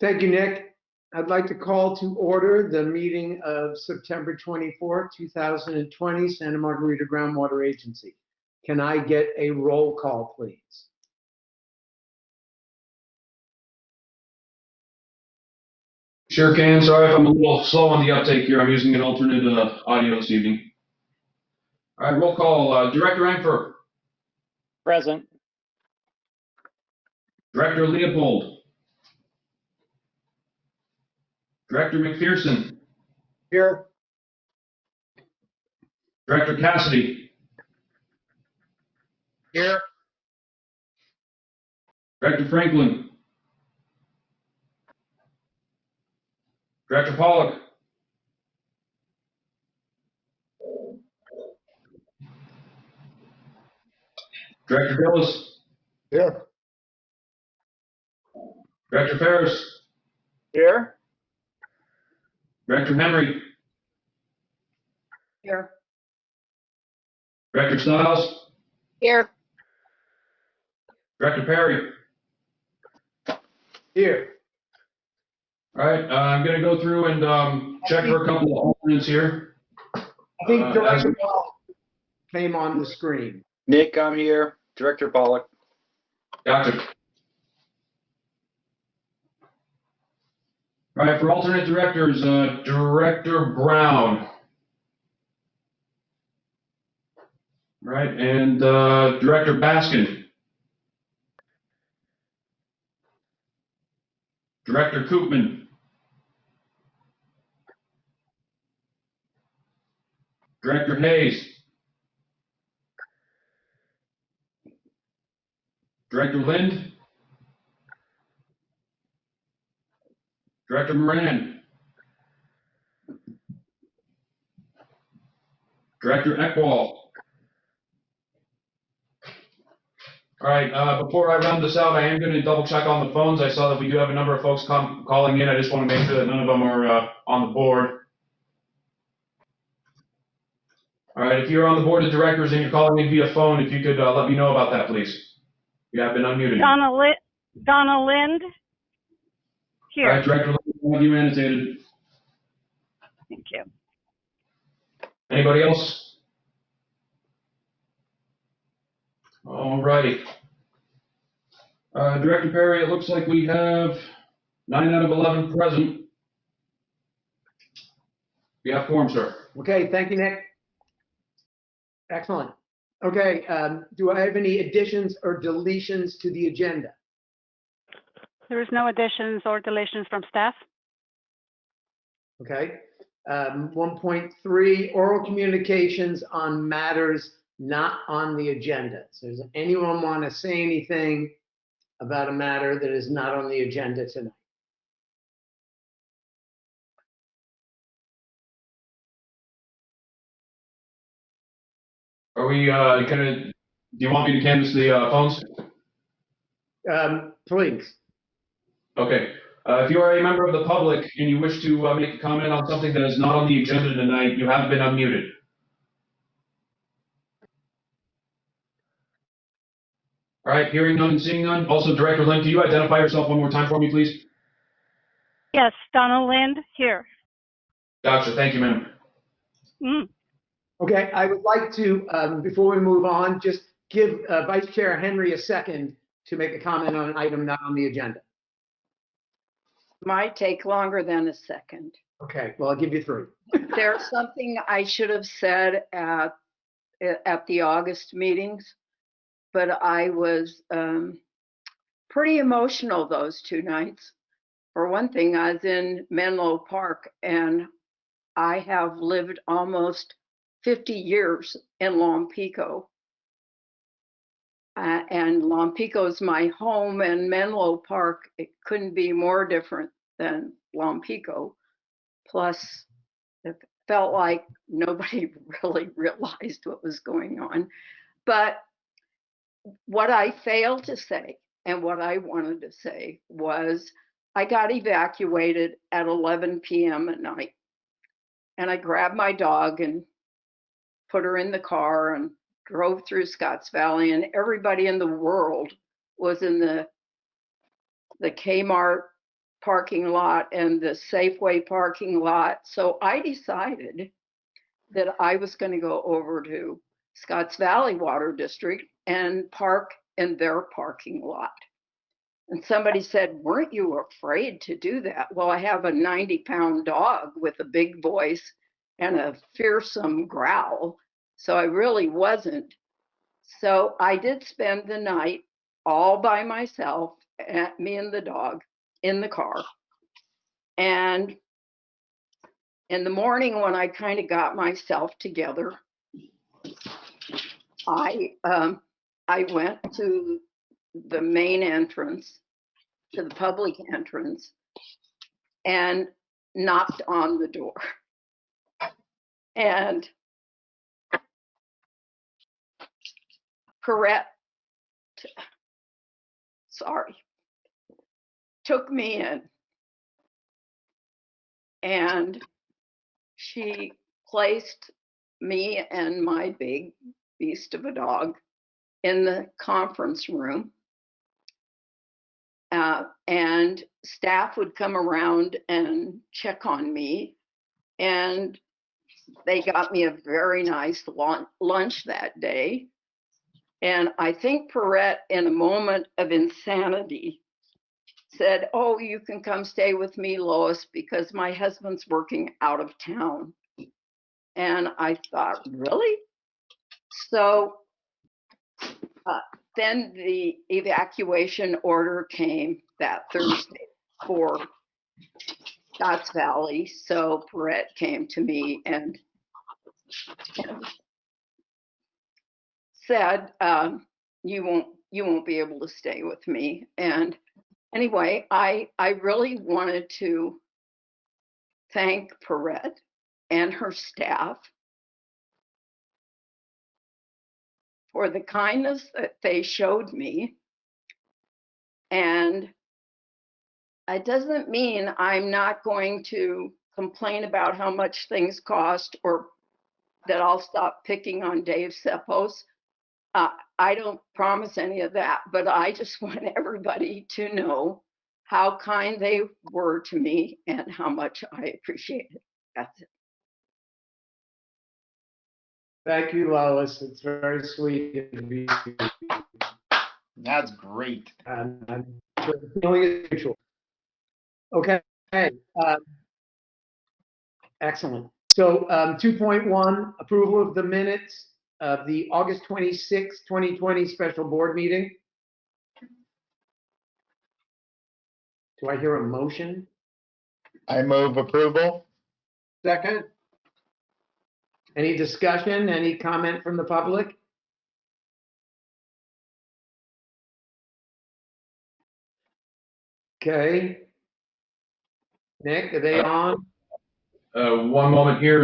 Thank you, Nick. I'd like to call to order the meeting of September 24, 2020, Santa Margarita Groundwater Agency. Can I get a roll call, please? Sure can. Sorry if I'm a little slow on the uptake here. I'm using an alternate audio this evening. All right, roll call. Director Anfer. Present. Director Leopold. Director McPherson. Here. Director Cassidy. Here. Director Franklin. Director Pollock. Director Billis. Here. Director Ferris. Here. Director Henry. Here. Director Stiles. Here. Director Perry. Here. All right, I'm going to go through and check for a couple of alternates here. I think Director Pollock came on the screen. Nick, I'm here. Director Pollock. Gotcha. All right, for alternate directors, Director Brown. Right, and Director Baskin. Director Koopman. Director Hayes. Director Lind. Director Moran. Director Eckwall. All right, before I round this out, I am going to double check on the phones. I saw that we do have a number of folks calling in. I just want to make sure that none of them are on the board. All right, if you're on the board of directors and you're calling in via phone, if you could let me know about that, please. You have been unmuted. Donna Lind. Here. All right, Director Lind, have you annotated? Thank you. Anybody else? All righty. Director Perry, it looks like we have 9 out of 11 present. We have quorum, sir. Okay, thank you, Nick. Excellent. Okay, do I have any additions or deletions to the agenda? There is no additions or deletions from staff. Okay. 1.3, oral communications on matters not on the agenda. So does anyone want to say anything about a matter that is not on the agenda tonight? Are we do you want me to canvass the phones? Please. Okay. If you are a member of the public and you wish to make a comment on something that is not on the agenda tonight, you have been unmuted. All right, hearing none and seeing none. Also, Director Lind, can you identify yourself one more time for me, please? Yes, Donna Lind, here. Gotcha. Thank you, ma'am. Okay, I would like to, before we move on, just give Vice Chair Henry a second to make a comment on an item not on the agenda. Might take longer than a second. Okay, well, I'll give you 3. There's something I should have said at the August meetings, but I was pretty emotional those 2 nights. For one thing, I was in Menlo Park, and I have lived almost 50 years in Lompico. And Lompico is my home, and Menlo Park, it couldn't be more different than Lompico. Plus, it felt like nobody really realized what was going on. But what I failed to say, and what I wanted to say, was I got evacuated at 11 p.m. at night. And I grabbed my dog and put her in the car and drove through Scotts Valley, and everybody in the world was in the Kmart parking lot and the Safeway parking lot. So I decided that I was going to go over to Scotts Valley Water District and park in their parking lot. And somebody said, weren't you afraid to do that? Well, I have a 90-pound dog with a big voice and a fearsome growl. So I really wasn't. So I did spend the night all by myself, me and the dog, in the car. And in the morning, when I kind of got myself together, I went to the main entrance, to the public entrance, and knocked on the door. And Corette, took me in, and she placed me and my big beast of a dog in the conference room. And staff would come around and check on me. And they got me a very nice lunch that day. And I think Perrette, in a moment of insanity, said, oh, you can come stay with me, Lois, because my husband's working out of town. And I thought, really? So then the evacuation order came that Thursday for Scotts Valley. So Perrette came to me and said, you won't be able to stay with me. And anyway, I really wanted to thank Perrette and her staff for the kindness that they showed me. And it doesn't mean I'm not going to complain about how much things cost or that I'll stop picking on Dave Seppos. I don't promise any of that, but I just want everybody to know how kind they were to me and how much I appreciate it. That's it. Thank you, Lois. It's very sweet of you. That's great. I'm sure the feeling is mutual. Okay. Excellent. So 2.1, approval of the minutes of the August 26, 2020 special board meeting. Do I hear a motion? I move approval. Second. Any discussion? Any comment from the public? Okay. Nick, are they on? One moment here.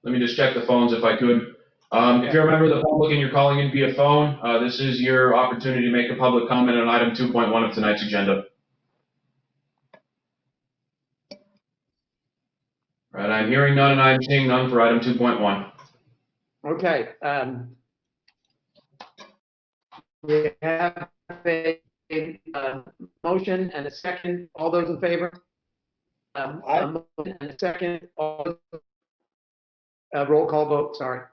Let me just check the phones if I could. If you're a member of the public and you're calling in via phone, this is your opportunity to make a public comment on item 2.1 of tonight's agenda. Right, I'm hearing none and I'm seeing none for item 2.1. Okay. We have a motion and a second. All those in favor? A motion and a second. All roll call vote, sorry.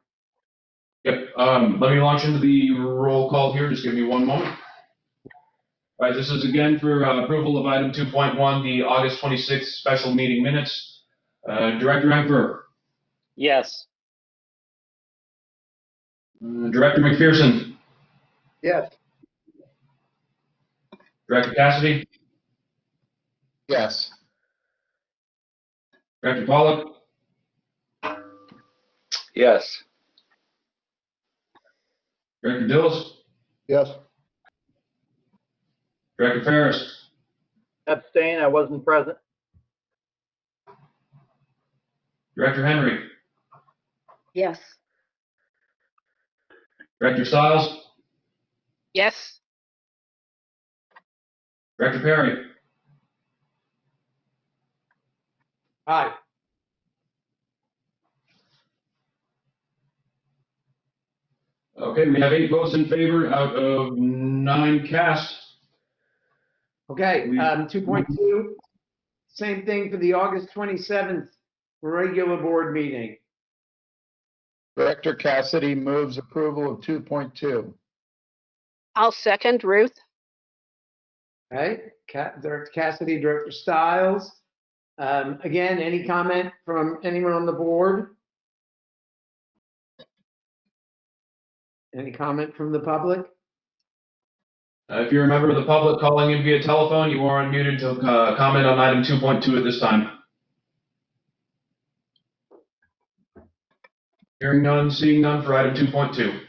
Yep, let me launch into the roll call here. Just give me one moment. All right, this is again for approval of item 2.1, the August 26th special meeting minutes. Director Emperor, Yes. Director McPherson, Yes. Director Cassidy, Yes. Director Pollock, Yes. Director Dills, Yes. Director Ferris, Abstain, I wasn't present. Director Henry, Yes. Director Stiles, Yes. Director Perry. Aye. Okay, we have 8 votes in favor out of 9 cast. Okay, 2.2, same thing for the August 27th regular board meeting. Director Cassidy moves approval of 2.2. I'll second Ruth. Okay, Director Cassidy, Director Stiles. Again, any comment from anyone on the board? Any comment from the public? If you're a member of the public calling in via telephone, you are unmuted to comment on item 2.2 at this time. Hearing none, seeing none for item 2.2.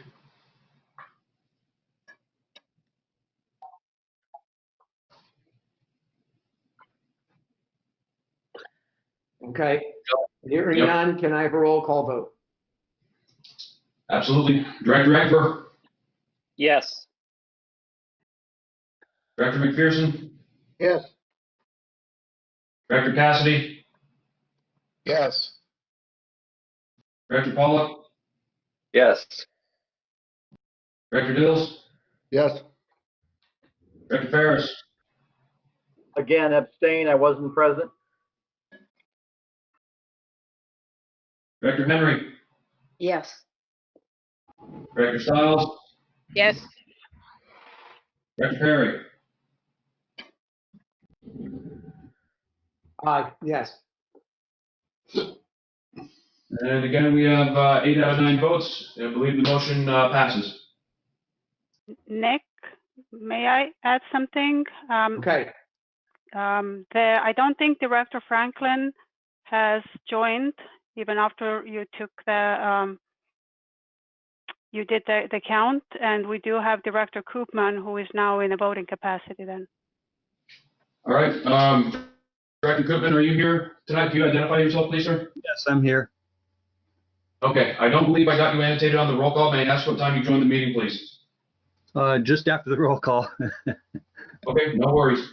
Okay, hearing Yep. none, can I have a roll call vote? Absolutely. Director Eckfer, Yes. Director McPherson, Yes. Director Cassidy, Yes. Director Pollock, Yes. Director Dills, Yes. Director Ferris, Again, abstain, I wasn't present. Director Henry, Yes. Director Stiles, Yes. Director Perry. Aye, yes. And again, we have 8 out of 9 votes. I believe the motion passes. Nick, may I add something? Okay, I don't think Director Franklin has joined even after you took you did the count, and we do have Director Koopman, who is now in a voting capacity then. All right. Director Koopman, are you here tonight? Can you identify yourself, please, sir? Yes, I'm here. Okay. I don't believe I got you annotated on the roll call. May I ask what time you joined the meeting, please? Just after the roll call. Okay, no worries.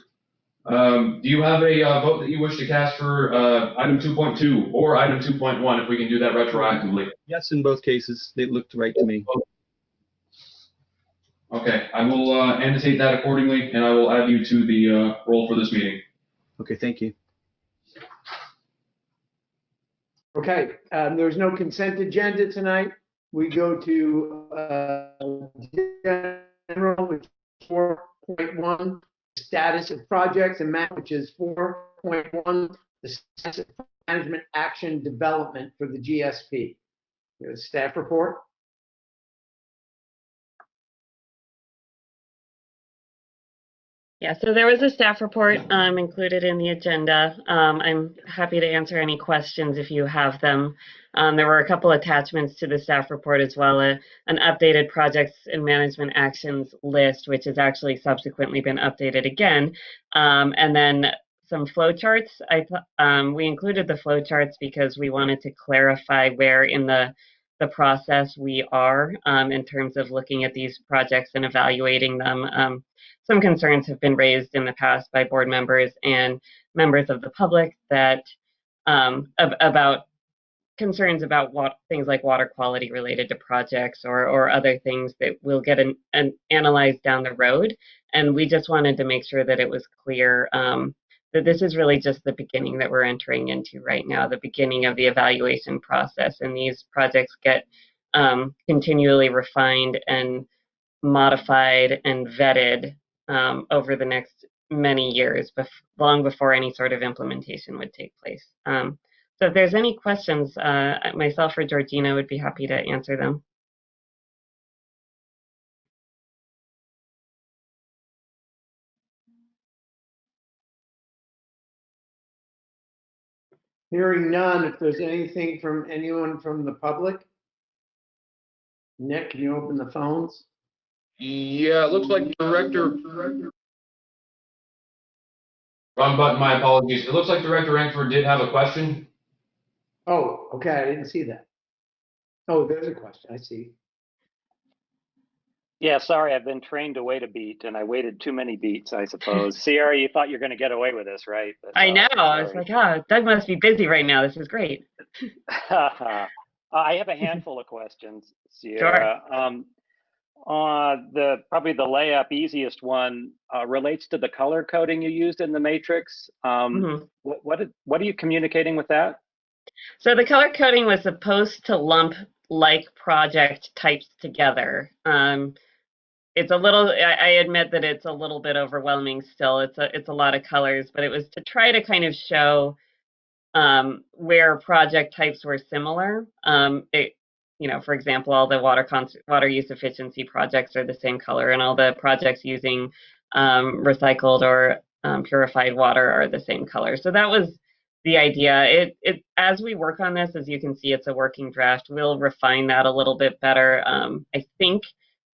Do you have a vote that you wish to cast for item 2.2 or item 2.1 if we can do that retroactively? Yes, in both cases. They looked right to me. Okay, I will annotate that accordingly, and I will add you to the roll for this meeting. Okay, thank you. okay, there's no consent agenda tonight. We go to general, which is 4.1, status of projects, and which is 4.1, the status of management action development for the GSP. You have a staff report? Yeah, so there was a staff report included in the agenda. I'm happy to answer any questions if you have them. There were a couple attachments to the staff report as well, an updated projects and management actions list, which has actually subsequently been updated again, and then some flow charts. We included the flow charts because we wanted to clarify where in the process we are in terms of looking at these projects and evaluating them. Some concerns have been raised in the past by board members and members of the public that about concerns about things like water quality related to projects or other things that will get analyzed down the road. And we just wanted to make sure that it was clear that this is really just the beginning that we're entering into right now, the beginning of the evaluation process. And these projects get continually refined and modified and vetted over the next many years, long before any sort of implementation would take place. So if there's any questions, myself or Georgina would be happy to answer them. Hearing none, if there's anything from anyone from the public? Nick, can you open the phones? Yeah, it looks like Director. Wrong button, my apologies. It looks like Director Eckford did have a question. Oh, okay, I didn't see that. Oh, there's a question, I see. Yeah, sorry, I've been trained to wait a beat and I waited too many beats, I suppose. Sierra, you thought you're going to get away with this, right? But, I know. I was sorry. like, oh, Doug must be busy right now. This is great. I have a handful of questions, Sierra. Probably the layup easiest one relates to the color coding you used in the matrix. Mhm. What are you communicating with that? So the color coding was supposed to lump like project types together. It's a little, I admit that it's a little bit overwhelming still. It's a lot of colors, but it was to try to kind of show where project types were similar. For example, all the water use efficiency projects are the same color, and all the projects using recycled or purified water are the same color. So that was the idea. As we work on this, as you can see, it's a working draft. We'll refine that a little bit better. I think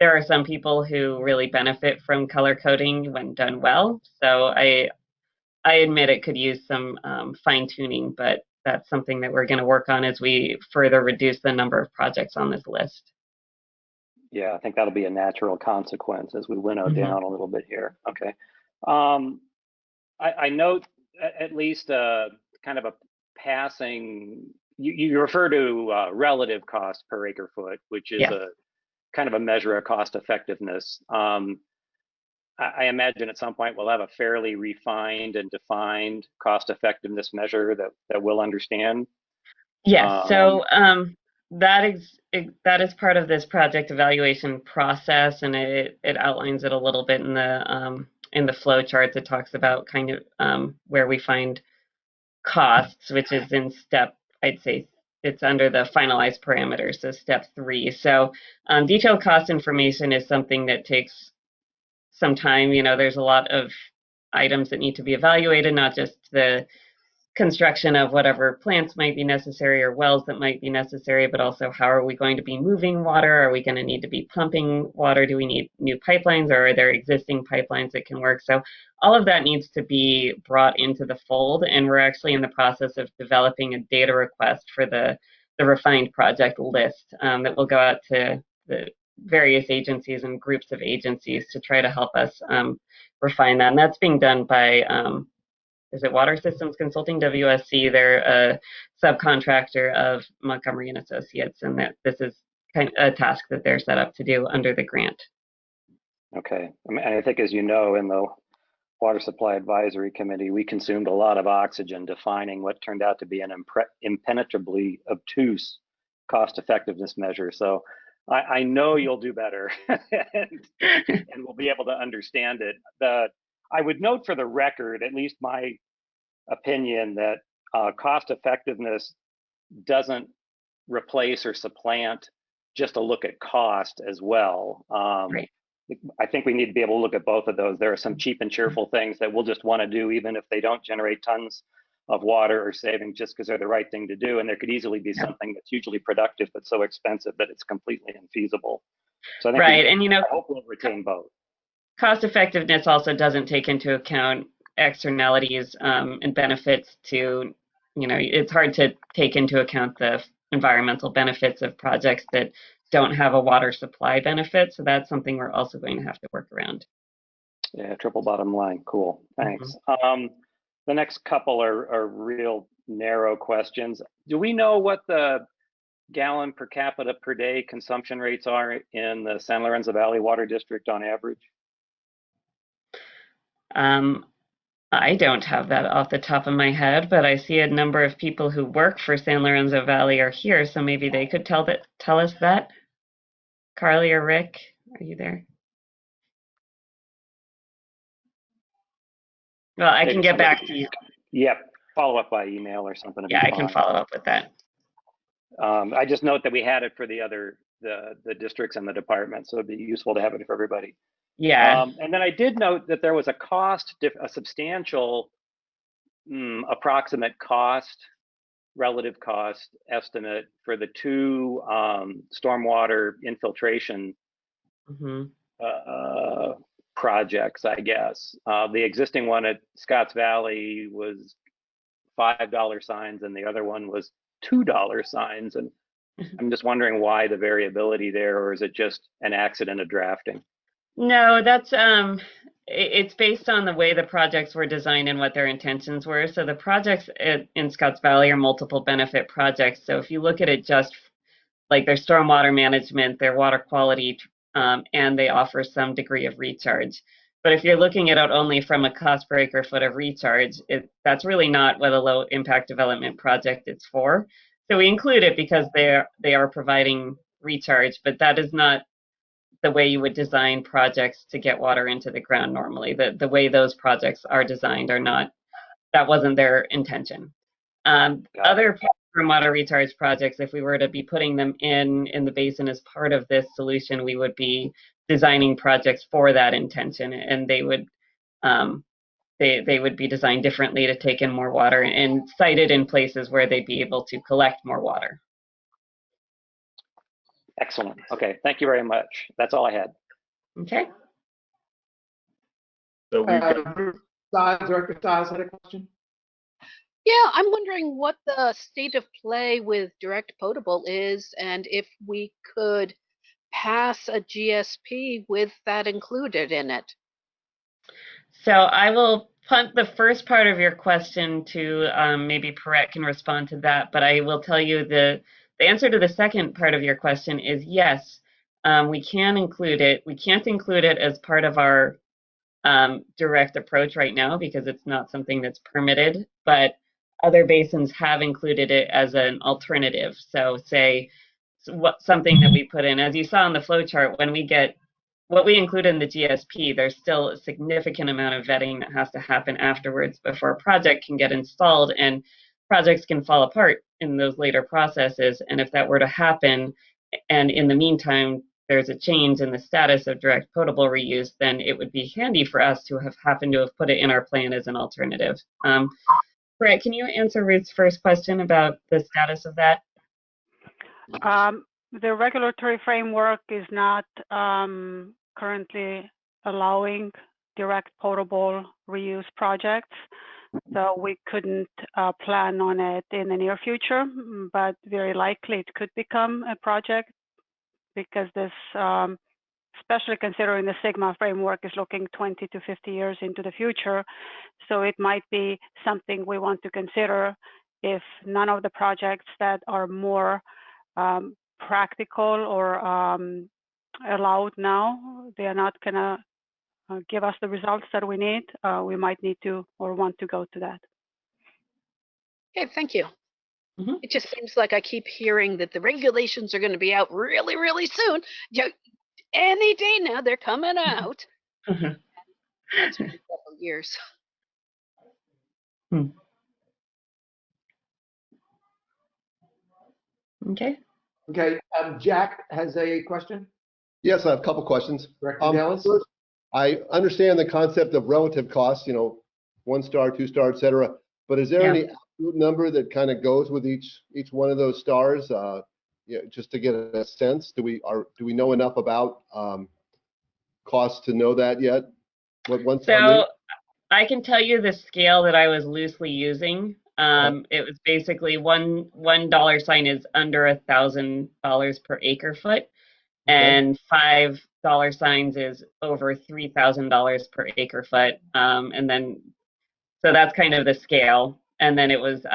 there are some people who really benefit from color coding when done well. So I admit it could use some fine tuning, but that's something that we're going to work on as we further reduce the number of projects on this list. Yeah, I think that'll be a natural consequence as we winnow down a little bit here. Okay. I note at least kind of a passing, you refer to relative cost per acre foot, which is a kind of a measure of cost effectiveness. I imagine at some point we'll have a fairly refined and defined cost effectiveness measure that we'll understand. Yes, so that is part of this project evaluation process, and it outlines it a little bit in the flow charts. It talks about kind of where we find costs, which is in step, I'd say it's under the finalized parameters, so step 3. So detailed cost information is something that takes some time. There's a lot of items that need to be evaluated, not just the construction of whatever plants might be necessary or wells that might be necessary, but also how are we going to be moving water? Are we going to need to be pumping water? Do we need new pipelines, or are there existing pipelines that can work? So all of that needs to be brought into the fold, and we're actually in the process of developing a data request for the refined project list that will go out to the various agencies and groups of agencies to try to help us refine that. And that's being done by is it Water Systems Consulting, WSC? They're a subcontractor of Montgomery and Associates, and that this is kind of a task that they're set up to do under the grant. Okay, I think, as you know, in the Water Supply Advisory Committee, we consumed a lot of oxygen defining what turned out to be an impenetrably obtuse cost effectiveness measure. So I know you'll do better and we'll be able to understand it. I would note for the record, at least my opinion, that cost effectiveness doesn't replace or supplant just a look at cost as well. Right. I think we need to be able to look at both of those. There are some cheap and cheerful things that we'll just want to do, even if they don't generate tons of water or savings, just because they're the right thing to do. And there could easily be something that's hugely productive but so expensive that it's completely infeasible. So I think I hope we'll retain both. Cost effectiveness also doesn't take into account externalities and benefits to, it's hard to take into account the environmental benefits of projects that don't have a water supply benefit. So that's something we're also going to have to work around. Yeah, triple bottom line. Cool. Thanks. The next couple are real narrow questions. Do we know what the gallon per capita per day consumption rates are in the San Lorenzo Valley Water District on average? I don't have that off the top of my head, but I see a number of people who work for San Lorenzo Valley are here, so maybe they could tell us that. Carly or Rick, are you there? Well, I can get back to you. Yep, follow up by email or something. Yeah, I can follow up with that. I just note that we had it for the districts and the departments, so it'd be useful to have it for everybody. Yeah. And then I did note that there was a substantial approximate relative cost estimate for the 2 stormwater infiltration projects, I guess. The existing one at Scotts Valley was $5 signs and the other one was $2 signs. And I'm just wondering why the variability there, or is it just an accident of drafting? No, that's it's based on the way the projects were designed and what their intentions were. So the projects in Scotts Valley are multiple benefit projects. So if you look at it just like their stormwater management, their water quality and they offer some degree of recharge. But if you're looking at it only from a cost per acre foot of recharge, that's really not what a low impact development project is for. So we include it because they are providing recharge, but that is not the way you would design projects to get water into the ground normally. The way those projects are designed are not, that wasn't their intention. Other water recharge projects, if we were to be putting them in the basin as part of this solution, we would be designing projects for that intention, and they would be designed differently to take in more water and sited in places where they'd be able to collect more water. Excellent. Okay, thank you very much. That's all I had. Okay. So we've got, Director Stiles had a question? Yeah, I'm wondering what the state of play with direct potable is and if we could pass a GSP with that included in it. So I will punt the first part of your question to maybe Paret can respond to that, but I will tell you the answer to the second part of your question is yes, we can include it. We can't include it as part of our direct approach right now because it's not something that's permitted, but other basins have included it as an alternative. So say something that we put in, as you saw in the flow chart, when we get what we include in the GSP, there's still a significant amount of vetting that has to happen afterwards before a project can get installed, and projects can fall apart in those later processes. And if that were to happen, and in the meantime, there's a change in the status of direct potable reuse, then it would be handy for us to have happened to have put it in our plan as an alternative. Brett, can you answer Ruth's first question about the status of that? The regulatory framework is not currently allowing direct potable reuse projects, so we couldn't plan on it in the near future, but very likely it could become a project because this, especially considering the Sigma framework is looking 20 to 50 years into the future. So it might be something we want to consider if none of the projects that are more practical or allowed now, they are not gonna give us the results that we need. We might need to or want to go to that. Okay, thank you. Mm-hmm. It just seems like I keep hearing that the regulations are going to be out really, really soon. Any day now, they're coming out. That's been a couple years. Okay. Okay, Jack has a question. yes, I have a couple questions. Director Dallas? First, I understand the concept of relative costs, 1 star, 2 star, et cetera. But is there any absolute number that kind of goes with each one of those stars? Just to get a sense, do we know enough about costs to know that yet? So I can tell you the scale that I was loosely using. It was basically one dollar sign is under $1,000 per acre foot, and $5 signs is over $3,000 per acre foot. And then, so that's kind of the scale. And then it was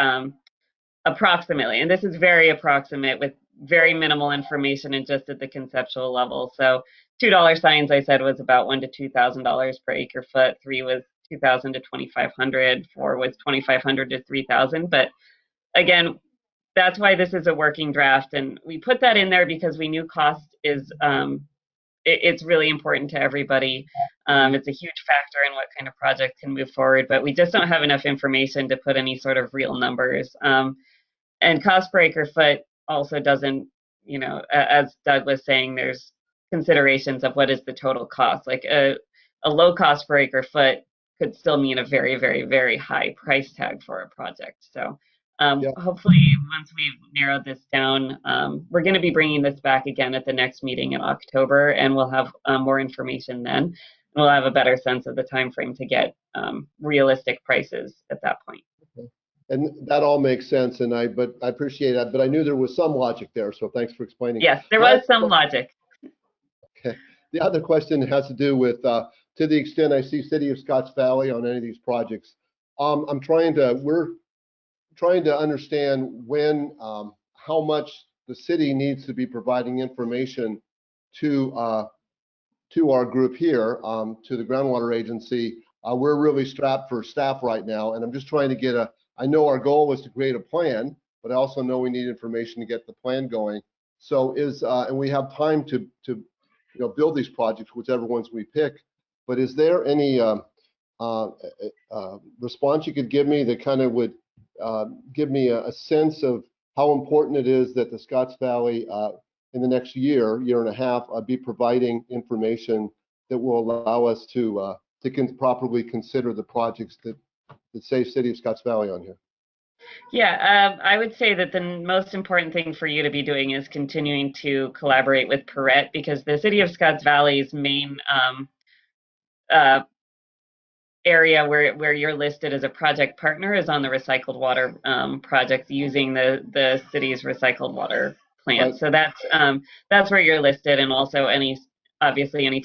approximately, and this is very approximate with very minimal information and just at the conceptual level. So $2 signs I said was about $1,000 to $2,000 per acre foot. 3 was 2,000 to 2,500. 4 was 2,500 to 3,000. But again, that's why this is a working draft, and we put that in there because we knew cost is it's really important to everybody. It's a huge factor in what kind of project can move forward, but we just don't have enough information to put any sort of real numbers. And cost per acre foot also doesn't, as Doug was saying, there's considerations of what is the total cost. Like a low cost per acre foot could still mean a very, very, very high price tag for a project. So hopefully once we've narrowed this down, we're going to be bringing this back again at the next meeting in October, and we'll have more information then. And we'll have a better sense of the time frame to get realistic prices at that point. And that all makes sense, but I appreciate that. But I knew there was some logic there, so thanks for explaining. Yes, there was some logic. Okay. The other question has to do with, to the extent I see City of Scotts Valley on any of these projects, we're trying to understand when, how much the city needs to be providing information to to our group here, to the groundwater agency, we're really strapped for staff right now, and I'm just trying to get I know our goal was to create a plan, but I also know we need information to get the plan going. So and we have time to build these projects, whichever ones we pick. But is there any response you could give me that kind of would give me a sense of how important it is that the Scotts Valley in the next year and a half be providing information that will allow us to properly consider the projects that say City of Scotts Valley on here? Yeah, I would say that the most important thing for you to be doing is continuing to collaborate with Perrette, because the City of Scotts Valley's main area where you're listed as a project partner is on the recycled water project using the city's recycled water plant. Right. So that's where you're listed, and also obviously any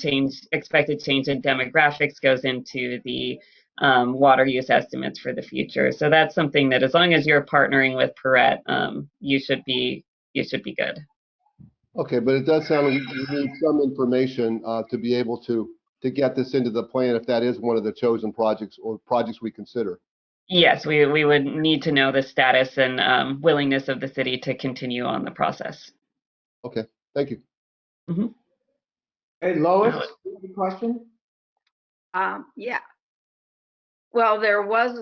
expected change in demographics goes into the water use estimates for the future. So that's something that, as long as you're partnering with Perrette, you should be good. Okay, but it does sound like you need some information to be able to get this into the plan, if that is one of the chosen projects or projects we consider. Yes, we would need to know the status and willingness of the city to continue on the process. Okay, thank you. Mm-hmm. Hey, Lois, you have a question? Yeah. Well, there was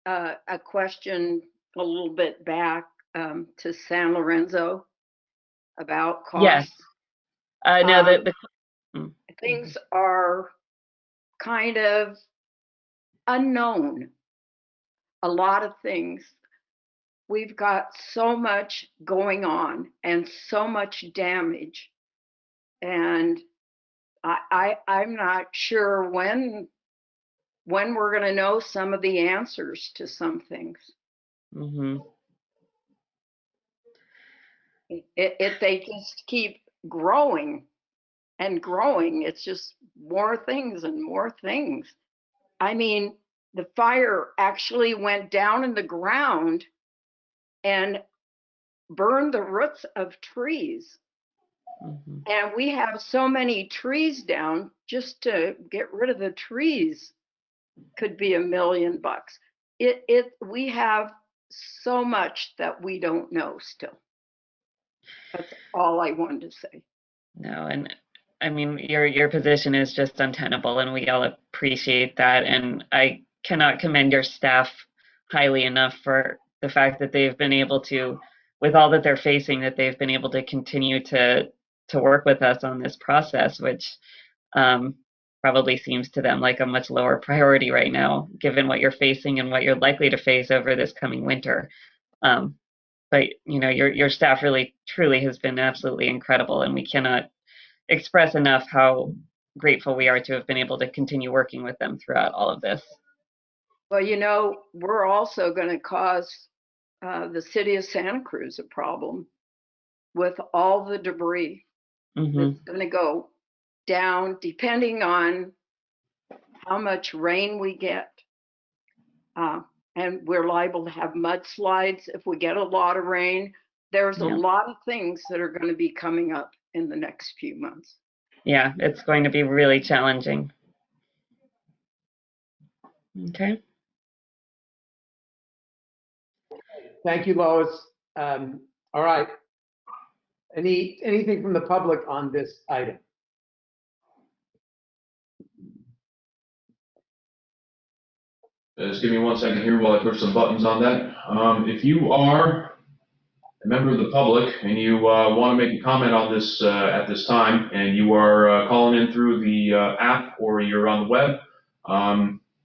a question a little bit back to San Lorenzo about costs. Yes. No, things are kind of unknown. A lot of things. We've got so much going on and so much damage, and I'm not sure when we're going to know some of the answers to some things. Mm-hmm. If they just keep growing and growing, it's just more things and more things. I mean, the fire actually went down in the ground and burned the roots of trees. Mm-hmm. And we have so many trees down, just to get rid of the trees could be $1 million. We have so much that we don't know still. That's all I wanted to say. No, and I mean, your position is just untenable, and we all appreciate that. And I cannot commend your staff highly enough for the fact that they've been able to, with all that they're facing, that they've been able to continue to work with us on this process, which probably seems to them like a much lower priority right now, given what you're facing and what you're likely to face over this coming winter. But your staff really truly has been absolutely incredible, and we cannot express enough how grateful we are to have been able to continue working with them throughout all of this. Well, we're also going to cause the city of Santa Cruz a problem with all the debris that's going to go down, depending on how much rain we get. And we're liable to have mudslides if we get a lot of rain. There's a lot of things that are going to be coming up in the next few months. Yeah, it's going to be really challenging. Okay. Thank you, Lois. All right. Anything from the public on this item? Just give me 1 second here while I push some buttons on that. If you are a member of the public and you want to make a comment on this at this time, and you are calling in through the app or you're on the web,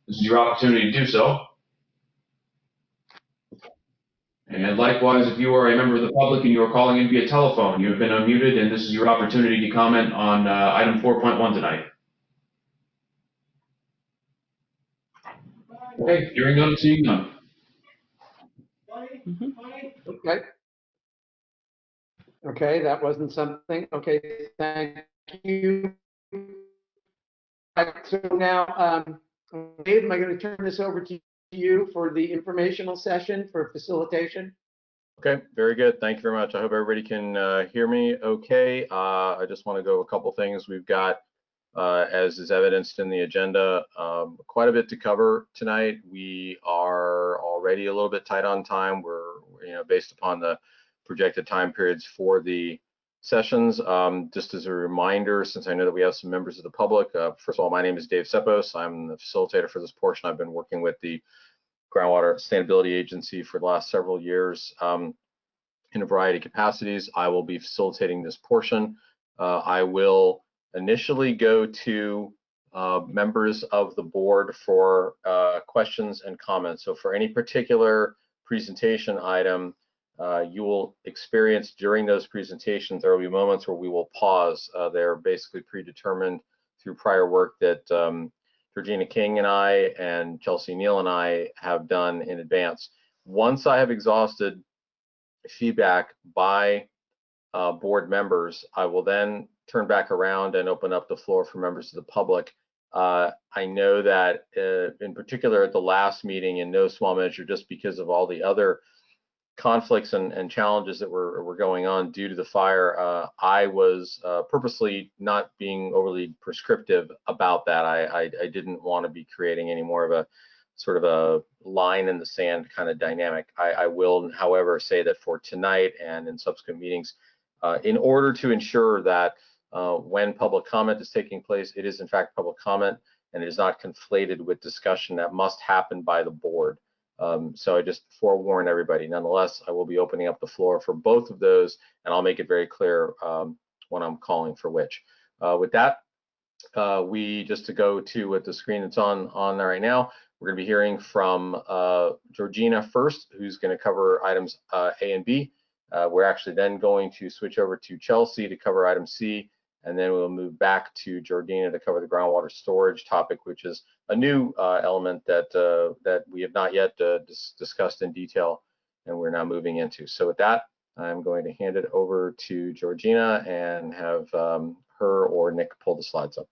this is your opportunity to do so. And likewise, if you are a member of the public and you are calling in via telephone, you have been unmuted, and this is your opportunity to comment on item 4.1 tonight. Okay, hearing none, seeing none. Okay. Okay, that wasn't something. Okay, thank you. So now, Dave, am I going to turn this over to you for the informational session for facilitation? Okay, very good. Thank you very much. I hope everybody can hear me okay. I just want to go a couple things. We've got As is evidenced in the agenda, quite a bit to cover tonight. We are already a little bit tight on time. We're, based upon the projected time periods for the sessions. Just as a reminder, since I know that we have some members of the public, first of all, my name is Dave Sepos. I'm the facilitator for this portion. I've been working with the Groundwater Sustainability Agency for the last several years in a variety of capacities. I will be facilitating this portion. I will initially go to members of the board for questions and comments. So for any particular presentation item, you will experience during those presentations, there will be moments where we will pause. They're basically predetermined through prior work that Georgina King and I and Chelsea Neal and I have done in advance. Once I have exhausted feedback by board members, I will then turn back around and open up the floor for members of the public. I know that in particular at the last meeting, in no small measure, just because of all the other conflicts and challenges that were going on due to the fire, I was purposely not being overly prescriptive about that. I didn't want to be creating any more of a sort of a line in the sand kind of dynamic. I will, however, say that for tonight and in subsequent meetings, in order to ensure that when public comment is taking place, it is in fact public comment and it is not conflated with discussion that must happen by the board. So I just forewarn everybody. Nonetheless, I will be opening up the floor for both of those, and I'll make it very clear when I'm calling for which. With that, we just to go to what the screen that's on there right now, we're going to be hearing from Georgina first, who's going to cover items A and B. We're actually then going to switch over to Chelsea to cover item C, and then we'll move back to Georgina to cover the groundwater storage topic, which is a new element that we have not yet discussed in detail, and we're now moving into. So with that, I'm going to hand it over to Georgina and have her or Nick pull the slides up.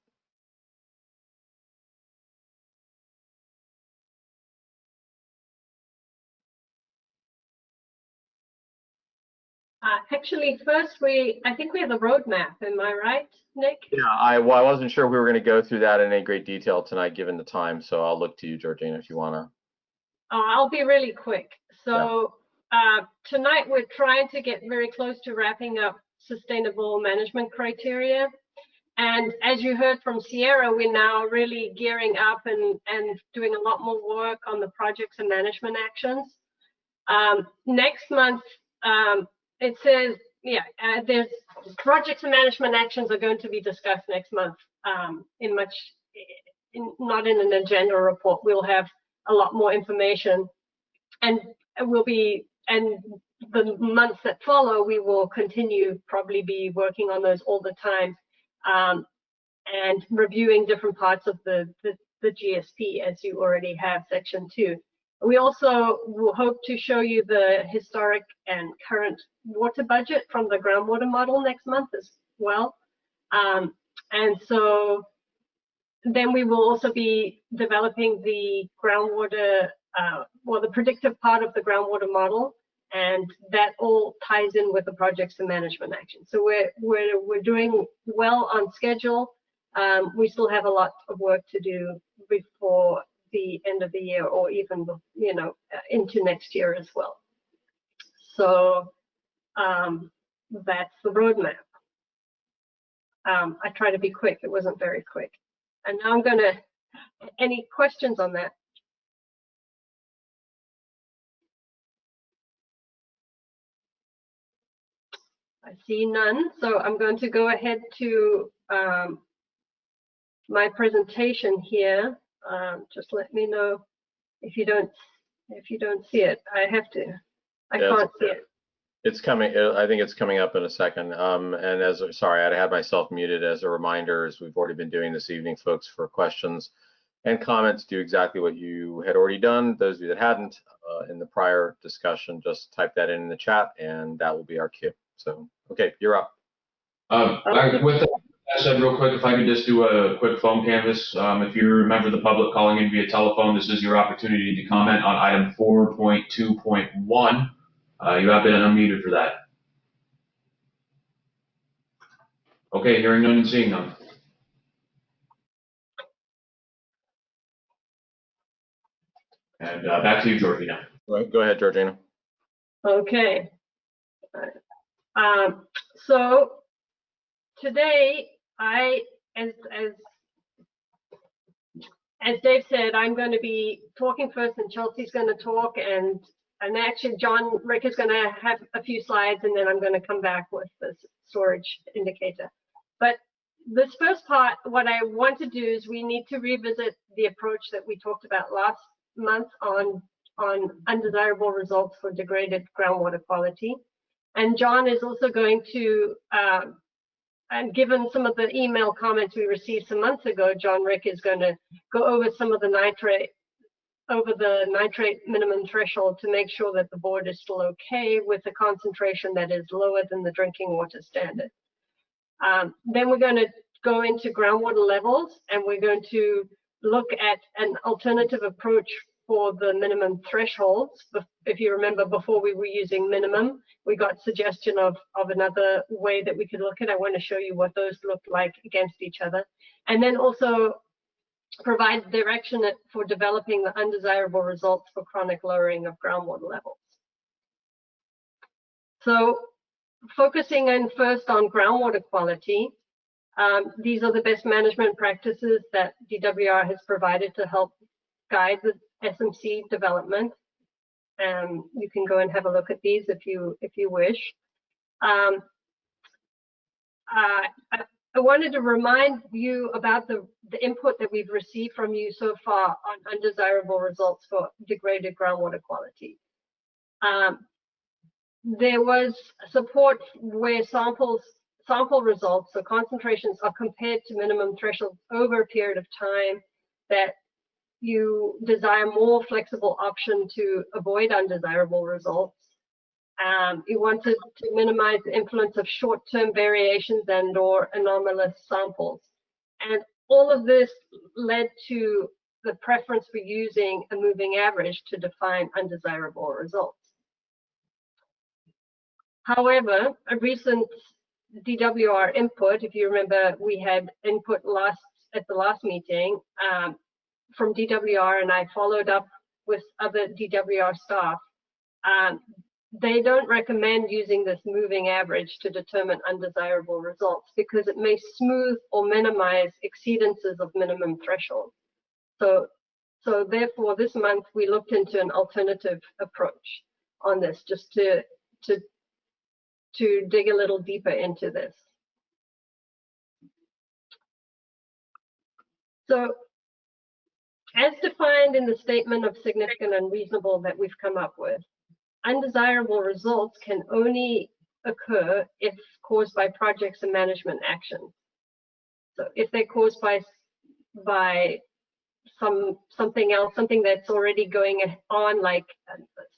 Actually, first I think we have a roadmap. Am I right, Nick? Yeah, I wasn't sure we were going to go through that in any great detail tonight, given the time. So I'll look to you, Georgina, if you want to. I'll be really quick. So tonight we're trying to get very close to wrapping up sustainable management criteria. And as you heard from Sierra, we're now really gearing up and doing a lot more work on the projects and management actions. Next month, it says, there's projects and management actions are going to be discussed next month not in an agenda report. We'll have a lot more information, and the months that follow, we will probably be working on those all the time and reviewing different parts of the GSP, as you already have section 2. We also will hope to show you the historic and current water budget from the groundwater model next month as well. And so then we will also be developing the groundwater, the predictive part of the groundwater model, and that all ties in with the projects and management action. So we're doing well on schedule. We still have a lot of work to do before the end of the year, or even into next year as well. So that's the roadmap. I try to be quick. It wasn't very quick. And now I'm gonna, any questions on that? I see none. So I'm going to go ahead to my presentation here. Just let me know if you don't see it. I can't see it. It's coming. I think it's coming up in a second. And sorry, I had myself muted. As a reminder, as we've already been doing this evening, folks, for questions and comments, do exactly what you had already done. Those of you that hadn't in the prior discussion, just type that in the chat, and that will be our cue. So, okay, you're up. With that said, real quick, if I could just do a quick phone canvass. If you're a member of the public calling in via telephone, this is your opportunity to comment on item 4.2.1. You have been unmuted for that. Okay, hearing none and seeing none. And back to you, Georgina. Go ahead, Georgina. Okay. So today, as Dave said, I'm going to be talking first, and Chelsea's going to talk, and actually John Rick is going to have a few slides, and then I'm going to come back with the storage indicator. But this first part, what I want to do is we need to revisit the approach that we talked about last month on undesirable results for degraded groundwater quality. And John is also going to, and given some of the email comments we received some months ago, John Rick is going to go over some of the nitrate minimum threshold to make sure that the board is still okay with a concentration that is lower than the drinking water standard. Then we're going to go into groundwater levels, and we're going to look at an alternative approach for the minimum thresholds. If you remember, before we were using minimum, we got suggestion of another way that we could look at. I want to show you what those look like against each other. And then also provide direction for developing the undesirable results for chronic lowering of groundwater levels. So focusing in first on groundwater quality, these are the best management practices that DWR has provided to help guide the SMC development. You can go and have a look at these if you wish. I wanted to remind you about the input that we've received from you so far on undesirable results for degraded groundwater quality. There was support where sample results, so concentrations, are compared to minimum thresholds over a period of time, that you desire more flexible option to avoid undesirable results. You wanted to minimize the influence of short-term variations and/or anomalous samples. And all of this led to the preference for using a moving average to define undesirable results. However, a recent DWR input, if you remember, we had input at the last meeting from DWR, and I followed up with other DWR staff. They don't recommend using this moving average to determine undesirable results because it may smooth or minimize exceedances of minimum thresholds. So therefore, this month we looked into an alternative approach on this, just to dig a little deeper into this. So, as defined in the statement of significant and reasonable that we've come up with, undesirable results can only occur if caused by projects and management actions. So if they're caused by something else, something that's already going on, like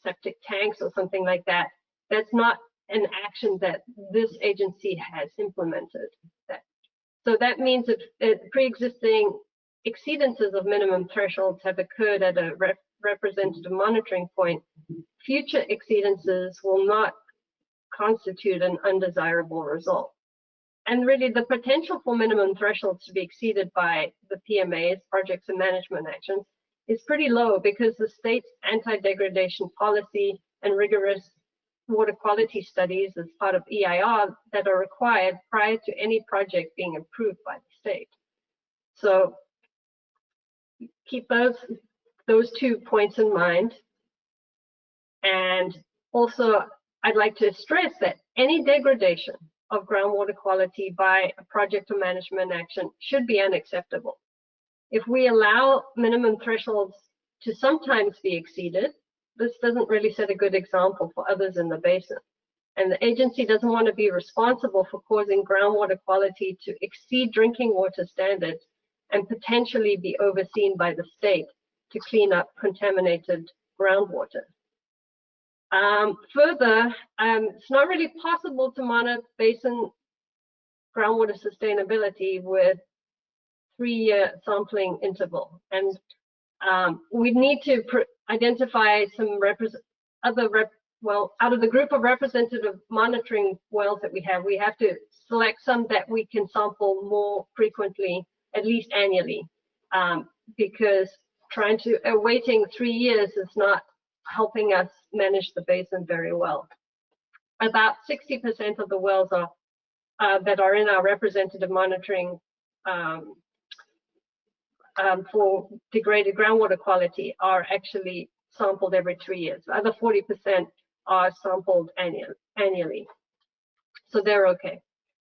septic tanks or something like that, that's not an action that this agency has implemented. So that means that pre-existing exceedances of minimum thresholds have occurred at a representative monitoring point. Future exceedances will not constitute an undesirable result. And really, the potential for minimum thresholds to be exceeded by the PMAs, projects and management actions, is pretty low because the state's anti-degradation policy and rigorous water quality studies as part of EIR that are required prior to any project being approved by the state. So keep those 2 points in mind. And also, I'd like to stress that any degradation of groundwater quality by a project or management action should be unacceptable. If we allow minimum thresholds to sometimes be exceeded, this doesn't really set a good example for others in the basin. And the agency doesn't want to be responsible for causing groundwater quality to exceed drinking water standards and potentially be overseen by the state to clean up contaminated groundwater. Further, it's not really possible to monitor basin groundwater sustainability with 3-year sampling interval. And we need to identify some out of the group of representative monitoring wells that we have to select some that we can sample more frequently, at least annually, because waiting 3 years is not helping us manage the basin very well. About 60% of the wells that are in our representative monitoring for degraded groundwater quality are actually sampled every 3 years. The other 40% are sampled annually. So they're okay.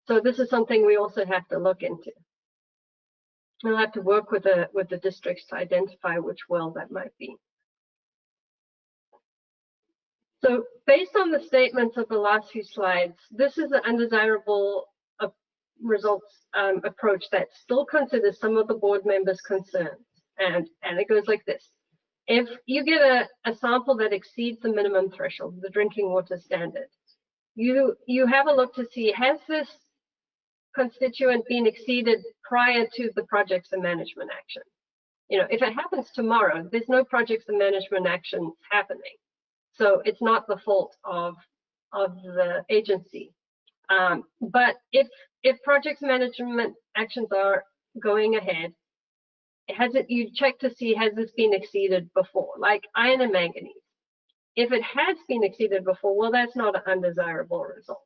So this is something we also have to look into. We'll have to work with the districts to identify which well that might be. So based on the statements of the last few slides, this is an undesirable results approach that still considers some of the board members' concerns. And it goes like this. If you get a sample that exceeds the minimum threshold, the drinking water standard, you have a look to see, has this constituent been exceeded prior to the projects and management action? You know, if it happens tomorrow, there's no projects and management action happening. So it's not the fault of the agency. But if projects management actions are going ahead, you check to see, has this been exceeded before, like iron and manganese. If it has been exceeded before, well, that's not an undesirable result.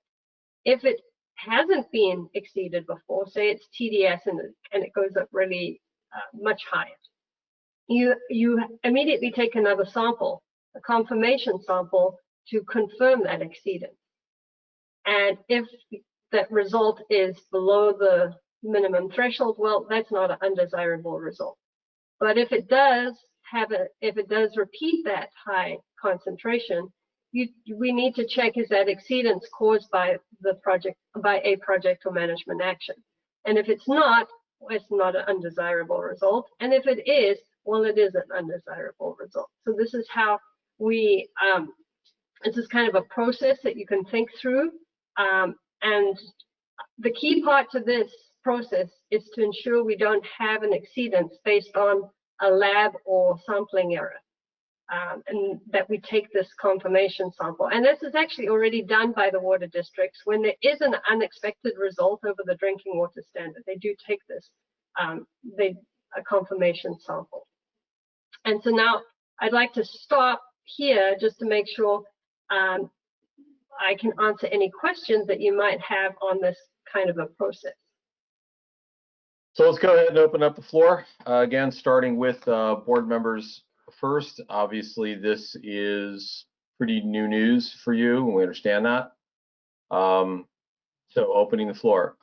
If it hasn't been exceeded before, say it's TDS and it goes up really much higher, you immediately take another sample, a confirmation sample, to confirm that exceedance. And if that result is below the minimum threshold, well, that's not an undesirable result. But if it does repeat that high concentration, we need to check, is that exceedance caused by a project or management action? And if it's not an undesirable result. And if it is, well, it is an undesirable result. So this is how this is kind of a process that you can think through. And the key part to this process is to ensure we don't have an exceedance based on a lab or sampling error, and that we take this confirmation sample. And this is actually already done by the water districts. When there is an unexpected result over the drinking water standard, they do take this, a confirmation sample. And so now I'd like to stop here just to make sure I can answer any questions that you might have on this kind of a process. So let's go ahead and open up the floor. Again, starting with board members first. Obviously, this is pretty new news for you, and we understand that. So opening the floor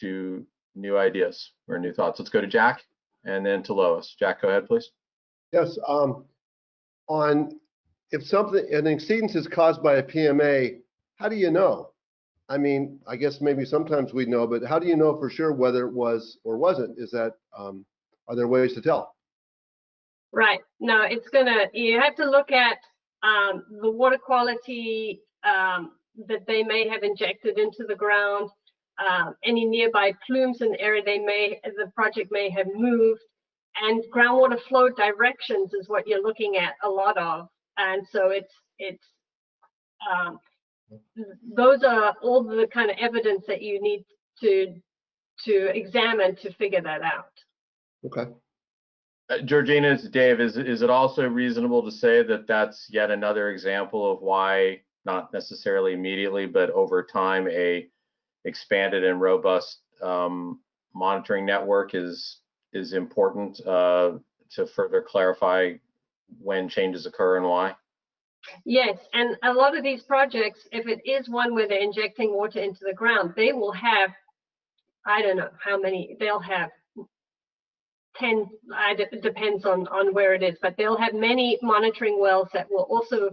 to new ideas or new thoughts. Let's go to Jack and then to Lois. Jack, go ahead, please. Yes, if an exceedance is caused by a PMA, how do you know? I mean, I guess maybe sometimes we know, but how do you know for sure whether it was or wasn't? Is that, are there ways to tell? Right. No, you have to look at the water quality that they may have injected into the ground, any nearby plumes in the area the project may have moved, and groundwater flow directions is what you're looking at a lot of. And so those are all the kind of evidence that you need to examine to figure that out. Okay. Georgina, it's Dave. Is it also reasonable to say that that's yet another example of why, not necessarily immediately, but over time, a expanded and robust monitoring network is important to further clarify when changes occur and why? Yes, and a lot of these projects, if it is one where they're injecting water into the ground, they will have, I don't know how many, they'll have 10, it depends on where it is, but they'll have many monitoring wells that will also,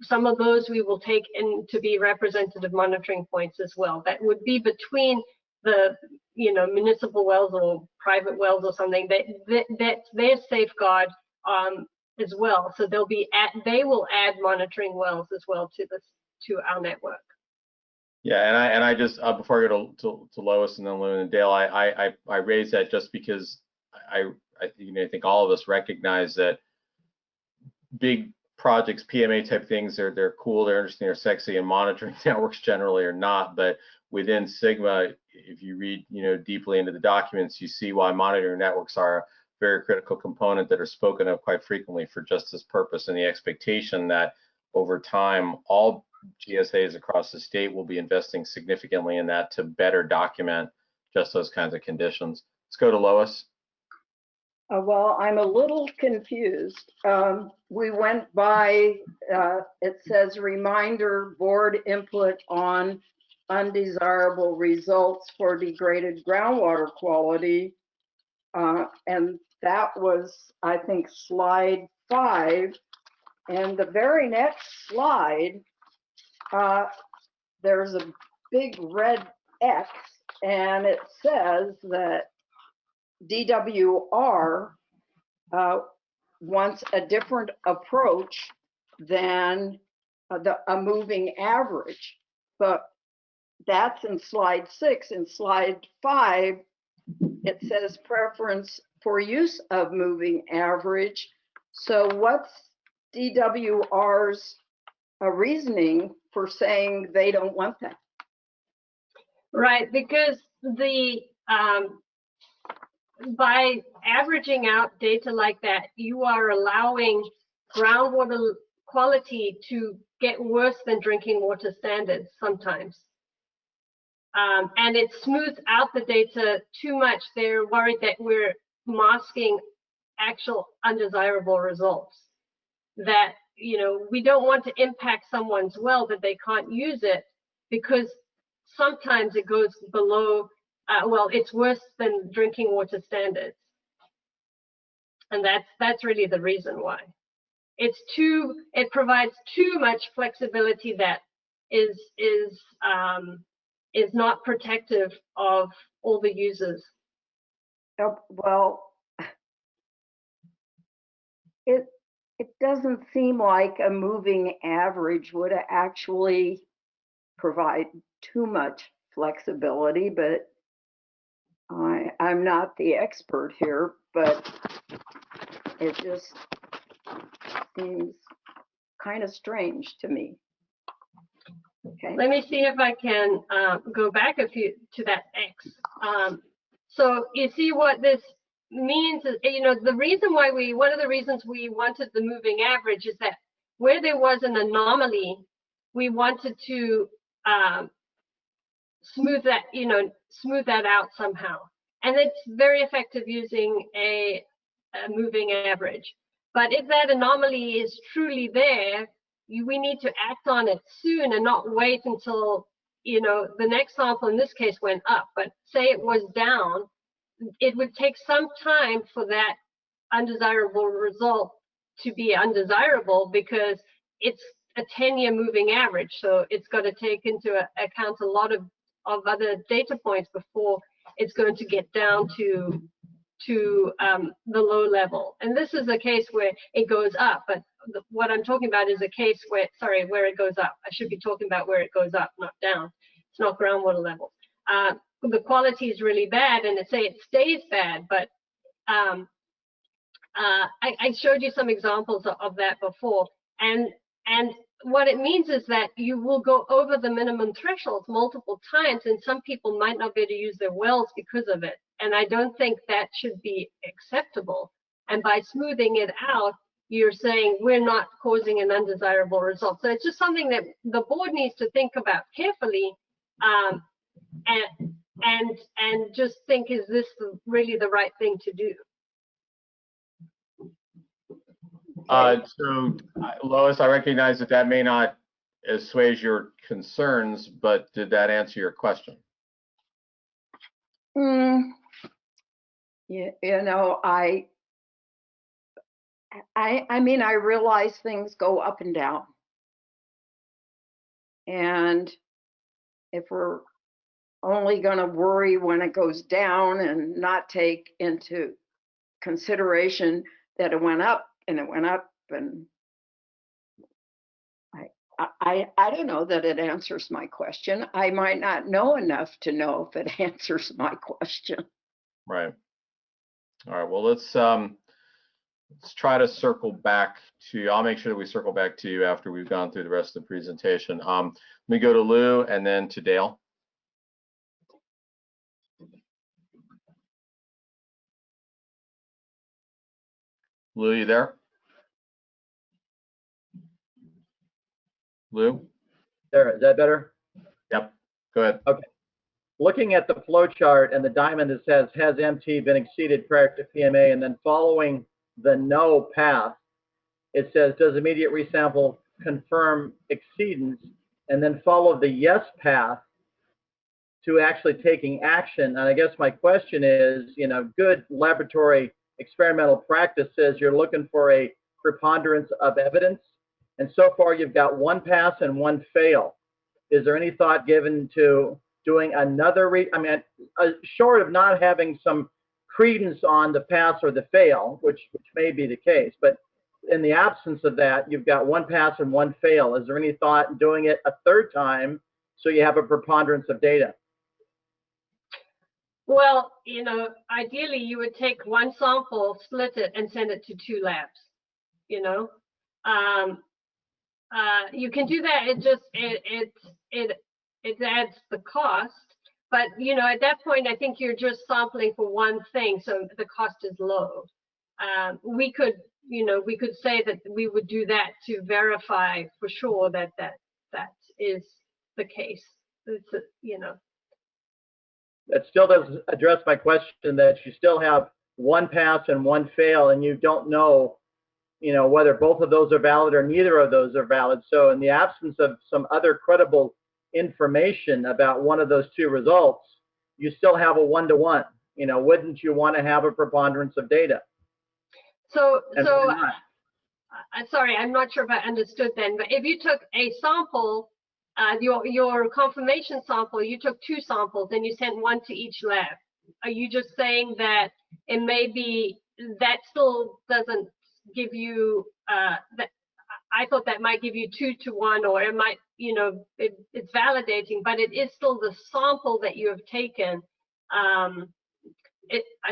some of those we will take in to be representative monitoring points as well. That would be between the municipal wells or private wells or something. That's their safeguard as well. So they will add monitoring wells as well to our network. Yeah, and I just before I go to Lois and then Lou and Dale, I raise that just because I think all of us recognize that big projects, PMA type things, they're cool, they're interesting, they're sexy, and monitoring networks generally are not. But within Sigma, if you read deeply into the documents, you see why monitoring networks are very critical component that are spoken of quite frequently for just this purpose, and the expectation that over time, all GSAs across the state will be investing significantly in that to better document just those kinds of conditions. Let's go to Lois. Well, I'm a little confused. We went by, it says reminder board input on undesirable results for degraded groundwater quality. And that was, I think, slide 5. And the very next slide, there's a big red X, and it says that DWR wants a different approach than a moving average. But that's in slide 6. In slide 5, it says preference for use of moving average. So what's DWR's reasoning for saying they don't want that? Right, because the by averaging out data like that, you are allowing groundwater quality to get worse than drinking water standards sometimes. And it smooths out the data too much. They're worried that we're masking actual undesirable results. That, you know, we don't want to impact someone's well that they can't use it, because sometimes it goes below, well, it's worse than drinking water standards. And that's really the reason why. It provides too much flexibility that is not protective of all the users. Well, it doesn't seem like a moving average would actually provide too much flexibility, but I'm not the expert here, but it just seems kind of strange to me. Okay. Let me see if I can go back a few to that X. So you see what this means is, you know, the reason why one of the reasons we wanted the moving average is that where there was an anomaly, we wanted to smooth that out somehow. And it's very effective using a moving average. But if that anomaly is truly there, we need to act on it soon and not wait until, you know, the next sample in this case went up, but say it was down, it would take some time for that undesirable result to be undesirable, because it's a 10-year moving average. So it's got to take into account a lot of other data points before it's going to get down to the low level. And this is a case where it goes up, but what I'm talking about is a case where, where it goes up. I should be talking about where it goes up, not down. It's not groundwater level. The quality is really bad, and it stays bad, but I showed you some examples of that before. And what it means is that you will go over the minimum thresholds multiple times, and some people might not be able to use their wells because of it. And I don't think that should be acceptable. And by smoothing it out, you're saying we're not causing an undesirable result. So it's just something that the board needs to think about carefully, and just think, is this really the right thing to do? So Lois, I recognize that may not assuage your concerns, but did that answer your question? Yeah, you know, I mean, I realize things go up and down. And if we're only going to worry when it goes down and not take into consideration that it went up and it went up, and I don't know that it answers my question. I might not know enough to know if it answers my question. Right. All right. Well, let's try to circle back to you. I'll make sure that we circle back to you after we've gone through the rest of the presentation. Let me go to Lou and then to Dale. Lou, you there? Lou? There, is that better? Yep. Go ahead. Okay. Looking at the flow chart and the diamond that says, has MT been exceeded prior to PMA, and then following the no path, it says, does immediate resample confirm exceedance, and then follow the yes path to actually taking action. And I guess my question is, you know, good laboratory experimental practice says you're looking for a preponderance of evidence. And so far you've got one pass and one fail. Is there any thought given to doing another, short of not having some credence on the pass or the fail, which may be the case, but in the absence of that, you've got one pass and one fail. Is there any thought in doing it a third time so you have a preponderance of data? Well, you know, ideally you would take one sample, split it, and send it to 2 labs. You know, you can do that. It adds the cost, but you know, at that point, I think you're just sampling for one thing, so the cost is low. We could, you know, we could say that we would do that to verify for sure that that is the case. It's you know. That still doesn't address my question that you still have one pass and one fail, and you don't know, you know, whether both of those are valid or neither of those are valid. So in the absence of some other credible information about one of those two results, you still have a 1-to-1. You know, wouldn't you want to have a preponderance of data? I'm sorry, I'm not sure if I understood then, but if you took a sample, your confirmation sample, you took 2 samples and you sent one to each lab. Are you just saying that it may be that still doesn't give you that? I thought that might give you 2-to-1, or it might, you know, it's validating, but it is still the sample that you have taken. So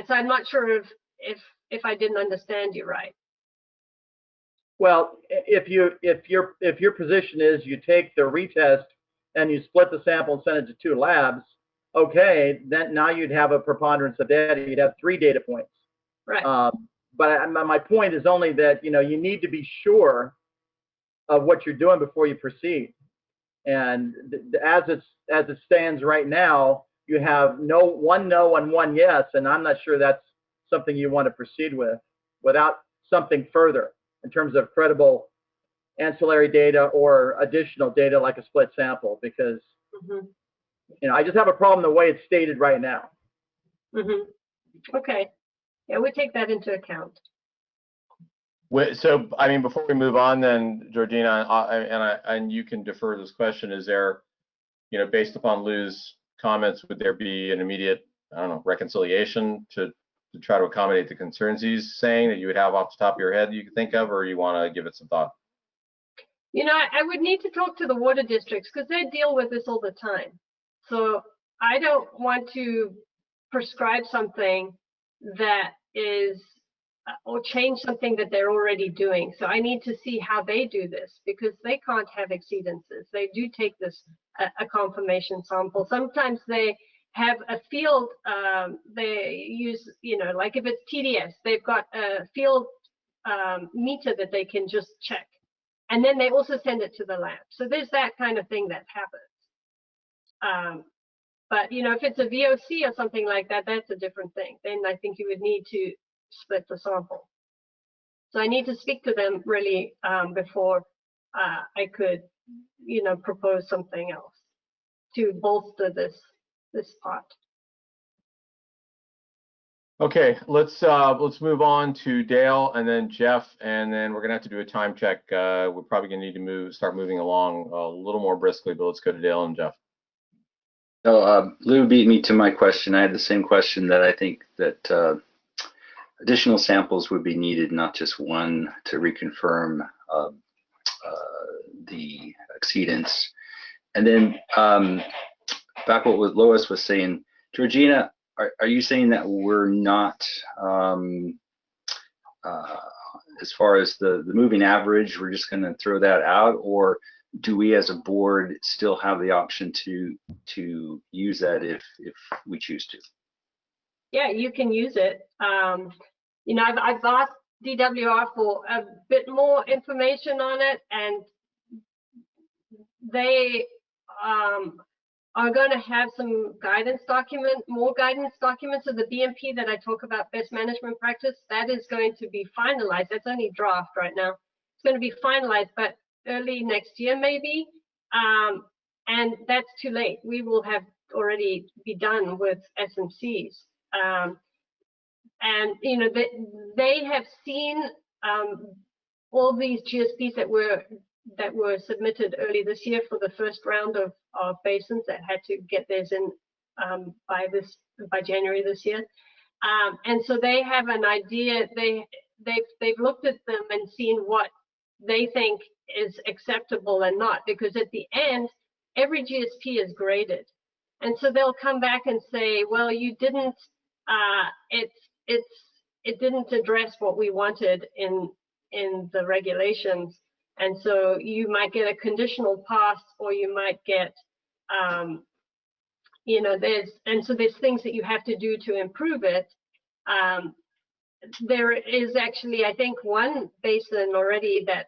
I'm not sure if I didn't understand you right. Well, if your position is you take the retest and you split the sample and send it to 2 labs, okay, then now you'd have a preponderance of data. You'd have 3 data points. Right. But my point is only that, you know, you need to be sure of what you're doing before you proceed. And as it stands right now, you have one no and one yes, and I'm not sure that's something you want to proceed with without something further in terms of credible ancillary data or additional data like a split sample, because you know, I just have a problem the way it's stated right now. Okay. Yeah, we take that into account. So, I mean, before we move on, then Georgina, and you can defer this question. Is there, you know, based upon Lou's comments, would there be an immediate, I don't know, reconciliation to try to accommodate the concerns he's saying that you would have off the top of your head that you could think of, or you want to give it some thought? You know, I would need to talk to the water districts because they deal with this all the time. So I don't want to prescribe something that is, or change something that they're already doing. So I need to see how they do this, because they can't have exceedances. They do take this a confirmation sample. Sometimes they have a field, they use, you know, like if it's TDS, they've got a field meter that they can just check. And then they also send it to the lab. So there's that kind of thing that happens. But, you know, if it's a VOC or something like that, that's a different thing. Then I think you would need to split the sample. So I need to speak to them really before I could, you know, propose something else to bolster this part. Okay, let's move on to Dale and then Jeff, and then we're gonna have to do a time check. We're probably gonna need to start moving along a little more briskly, but let's go to Dale and Jeff. So Lou beat me to my question. I had the same question, that I think that additional samples would be needed, not just one, to reconfirm the exceedance. And then back what Lois was saying, Georgina, are you saying that we're not, as far as the moving average, we're just going to throw that out, or do we as a board still have the option to use that if we choose to? Yeah, you can use it. You know, I've asked DWR for a bit more information on it, and they are going to have some more guidance documents of the BMP that I talk about, best management practice. That is going to be finalized. That's only draft right now. It's going to be finalized, but early next year maybe. And that's too late. We will have already be done with SMCs. And you know, they have seen all these GSPs that were submitted early this year for the first round of basins that had to get theirs in by January this year. And so they have an idea. They've looked at them and seen what they think is acceptable and not, because at the end, every GSP is graded. And so they'll come back and say, well, you didn't, it didn't address what we wanted in the regulations. And so you might get a conditional pass, or you might get, you know, there's things that you have to do to improve it. There is actually, I think, one basin already that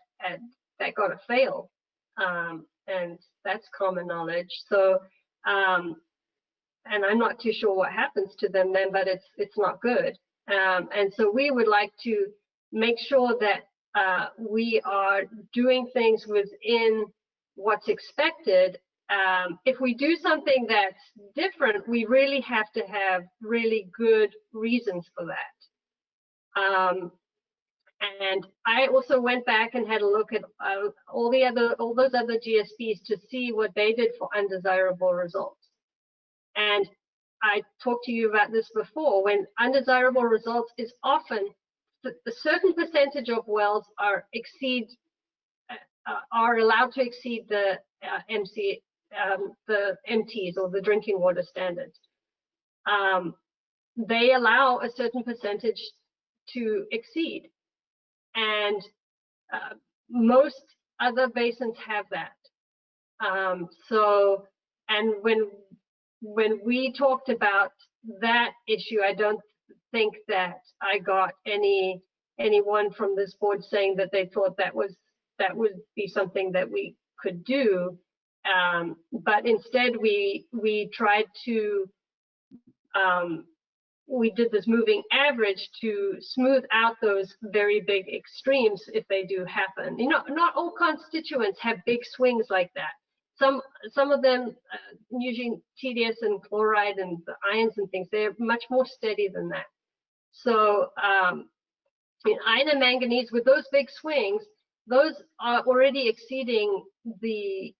got a fail, and that's common knowledge. So, and I'm not too sure what happens to them then, but it's not good. And so we would like to make sure that we are doing things within what's expected. If we do something that's different, we really have to have really good reasons for that. And I also went back and had a look at all those other GSPs to see what they did for undesirable results. And I talked to you about this before. When undesirable results is often a certain percentage of wells are allowed to exceed the MTs, or the drinking water standards. They allow a certain percentage to exceed, and most other basins have that. So, and when we talked about that issue, I don't think that I got anyone from this board saying that they thought that would be something that we could do. But instead, we tried to we did this moving average to smooth out those very big extremes if they do happen. You know, not all constituents have big swings like that. Some of them, using TDS and chloride and the ions and things, they're much more steady than that. So in iron and manganese, with those big swings, those are already exceeding the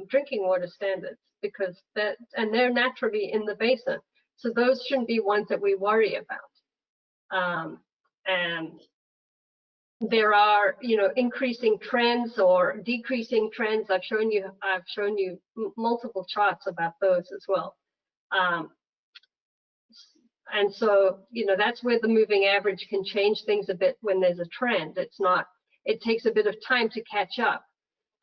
drinking water standards, because and they're naturally in the basin. So those shouldn't be ones that we worry about. And there are, you know, increasing trends or decreasing trends. I've shown you multiple charts about those as well. And so, you know, that's where the moving average can change things a bit when there's a trend. It takes a bit of time to catch up.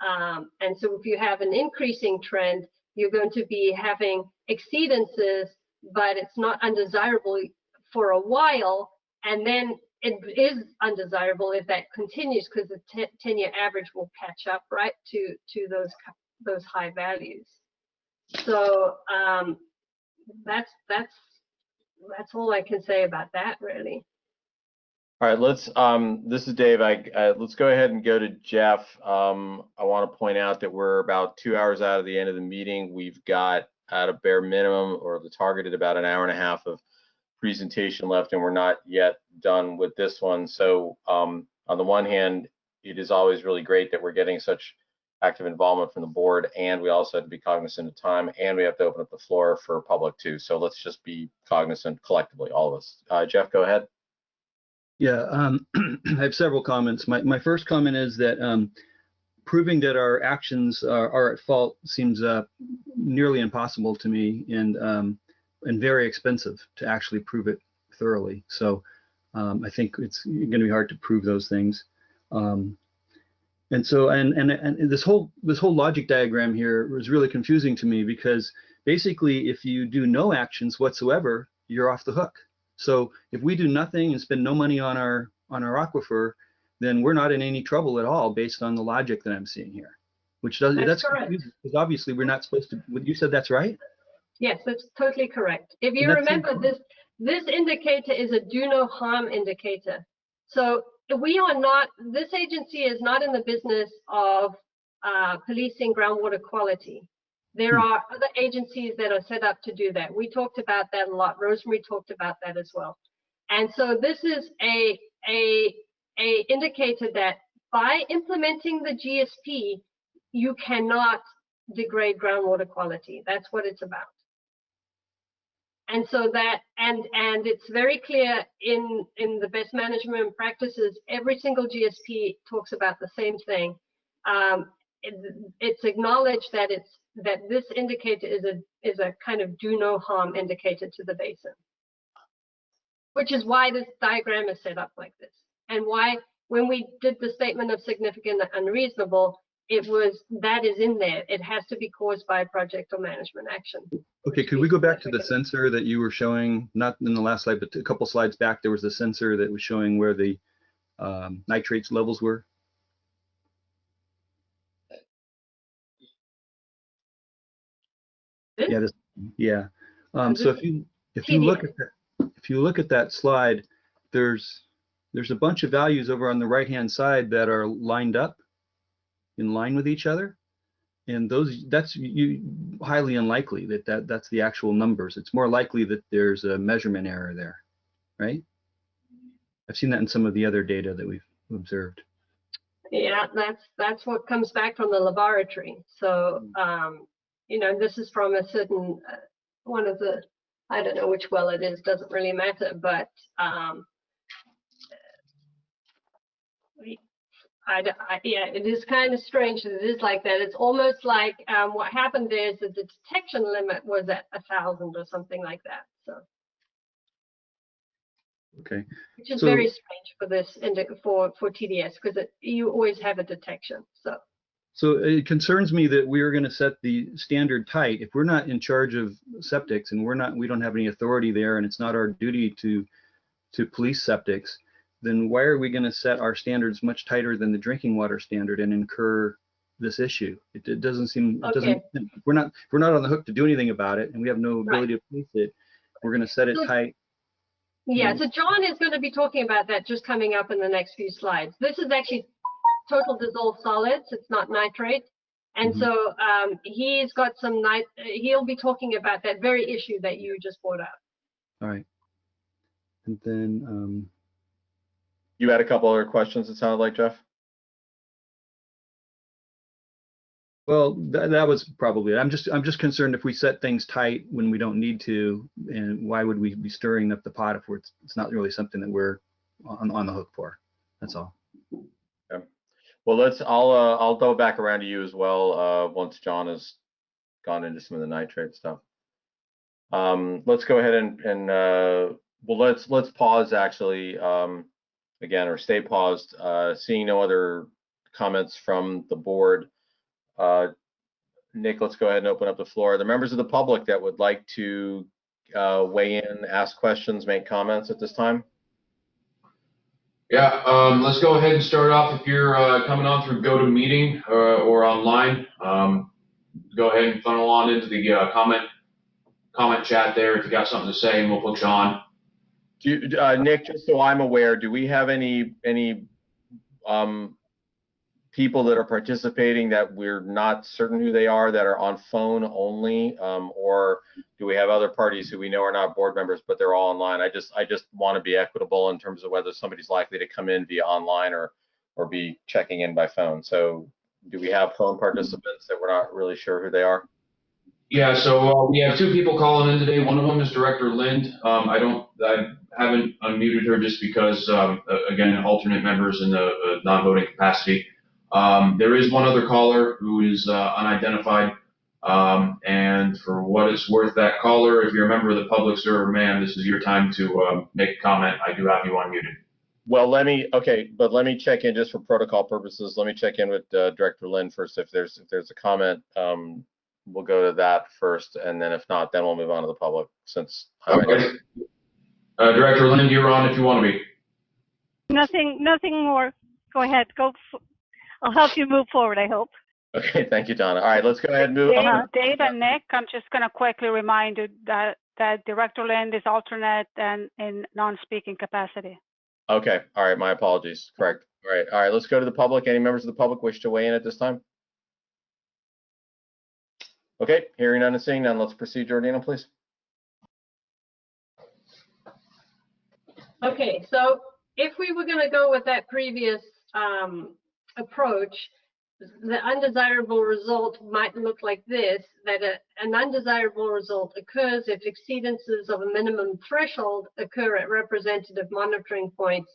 And so if you have an increasing trend, you're going to be having exceedances, but it's not undesirable for a while, and then it is undesirable if that continues, because the 10-year average will catch up right to those high values. So that's all I can say about that, really. All right, let's. This is Dave. Let's go ahead and go to Jeff. I want to point out that we're about 2 hours out of the end of the meeting. We've got, at a bare minimum, or the targeted, about an hour and a half of presentation left, and we're not yet done with this one. So on the one hand, it is always really great that we're getting such active involvement from the board, and we also have to be cognizant of time, and we have to open up the floor for public too. So let's just be cognizant collectively, all of us. Jeff, go ahead. Yeah, I have several comments. My first comment is that proving that our actions are at fault seems nearly impossible to me, and very expensive to actually prove it thoroughly. So I think it's going to be hard to prove those things. And so this whole logic diagram here was really confusing to me, because basically if you do no actions whatsoever, you're off the hook. So if we do nothing and spend no money on our on our aquifer, then we're not in any trouble at all based on the logic that I'm seeing here. Which that's correct. confusing because obviously we're not supposed to. You said that's right. Yes, that's totally correct. If you And that's remember, this indicator is a do no harm indicator. So we are not, this agency is not in the business of policing groundwater quality. There are other agencies that are set up to do that. We talked about that a lot. Rosemary talked about that as well. And so this is a indicator that by implementing the GSP, you cannot degrade groundwater quality. That's what it's about. And so that, and it's very clear in the best management practices, every single GSP talks about the same thing. It's acknowledged that this indicator is a kind of do no harm indicator to the basin, which is why this diagram is set up like this, and why when we did the statement of significant and unreasonable, that is in there. It has to be caused by project or management action. Okay, could we go back to the sensor that you were showing, not in the last slide, but a couple slides back, there was the sensor that was showing where the nitrates levels were? This? Yeah. So if you look at that slide, there's a bunch of values over on the right-hand side that are lined up in line with each other. And that's highly unlikely that's the actual numbers. It's more likely that there's a measurement error there, right? I've seen that in some of the other data that we've observed. Yeah, that's what comes back from the laboratory. So, you know, this is from a certain one of the, I don't know which well it is, doesn't really matter, but yeah, it is kind of strange that it is like that. It's almost like what happened there is that the detection limit was at 1,000 or something like that. So, okay, which is very strange for this for TDS, because you always have a detection. So it concerns me that we're going to set the standard tight. If we're not in charge of septics and we don't have any authority there, and it's not our duty to police septics, then why are we going to set our standards much tighter than the drinking water standard and incur this issue? It doesn't seem, we're not on the hook to do anything about it, and we have no ability to police it. We're going to set it tight. Yeah, so John is going to be talking about that just coming up in the next few slides. This is actually total dissolved solids. It's not nitrate. And so he's got some he'll be talking about that very issue that you just brought up. All right. And then you had a couple other questions, it sounded like, Jeff? Well, that was probably it. I'm just concerned if we set things tight when we don't need to, and why would we be stirring up the pot if it's not really something that we're on the hook for? That's all. Okay. Well, I'll go back around to you as well once John has gone into some of the nitrate stuff. Let's go ahead and well, let's pause actually again, or stay paused. Seeing no other comments from the board. Nick, let's go ahead and open up the floor. The members of the public that would like to weigh in, ask questions, make comments at this time? Yeah, let's go ahead and start off. If you're coming on through GoToMeeting or online, go ahead and funnel on into the comment chat there if you got something to say, and we'll put you on. Nick, just so I'm aware, do we have any people that are participating that we're not certain who they are, that are on phone only, or do we have other parties who we know are not board members but they're all online? I just want to be equitable in terms of whether somebody's likely to come in via online or be checking in by phone. So do we have phone participants that we're not really sure who they are? Yeah, so we have two people calling in today. One of them is Director Lind. I haven't unmuted her just because, again, alternate members in the non-voting capacity. There is one other caller who is unidentified, and for what it's worth, that caller, if you're a member of the public, sir or ma'am, this is your time to make a comment. I do have you unmuted. Well, let me check in just for protocol purposes. Let me check in with Director Lind first. If there's a comment, we'll go to that first, and then if not, then we'll move on to the public. Since okay. Director Lind, you're on if you want to be. Nothing more. Go ahead. I'll help you move forward, I hope. Okay, thank you, Donna. All right, let's go ahead and move. Dave and Nick, I'm just going to quickly remind you that Director Lind is alternate and in non-speaking capacity. Okay, all right, my apologies. Correct. All right, let's go to the public. Any members of the public wish to weigh in at this time? Okay, hearing none and seeing none, let's proceed. Jordana, please. Okay, so if we were going to go with that previous approach, the undesirable result might look like this, that an undesirable result occurs if exceedances of a minimum threshold occur at representative monitoring points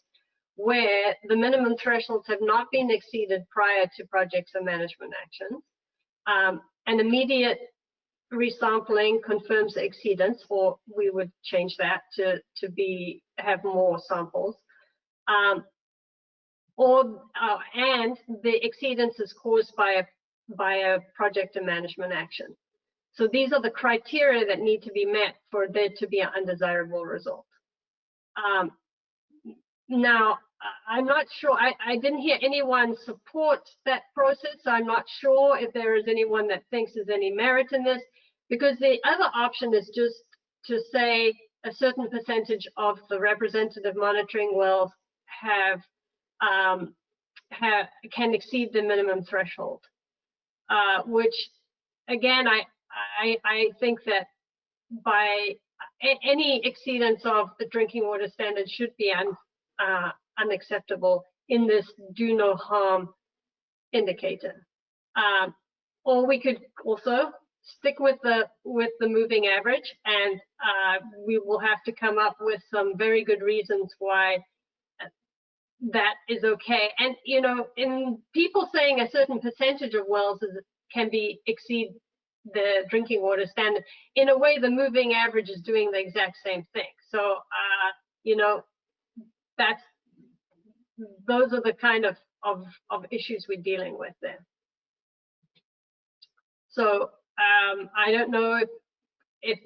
where the minimum thresholds have not been exceeded prior to projects or management actions. An immediate resampling confirms the exceedance, or we would change that to have more samples. And the exceedance is caused by a project and management action. So these are the criteria that need to be met for there to be an undesirable result. Now, I'm not sure, I didn't hear anyone support that process, so I'm not sure if there is anyone that thinks there's any merit in this, because the other option is just to say a certain percentage of the representative monitoring wells can exceed the minimum threshold, which again, I think that by any exceedance of the drinking water standard should be unacceptable in this do no harm indicator. Or we could also stick with the moving average, and we will have to come up with some very good reasons why that is okay. And you know, in people saying a certain percentage of wells can exceed the drinking water standard, in a way the moving average is doing the exact same thing. So you know, those are the kind of issues we're dealing with there. So I don't know if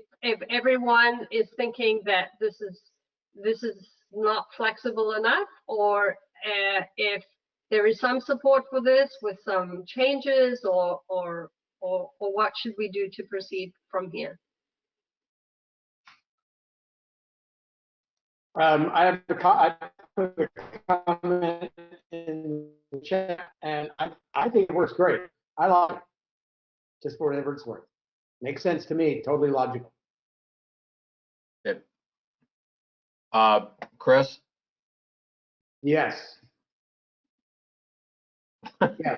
everyone is thinking that this is not flexible enough, or if there is some support for this with some changes, or what should we do to proceed from here? I put a comment in the chat, and I think it works great. I like it, just for whatever it's worth. Makes sense to me, totally logical. Yep. Chris? Yes. Yeah.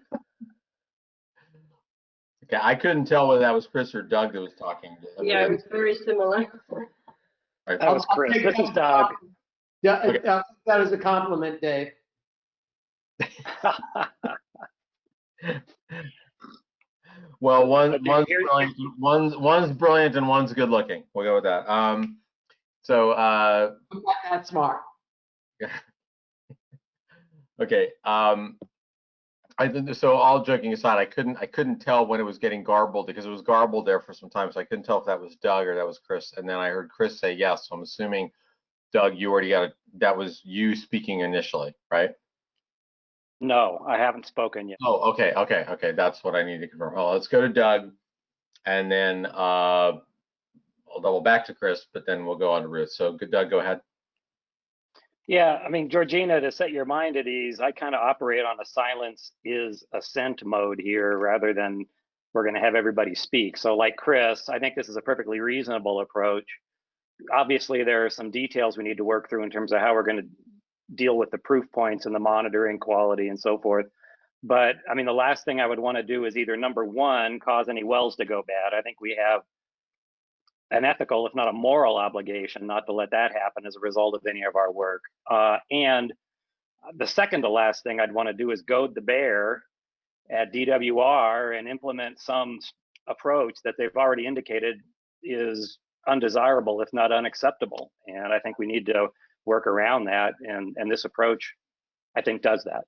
Okay, I couldn't tell whether that was Chris or Doug that was talking. Yeah, it was very similar. Right. That was Chris. This is Doug. Yeah, okay. That is a compliment, Dave. Well, one's brilliant and one's good looking. We'll go with that. That's smart. Okay. So all joking aside, I couldn't tell when it was getting garbled, because it was garbled there for some time, so I couldn't tell if that was Doug or that was Chris. And then I heard Chris say yes, so I'm assuming, Doug, you already got it. That was you speaking initially, right? No, I haven't spoken yet. Oh, okay. That's what I need to confirm. Oh, let's go to Doug, and then I'll double back to Chris, but then we'll go on to Ruth. So, good, Doug, go ahead. Yeah, I mean, Georgina, to set your mind at ease, I kind of operate on a silence is assent mode here, rather than we're going to have everybody speak. So like Chris, I think this is a perfectly reasonable approach. Obviously, there are some details we need to work through in terms of how we're going to deal with the proof points and the monitoring quality and so forth. But I mean, the last thing I would want to do is either, number one, cause any wells to go bad. I think we have an ethical, if not a moral obligation, not to let that happen as a result of any of our work. And the second to last thing I'd want to do is goad the bear at DWR and implement some approach that they've already indicated is undesirable, if not unacceptable. And I think we need to work around that. And this approach, I think, does that.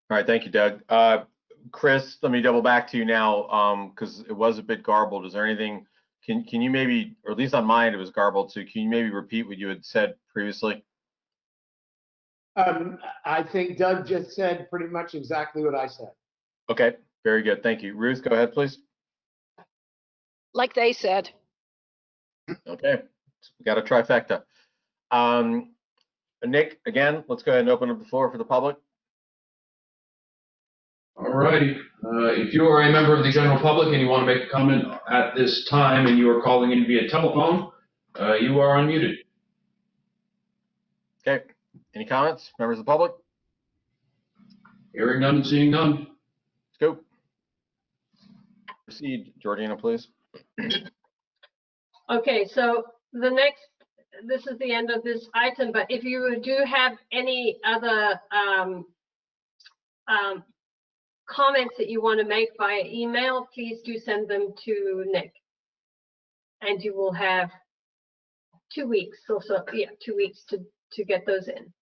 All right, thank you, Doug. Chris, let me double back to you now, because it was a bit garbled. Is there anything, can you maybe, or at least on mine it was garbled, so can you maybe repeat what you had said previously? I think Doug just said pretty much exactly what I said. Okay, very good. Thank you. Ruth, go ahead, please. Like they said. Okay, we got a trifecta. Nick, again, let's go ahead and open up the floor for the public. All righty. If you are a member of the general public and you want to make a comment at this time and you are calling in via telephone, you are unmuted. Okay, any comments, members of the public? Hearing none and seeing none. Scoop. Proceed, Georgina, please. Okay, so this is the end of this item, but if you do have any other comments that you want to make via email, please do send them to Nick. And you will have 2 weeks or so, yeah, 2 weeks to get those in.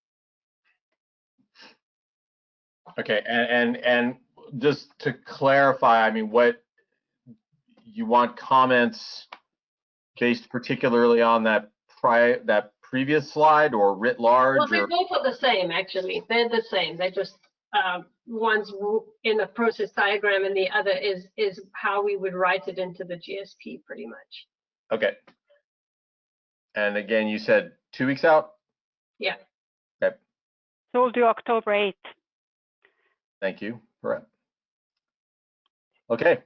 Okay, and just to clarify, I mean, what you want comments based particularly on that previous slide or writ large? Well, they both are the same, actually. They're the same. They're just one's in a process diagram and the other is how we would write it into the GSP, pretty much. Okay. And again, you said 2 weeks out? Yeah. Okay. So we'll do October 8th. Thank you. Correct. Okay.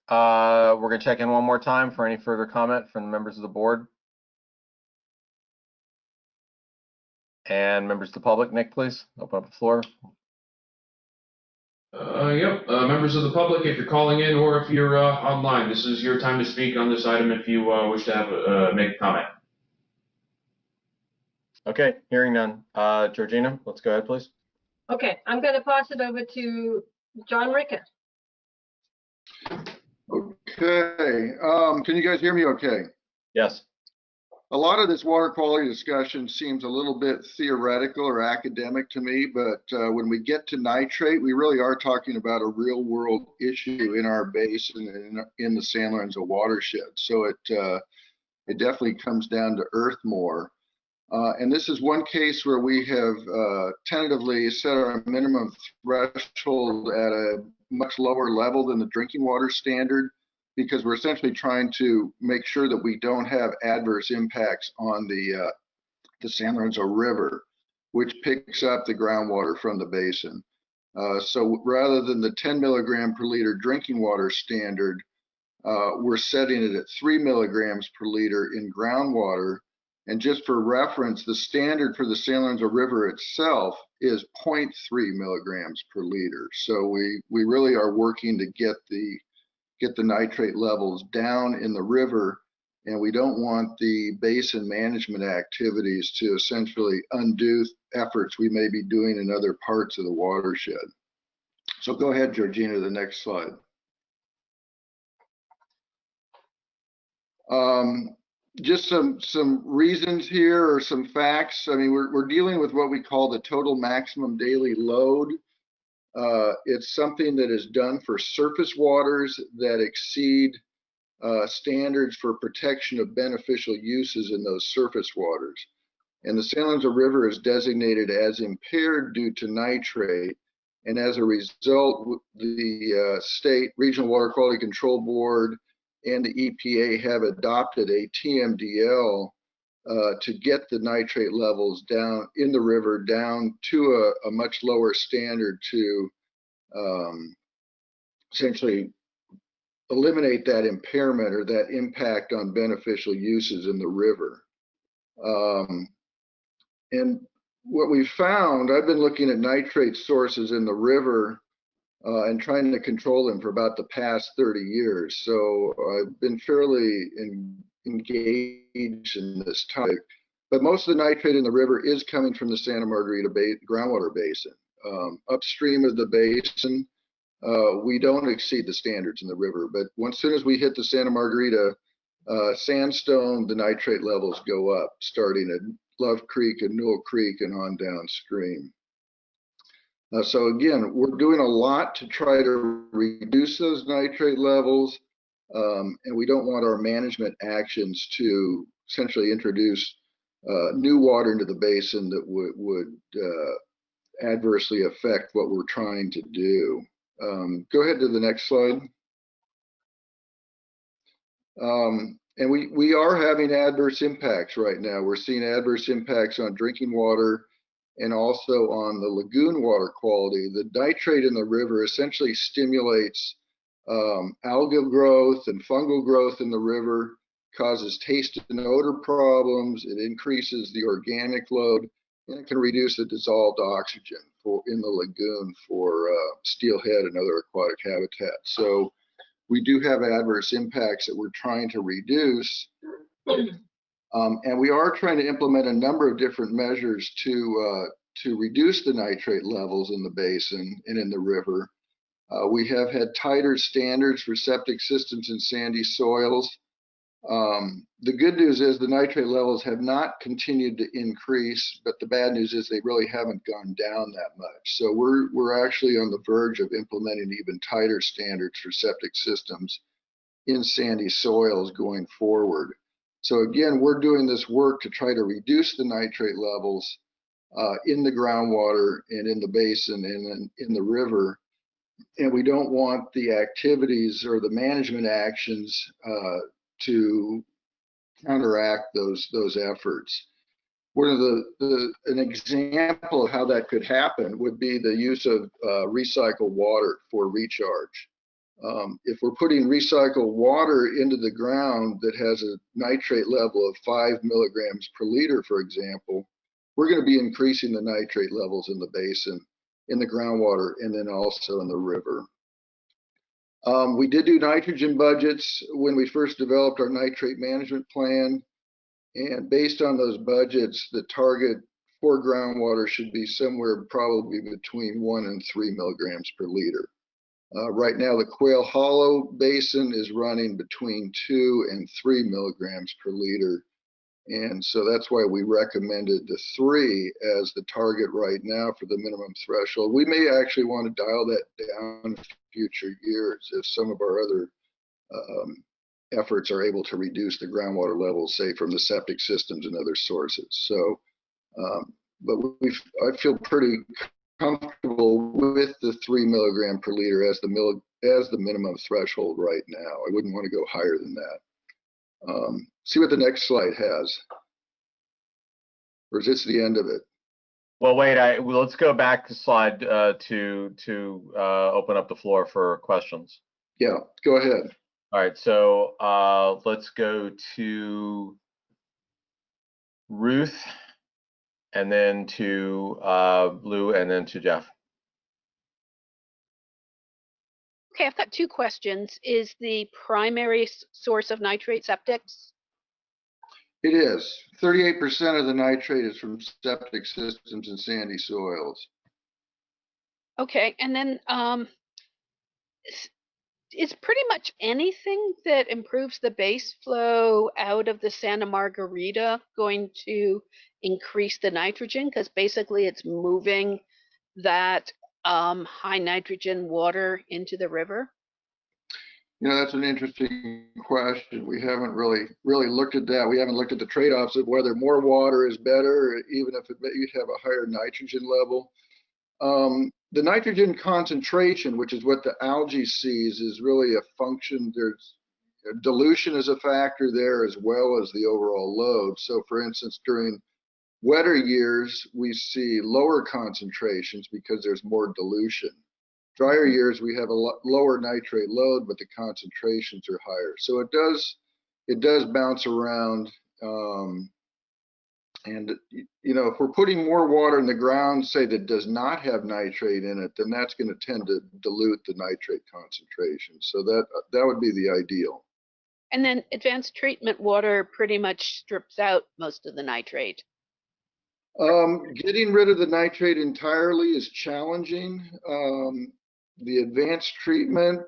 We're going to check in one more time for any further comment from the members of the board. And members of the public. Nick, please open up the floor. Yep. Members of the public, if you're calling in or if you're online, this is your time to speak on this item if you wish to have make a comment. Okay, hearing none. Georgina, let's go ahead, please. Okay, I'm going to pass it over to John Rickett. Okay, can you guys hear me okay? Yes. A lot of this water quality discussion seems a little bit theoretical or academic to me, but when we get to nitrate, we really are talking about a real world issue in our basin and in the San Lorenzo watershed. So it definitely comes down to earth more. And this is one case where we have tentatively set our minimum threshold at a much lower level than the drinking water standard, because we're essentially trying to make sure that we don't have adverse impacts on the San Lorenzo River, which picks up the groundwater from the basin. So rather than the 10 milligram per liter drinking water standard, we're setting it at 3 milligrams per liter in groundwater. And just for reference, the standard for the San Lorenzo River itself is 0.3 milligrams per liter. So we really are working to get the nitrate levels down in the river, and we don't want the basin management activities to essentially undo efforts we may be doing in other parts of the watershed. So go ahead, Georgina, the next slide. Just some reasons here or some facts. I mean, we're dealing with what we call the total maximum daily load. It's something that is done for surface waters that exceed standards for protection of beneficial uses in those surface waters. And the San Lorenzo River is designated as impaired due to nitrate. And as a result, the State Regional Water Quality Control Board and the EPA have adopted a TMDL to get the nitrate levels down in the river down to a much lower standard to essentially eliminate that impairment or that impact on beneficial uses in the river. And what we found, I've been looking at nitrate sources in the river and trying to control them for about the past 30 years. So I've been fairly engaged in this topic. But most of the nitrate in the river is coming from the Santa Margarita groundwater basin. Upstream of the basin, we don't exceed the standards in the river. But as soon as we hit the Santa Margarita sandstone, the nitrate levels go up, starting at Love Creek and Newell Creek and on downstream. So again, we're doing a lot to try to reduce those nitrate levels, and we don't want our management actions to essentially introduce new water into the basin that would adversely affect what we're trying to do. Go ahead to the next slide. And we are having adverse impacts right now. We're seeing adverse impacts on drinking water and also on the lagoon water quality. The nitrate in the river essentially stimulates algal growth and fungal growth in the river, causes taste and odor problems. It increases the organic load, and it can reduce the dissolved oxygen in the lagoon for steelhead and other aquatic habitats. So we do have adverse impacts that we're trying to reduce. And we are trying to implement a number of different measures to reduce the nitrate levels in the basin and in the river. We have had tighter standards for septic systems in sandy soils. The good news is the nitrate levels have not continued to increase, but the bad news is they really haven't gone down that much. So we're actually on the verge of implementing even tighter standards for septic systems in sandy soils going forward. So again, we're doing this work to try to reduce the nitrate levels in the groundwater and in the basin and in the river. And we don't want the activities or the management actions to counteract those efforts. One of an example of how that could happen would be the use of recycled water for recharge. If we're putting recycled water into the ground that has a nitrate level of 5 milligrams per liter, for example, we're going to be increasing the nitrate levels in the basin, in the groundwater, and then also in the river. We did do nitrogen budgets when we first developed our nitrate management plan. And based on those budgets, the target for groundwater should be somewhere probably between 1 and 3 milligrams per liter. Right now, the Quail Hollow Basin is running between 2 and 3 milligrams per liter. And so that's why we recommended the 3 as the target right now for the minimum threshold. We may actually want to dial that down in future years if some of our other efforts are able to reduce the groundwater levels, say from the septic systems and other sources. So, but I feel pretty comfortable with the 3 milligram per liter as the minimum threshold right now. I wouldn't want to go higher than that. See what the next slide has, or is this the end of it? Well, wait. Let's go back to slide to open up the floor for questions. Yeah, go ahead. All right, so let's go to Ruth, and then to Lou, and then to Jeff. Okay, I've got 2 questions. Is the primary source of nitrate septics? It is. 38% of the nitrate is from septic systems and sandy soils. Okay, and then is pretty much anything that improves the base flow out of the Santa Margarita going to increase the nitrogen? Because basically it's moving that high nitrogen water into the river. You know, that's an interesting question. We haven't really looked at that. We haven't looked at the trade-offs of whether more water is better, even if you'd have a higher nitrogen level. The nitrogen concentration, which is what the algae sees, is really a function. There's dilution is a factor there as well as the overall load. So for instance, during wetter years, we see lower concentrations because there's more dilution. Drier years, we have a lower nitrate load, but the concentrations are higher. So it does bounce around. And, you know, if we're putting more water in the ground, say that does not have nitrate in it, then that's going to tend to dilute the nitrate concentration. So that would be the ideal. And then advanced treatment water pretty much strips out most of the nitrate. Getting rid of the nitrate entirely is challenging. The advanced treatment,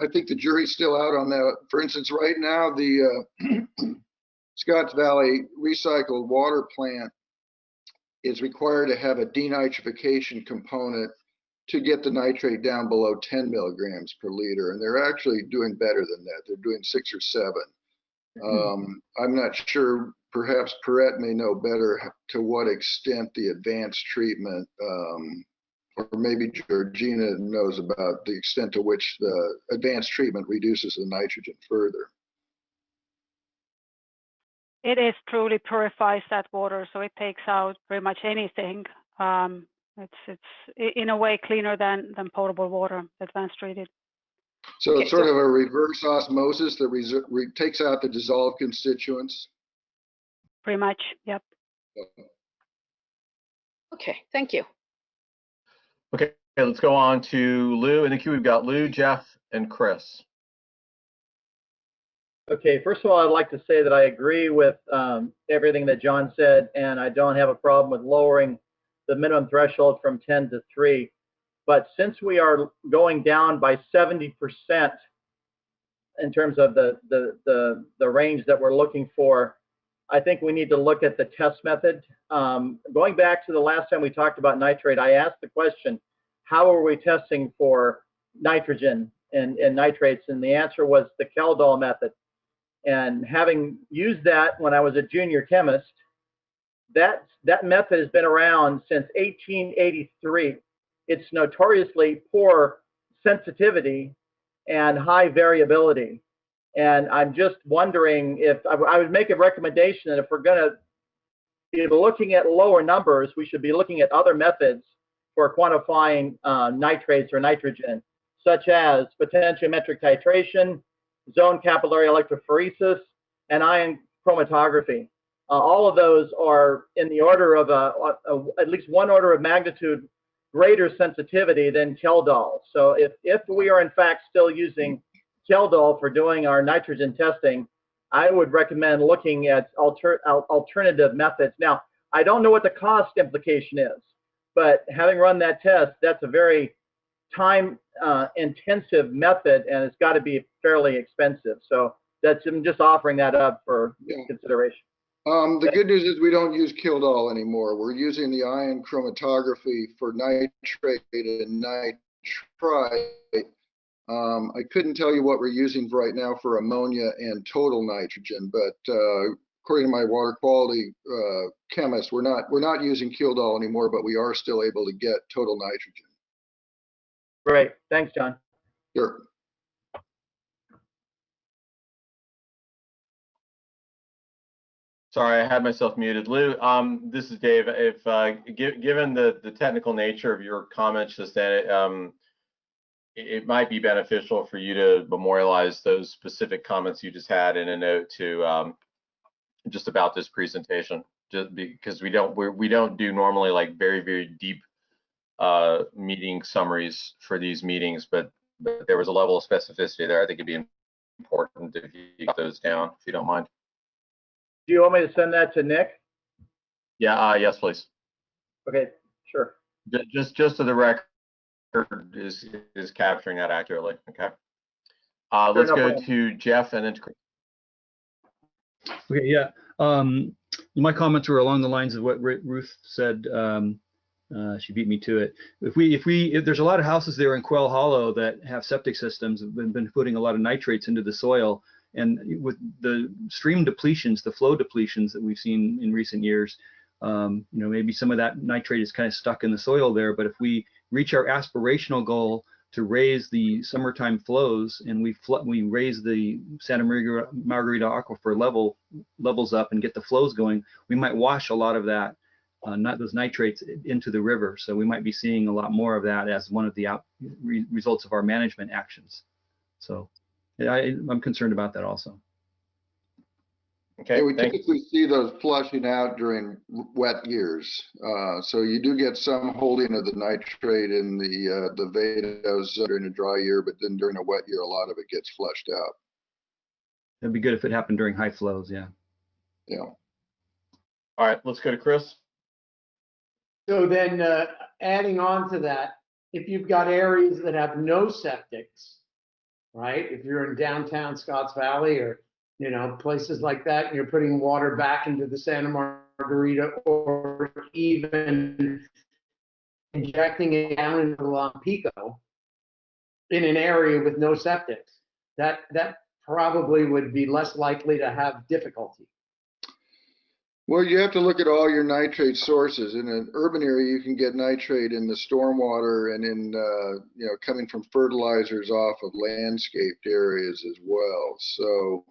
I think the jury's still out on that. For instance, right now, the Scotts Valley recycled water plant is required to have a denitrification component to get the nitrate down below 10 milligrams per liter. And they're actually doing better than that. They're doing 6 or 7. I'm not sure perhaps Perrette may know better to what extent the advanced treatment, or maybe Georgina knows about the extent to which the advanced treatment reduces the nitrogen further. It is truly purifies that water, so it takes out pretty much anything. It's in a way cleaner than potable water, advanced treated. So it's sort of a reverse osmosis that takes out the dissolved constituents. Pretty much, yep. Okay, thank you. Okay, let's go on to Lou. In the queue, we've got Lou, Jeff, and Chris. Okay, first of all, I'd like to say that I agree with everything that John said, and I don't have a problem with lowering the minimum threshold from 10 to 3. But since we are going down by 70% in terms of the range that we're looking for, I think we need to look at the test method. Going back to the last time we talked about nitrate, I asked the question, how are we testing for nitrogen and nitrates? And the answer was the Kjeldahl method. And having used that when I was a junior chemist, that method has been around since 1883. It's notoriously poor sensitivity and high variability. And I'm just wondering if I would make a recommendation that if we're going to be looking at lower numbers, we should be looking at other methods for quantifying nitrates or nitrogen, such as potentiometric titration, zone capillary electrophoresis, and ion chromatography. All of those are in the order of at least one order of magnitude greater sensitivity than Kjeldahl. So if we are in fact still using Kjeldahl for doing our nitrogen testing, I would recommend looking at alternative methods. Now, I don't know what the cost implication is, but having run that test, that's a very time intensive method, and it's got to be fairly expensive. So I'm just offering that up for consideration. The good news is we don't use Kjeldahl anymore. We're using the ion chromatography for nitrate and nitrite. I couldn't tell you what we're using right now for ammonia and total nitrogen, but according to my water quality chemist, we're not using Kjeldahl anymore, but we are still able to get total nitrogen. Great, thanks, John. Sure. Sorry, I had myself muted. Lou, this is Dave. If given the technical nature of your comments just then, it might be beneficial for you to memorialize those specific comments you just had in a note to just about this presentation, just because we don't do normally like very deep meeting summaries for these meetings, but there was a level of specificity there. I think it'd be important if you get those down, if you don't mind. Do you want me to send that to Nick? Yeah, yes, please. Okay, sure. Just to the record is capturing that accurately. Okay. Let's go to Jeff and then to Chris. Okay, yeah. My comments were along the lines of what Ruth said. She beat me to it. If there's a lot of houses there in Quail Hollow that have septic systems, have been putting a lot of nitrates into the soil, and with the stream depletions, the flow depletions that we've seen in recent years, maybe some of that nitrate is kind of stuck in the soil there. But if we reach our aspirational goal to raise the summertime flows, and we raise the Santa Margarita aquifer levels up and get the flows going, we might wash a lot of that, not those nitrates, into the river. So we might be seeing a lot more of that as one of the results of our management actions. So I'm concerned about that also. Okay. And we typically see those flushing out during wet years. So you do get some holding of the nitrate in the Vedos during a dry year, but then during a wet year, a lot of it gets flushed out. It'd be good if it happened during high flows, yeah. Yeah. All right, let's go to Chris. So then adding on to that, if you've got areas that have no septics, right? If you're in downtown Scotts Valley or places like that, and you're putting water back into the Santa Margarita, or even injecting it down into the Lompico in an area with no septics, that probably would be less likely to have difficulty. Well, you have to look at all your nitrate sources. In an urban area, you can get nitrate in the stormwater and in, coming from fertilizers off of landscaped areas as well. So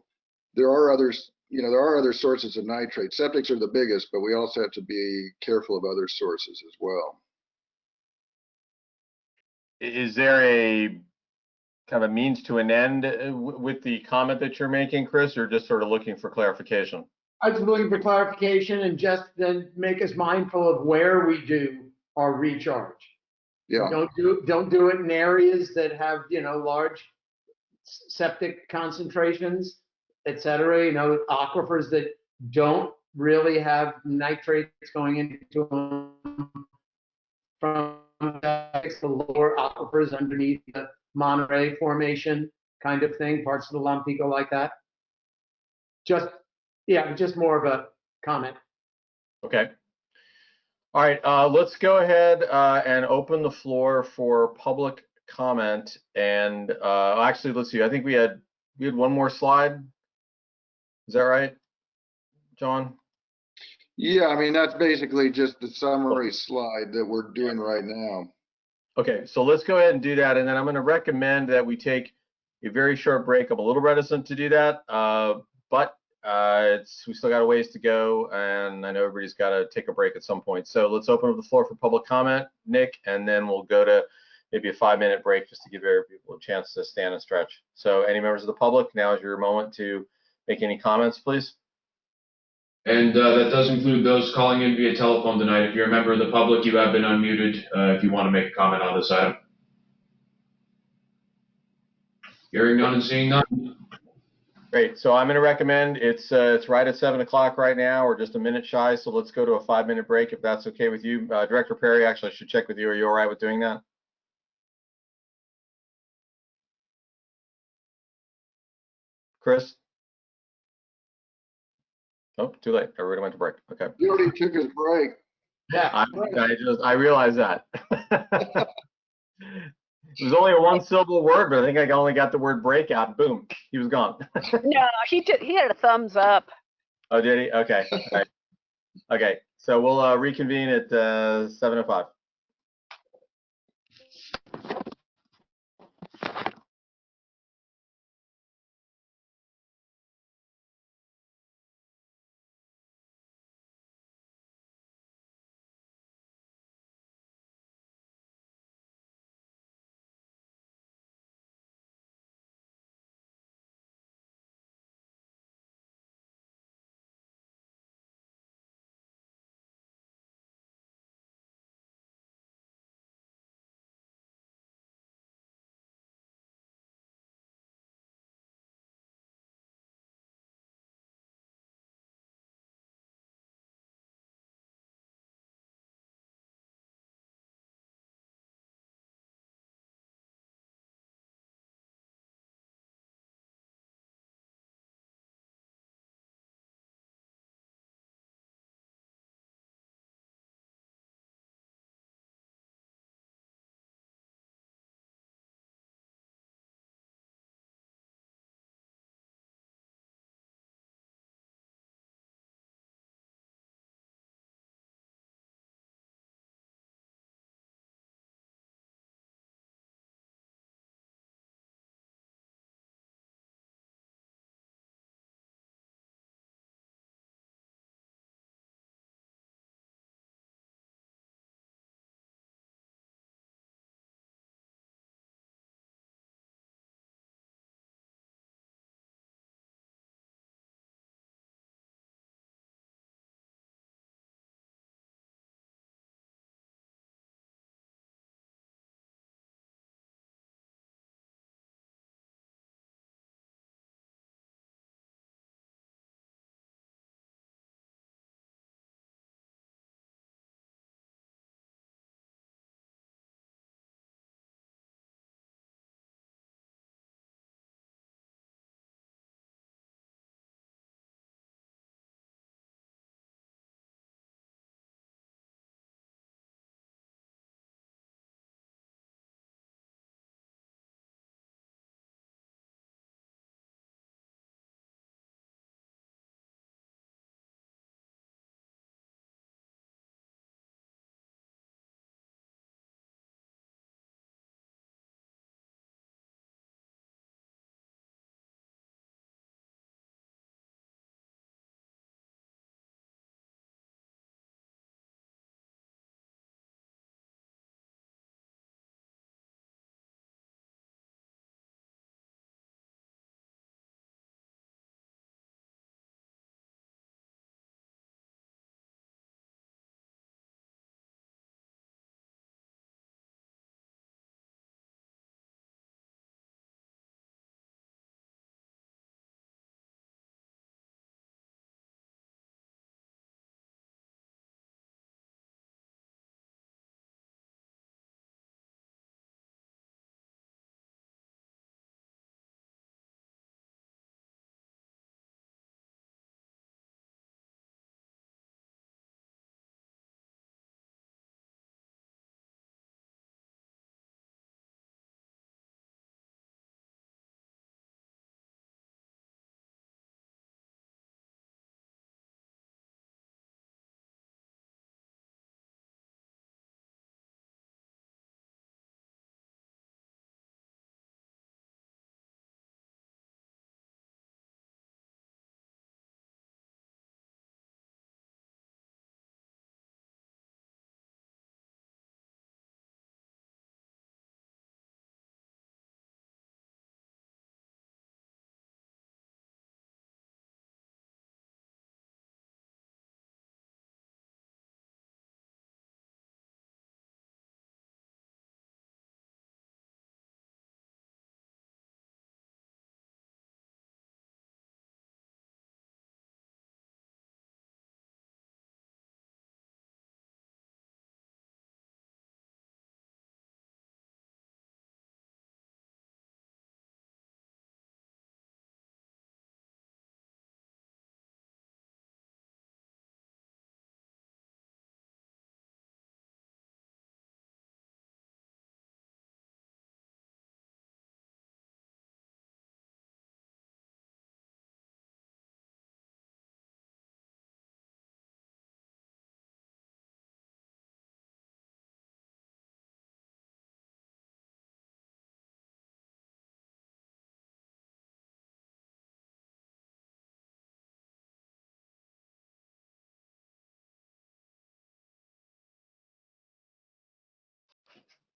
there are others, there are other sources of nitrate. Septics are the biggest, but we also have to be careful of other sources as well. Is there a kind of a means to an end with the comment that you're making, Chris, or just sort of looking for clarification? I was looking for clarification and just then make us mindful of where we do our recharge. Yeah. Don't do it in areas that have, large septic concentrations, et cetera, aquifers that don't really have nitrates going into them from the lower aquifers underneath the Monterey Formation kind of thing, parts of the Lompico like that. Just more of a comment. Okay. All right, let's go ahead and open the floor for public comment. And actually, let's see. I think we had one more slide. Is that right, John? Yeah, I mean, that's basically just the summary slide that we're doing right now. Okay, so let's go ahead and do that. And then I'm going to recommend that we take a very short break. I'm a little reticent to do that, but we still got a ways to go, and I know everybody's got to take a break at some point. So let's open up the floor for public comment, Nick, and then we'll go to maybe a 5-minute break just to give everybody a chance to stand and stretch. So any members of the public, now is your moment to make any comments, please. And that does include those calling in via telephone tonight. If you're a member of the public, you have been unmuted if you want to make a comment on this item. Hearing none and seeing none. Great. So I'm going to recommend it's right at 7 o'clock right now. We're just a minute shy. So let's go to a 5-minute break if that's okay with you. Director Perry, actually, I should check with you. Are you all right with doing that? Chris? Oh, too late. Everybody went to break. Okay. He already took his break. Yeah. I realize that. It was only a one-syllable word, but I think I only got the word break out, and boom, he was gone. No, he had a thumbs up. Oh, did he? Okay. All right. Okay. So we'll reconvene at 7:05.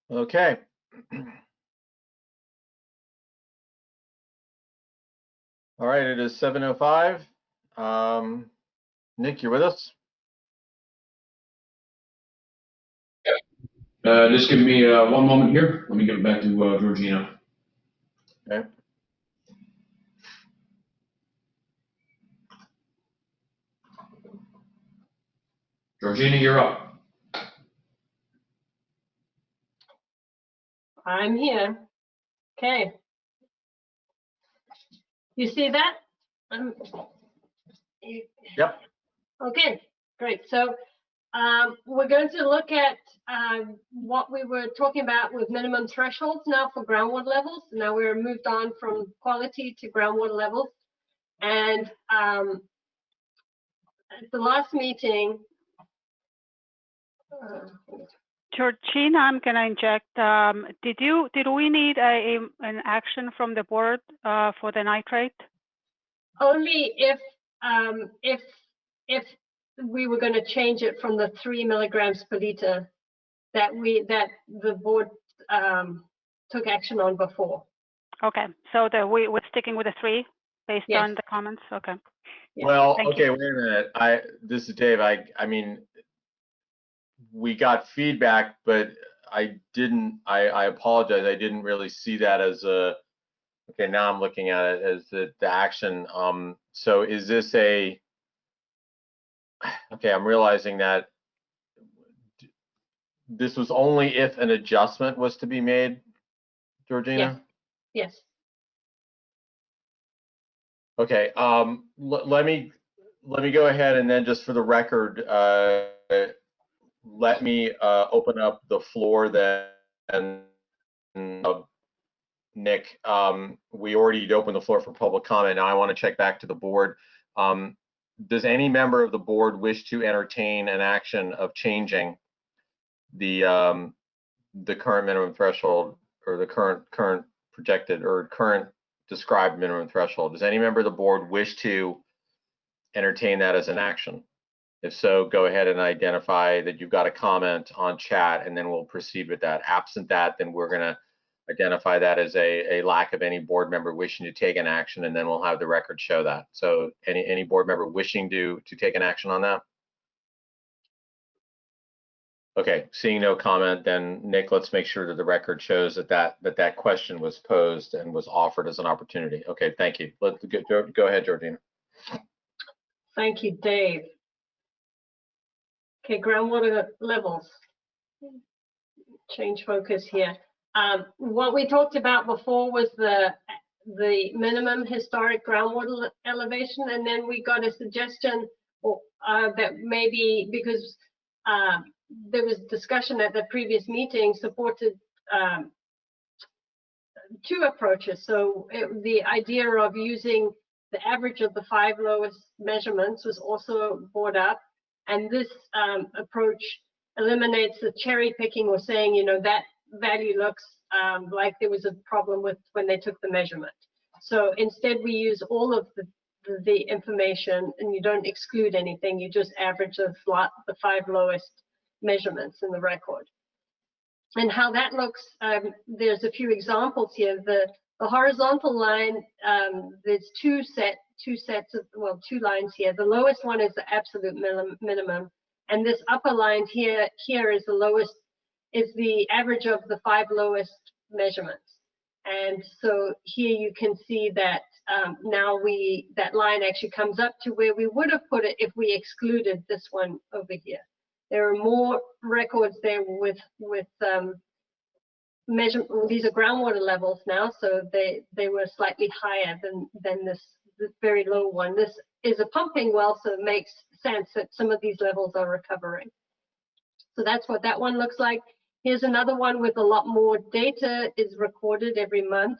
Okay. All right, it is 7:05. Nick, you're with us? Just give me one moment here. Let me give it back to Georgina. Okay. Georgina, you're up. I'm here. Okay. You see that? Yep. Okay, great. So we're going to look at what we were talking about with minimum thresholds now for groundwater levels. Now we're moved on from quality to groundwater levels. And at the last meeting, Georgina, I'm gonna inject. Did we need an action from the board for the nitrate? only if we were going to change it from the 3 milligrams per liter that the board took action on before. Okay, so we're sticking with the 3 based Yes. on the comments. Okay. Well, Thank okay, you. wait a minute. This is Dave. I mean, we got feedback, but I apologize. I didn't really see that as a, okay, now I'm looking at it as the action. So is this okay, I'm realizing that this was only if an adjustment was to be made, Georgina? Yes. Okay, let me go ahead and then just for the record, let me open up the floor then. Nick, we already opened the floor for public comment. Now I want to check back to the board. Does any member of the board wish to entertain an action of changing the current minimum threshold or the current projected or current described minimum threshold? Does any member of the board wish to entertain that as an action? If so, go ahead and identify that you've got a comment on chat, and then we'll proceed with that. Absent that, then we're going to identify that as a lack of any board member wishing to take an action, and then we'll have the record show that. So any board member wishing to take an action on that? Okay, seeing no comment, then Nick, let's make sure that the record shows that question was posed and was offered as an opportunity. Okay, thank you. Let's go ahead, Georgina. Thank you, Dave. Okay, groundwater levels. Change focus here. What we talked about before was the minimum historic groundwater elevation, and then we got a suggestion that maybe because there was discussion at the previous meeting supported 2 approaches. So the idea of using the average of the 5 lowest measurements was also brought up, and this approach eliminates the cherry picking or saying, you know, that value looks like there was a problem with when they took the measurement. So instead we use all of the information, and you don't exclude anything, you just average the 5 lowest measurements in the record. And how that looks, there's a few examples here. The horizontal line, there's two sets of, well, 2 lines here. The lowest one is the absolute minimum, and this upper line here is the lowest, is the average of the 5 lowest measurements. And so here you can see that now that line actually comes up to where we would have put it if we excluded this one over here. There are more records there with these are groundwater levels now, so they were slightly higher than this very low one. This is a pumping well, so it makes sense that some of these levels are recovering. So that's what that one looks like. Here's another one with a lot more data is recorded every month,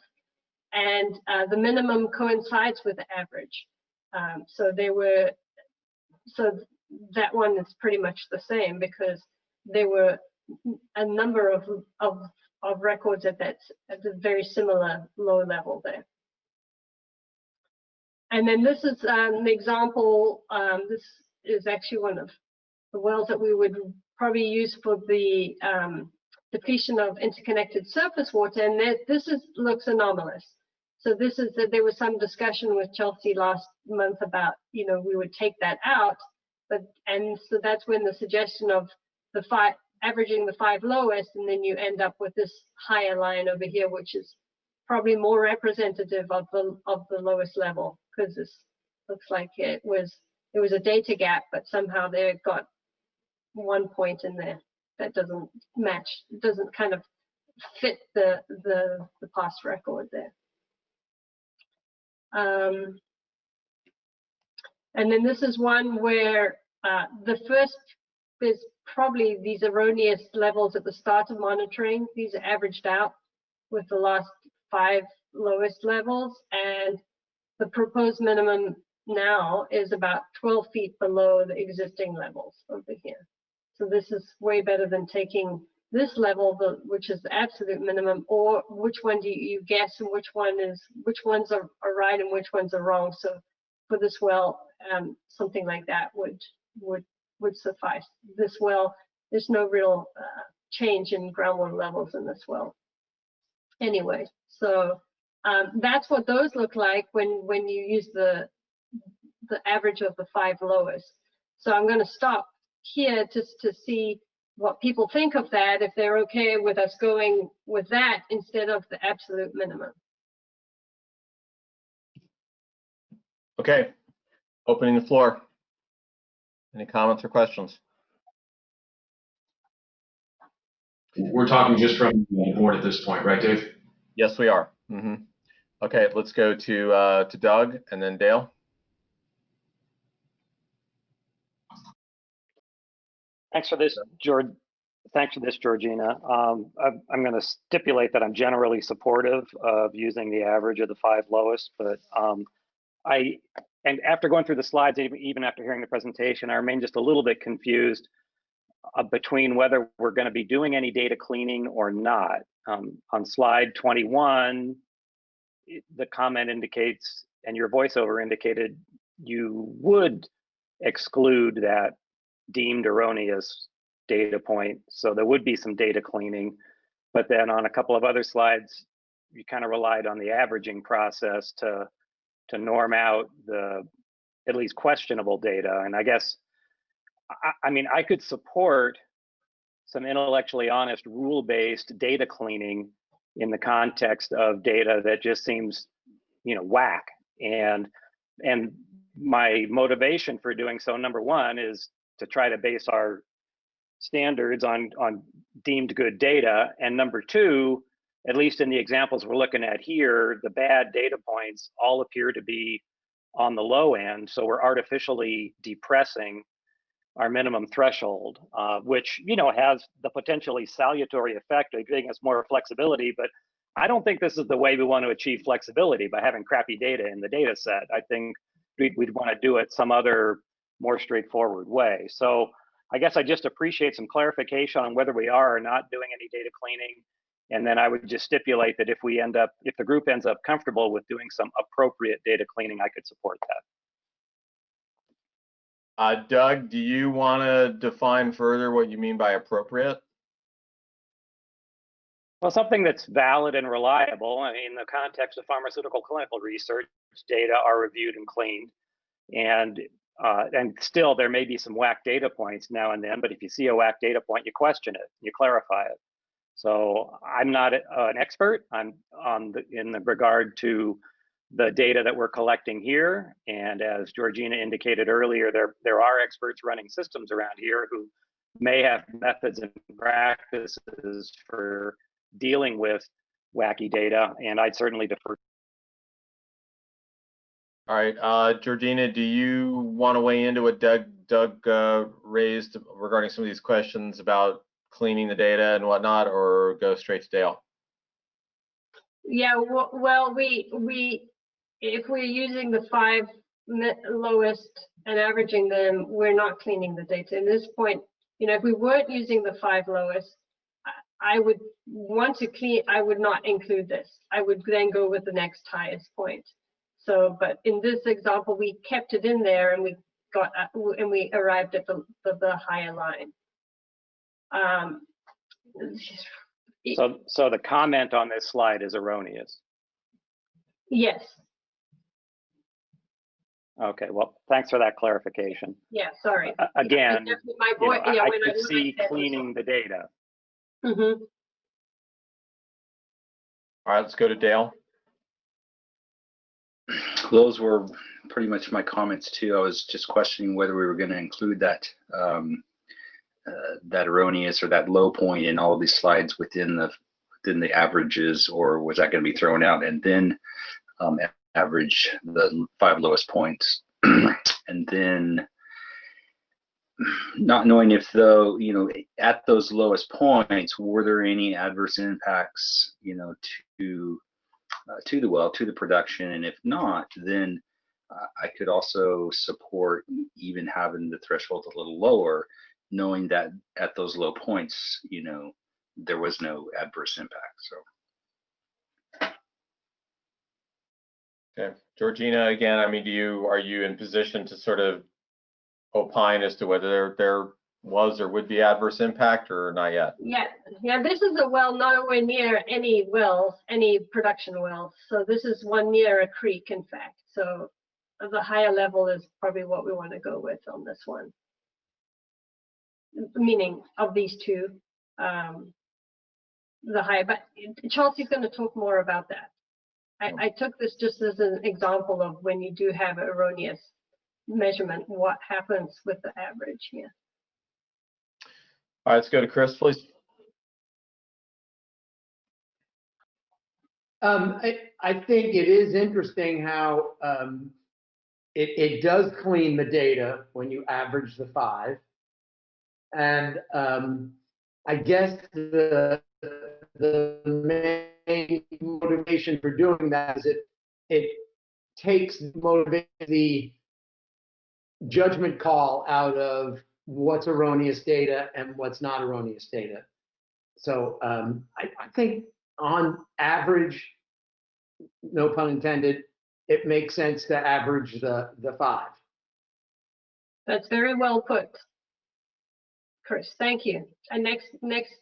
and the minimum coincides with the average. So that one is pretty much the same because there were a number of records at a very similar low level there. And then this is an example. This is actually one of the wells that we would probably use for the depletion of interconnected surface water, and this looks anomalous. So this is that there was some discussion with Chelsea last month about, you know, we would take that out, and so that's when the suggestion of the averaging the 5 lowest, and then you end up with this higher line over here, which is probably more representative of the lowest level, because this looks like it was a data gap, but somehow they got one point in there that doesn't match, doesn't kind of fit the past record there. And then this is one where the first is probably these erroneous levels at the start of monitoring. These are averaged out with the last 5 lowest levels, and the proposed minimum now is about 12 feet below the existing levels over here. So this is way better than taking this level, which is the absolute minimum, or which one do you guess, and which ones are right and which ones are wrong. So for this well, something like that would suffice. This well, there's no real change in groundwater levels in this well. Anyway, so that's what those look like when you use the average of the 5 lowest. So I'm going to stop here just to see what people think of that, if they're okay with us going with that instead of the absolute minimum. Okay, opening the floor. Any comments or questions? We're talking just from the board at this point, right, Dave? Yes, we are. Okay, let's go to Doug and then Dale. Thanks for this, George. Thanks for this, Georgina. I'm going to stipulate that I'm generally supportive of using the average of the 5 lowest, but and after going through the slides, even after hearing the presentation, I remain just a little bit confused between whether we're going to be doing any data cleaning or not. On slide 21, the comment indicates, and your voiceover indicated, you would exclude that deemed erroneous data point, so there would be some data cleaning. But then on a couple of other slides, you kind of relied on the averaging process to norm out the at least questionable data. And I guess, I mean, I could support some intellectually honest rule-based data cleaning in the context of data that just seems, you know, whack. And my motivation for doing so, number one, is to try to base our standards on deemed good data. And number two, at least in the examples we're looking at here, the bad data points all appear to be on the low end. So we're artificially depressing our minimum threshold, which, you know, has the potentially salutary effect of giving us more flexibility. But I don't think this is the way we want to achieve flexibility by having crappy data in the data set. I think we'd want to do it some other more straightforward way. So I guess I just appreciate some clarification on whether we are or not doing any data cleaning. And then I would just stipulate that if the group ends up comfortable with doing some appropriate data cleaning, I could support that. Doug, do you want to define further what you mean by appropriate? Well, something that's valid and reliable. I mean, in the context of pharmaceutical clinical research, data are reviewed and cleaned. And still, there may be some whack data points now and then, but if you see a whack data point, you question it, you clarify it. So I'm not an expert. I'm in the regard to the data that we're collecting here. And as Georgina indicated earlier, there are experts running systems around here who may have methods and practices for dealing with wacky data, and I'd certainly defer. All right, Georgina, do you want to weigh into what Doug raised regarding some of these questions about cleaning the data and whatnot, or go straight to Dale? Yeah, well, if we're using the 5 lowest and averaging them, we're not cleaning the data. At this point, you know, if we weren't using the 5 lowest, I would want to clean. I would not include this. I would then go with the next highest point. So, but in this example, we kept it in there, and we arrived at the higher line. So the comment on this slide is erroneous. Yes. Okay, well, thanks for that clarification. Yeah, sorry. Again, my voice, I when could see cleaning the data. Mm-hmm. All right, let's go to Dale. Those were pretty much my comments too. I was just questioning whether we were going to include that that erroneous or that low point in all of these slides within the averages, or was that going to be thrown out and then average the 5 lowest points, and then not knowing if though, you know, at those lowest points, were there any adverse impacts, you know, to the well, to the production, and if not, then I could also support even having the threshold a little lower, knowing that at those low points, you know, there was no adverse impact. So. Okay, Georgina, again, I mean, are you in position to sort of opine as to whether there was or would be adverse impact, or not yet? Yeah, this is a well nowhere near any wells, any production wells. So this is one near a creek, in fact. So the higher level is probably what we want to go with on this one. Meaning of these two, the higher, but Chelsea's going to talk more about that. I took this just as an example of when you do have erroneous measurement, what happens with the average here. All right, let's go to Chris, please. I think it is interesting how it does clean the data when you average the 5. And I guess the main motivation for doing that is it takes the judgment call out of what's erroneous data and what's not erroneous data. So I think on average, no pun intended, it makes sense to average the 5. That's very well put, Chris. Thank you. And next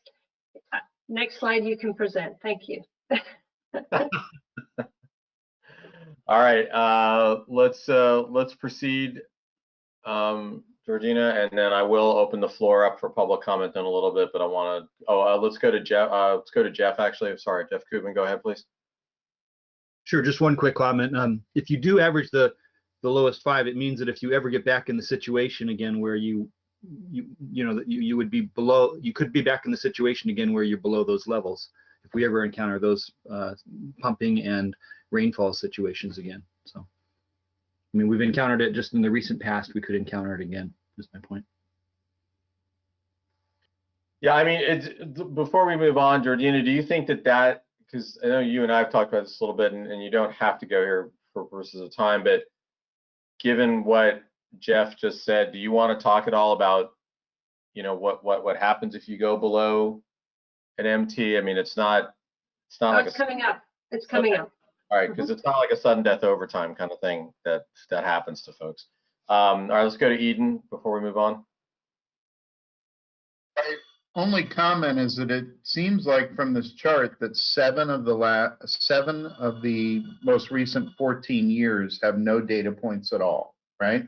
slide you can present. Thank you. All right, let's proceed, Georgina, and then I will open the floor up for public comment in a little bit. But I want to. Let's go to Jeff. Let's go to Jeff. Actually, I'm sorry, Jeff Koopman. Go ahead, please. Sure. Just one quick comment. If you do average the lowest 5, it means that if you ever get back in the situation again where you would be below, you could be back in the situation again where you're below those levels if we ever encounter those pumping and rainfall situations again. So, I mean, we've encountered it just in the recent past. We could encounter it again. Is my point. Yeah, I mean, before we move on, Georgina, do you think that because I know you and I have talked about this a little bit, and you don't have to go here for purposes of time, but given what Jeff just said, do you want to talk at all about, you know, what happens if you go below an MT? I mean, it's not like it's coming up. It's coming up. All right, because it's not like a sudden death overtime kind of thing that happens to folks. All right, let's go to Eden before we move on. My only comment is that it seems like from this chart that 7 of the most recent 14 years have no data points at all, right?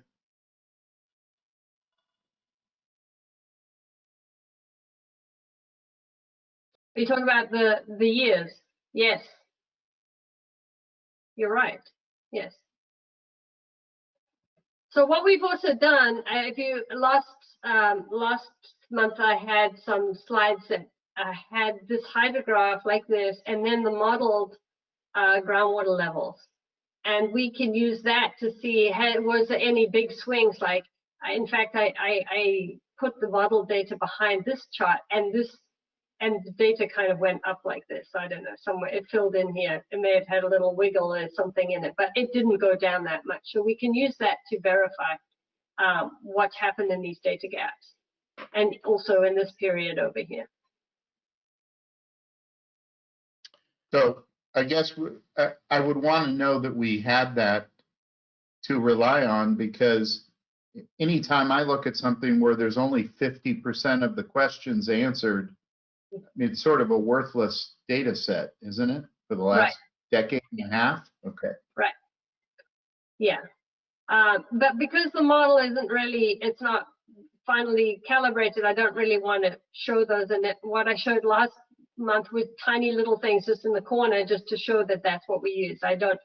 Are you talking about the years? Yes. You're right. Yes. So what we've also done, if you last month I had some slides that had this hydrograph like this, and then the modeled groundwater levels, and we can use that to see was there any big swings. Like, in fact, I put the model data behind this chart, and the data kind of went up like this. I don't know, somewhere it filled in here. It may have had a little wiggle or something in it, but it didn't go down that much. So we can use that to verify what's happened in these data gaps, and also in this period over here. So I guess I would want to know that we had that to rely on, because anytime I look at something where there's only 50% of the questions answered, it's sort of a worthless data set, isn't it, for the Right. last decade and a half? Okay. Right. Yeah. But because the model isn't really, it's not finally calibrated, I don't really want to show those. And what I showed last month with tiny little things just in the corner, just to show that that's what we use. I don't,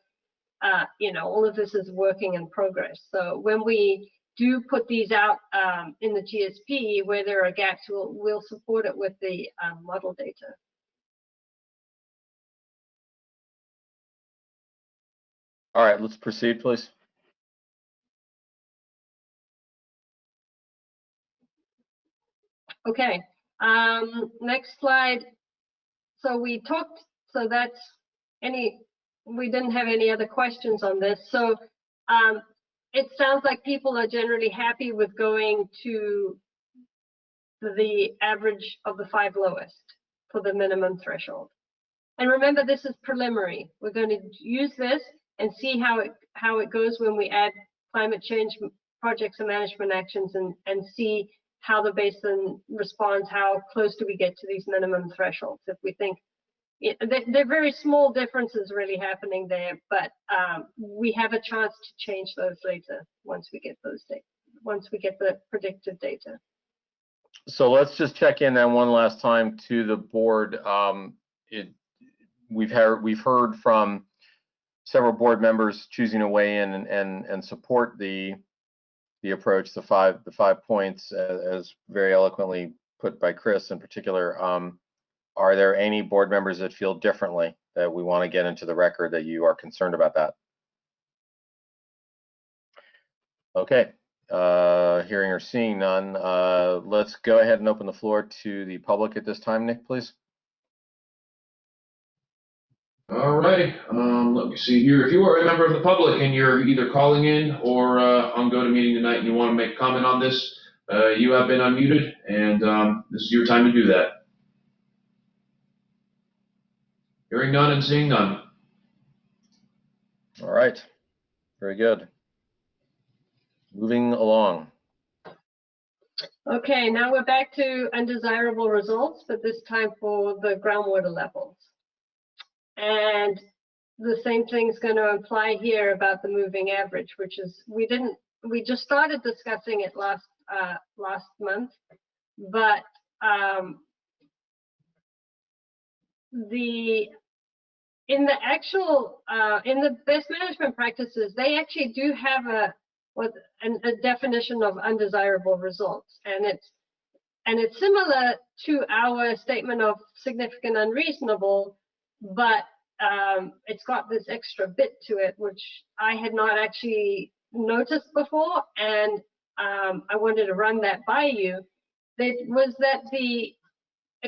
all of this is working in progress. So when we do put these out in the GSP, where there are gaps, we'll support it with the model data. All right, let's proceed, please. Okay, next slide. So we talked, so that's we didn't have any other questions on this. So it sounds like people are generally happy with going to the average of the 5 lowest for the minimum threshold. And remember, this is preliminary. We're going to use this and see how it goes when we add climate change projects and management actions, and see how the basin responds, how close do we get to these minimum thresholds. If we think they're very small differences really happening there, but we have a chance to change those later once we get those data, once we get the predicted data. So let's just check in then one last time to the board. We've heard from several board members choosing to weigh in and support the approach, the five points, as very eloquently put by Chris in particular. Are there any board members that feel differently, that we want to get into the record, that you are concerned about that? Okay, hearing or seeing none, let's go ahead and open the floor to the public at this time. Nick, please. All righty, let me see here. If you are a member of the public and you're either calling in or on GoToMeeting tonight and you want to make a comment on this, you have been unmuted, and this is your time to do that. Hearing none and seeing none. All right, very good. Moving along. Okay, now we're back to undesirable results, but this time for the groundwater levels. And the same thing's going to apply here about the moving average, which is, we just started discussing it last month, but in the best management practices, they actually do have a definition of undesirable results, and it's similar to our statement of significant unreasonable, but it's got this extra bit to it, which I had not actually noticed before, and I wanted to run that by you. That was that the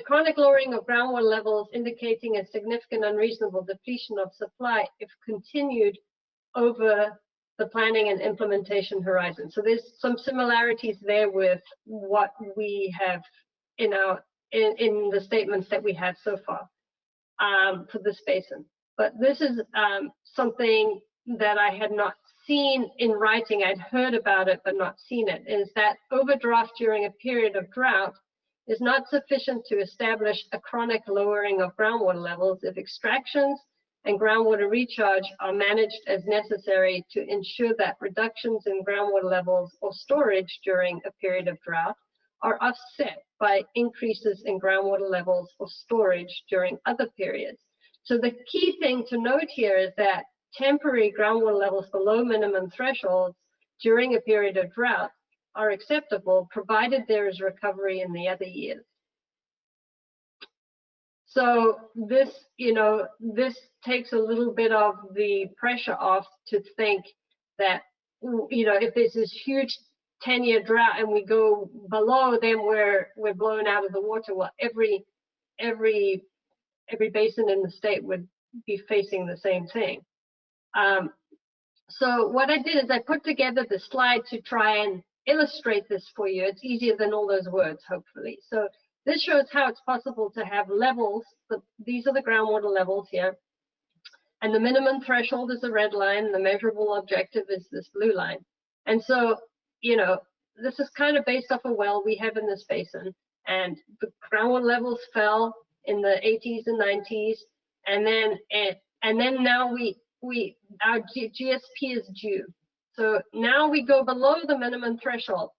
chronic lowering of groundwater levels indicating a significant unreasonable depletion of supply if continued over the planning and implementation horizon. So there's some similarities there with what we have in the statements that we have so far for this basin. But this is something that I had not seen in writing. I'd heard about it but not seen it, is that overdraft during a period of drought is not sufficient to establish a chronic lowering of groundwater levels if extractions and groundwater recharge are managed as necessary to ensure that reductions in groundwater levels or storage during a period of drought are offset by increases in groundwater levels or storage during other periods. So the key thing to note here is that temporary groundwater levels below minimum thresholds during a period of drought are acceptable, provided there is recovery in the other years. So this, this takes a little bit of the pressure off to think that, if there's this huge 10-year drought and we go below, then we're blown out of the water. Well, every basin in the state would be facing the same thing. So what I did is I put together the slide to try and illustrate this for you. It's easier than all those words, hopefully. So this shows how it's possible to have levels. These are the groundwater levels here. And the minimum threshold is the red line. The measurable objective is this blue line. And so, this is kind of based off a well we have in this basin. and the groundwater levels fell in the 80s and 90s, and then now our GSP is due. So now we go below the minimum threshold,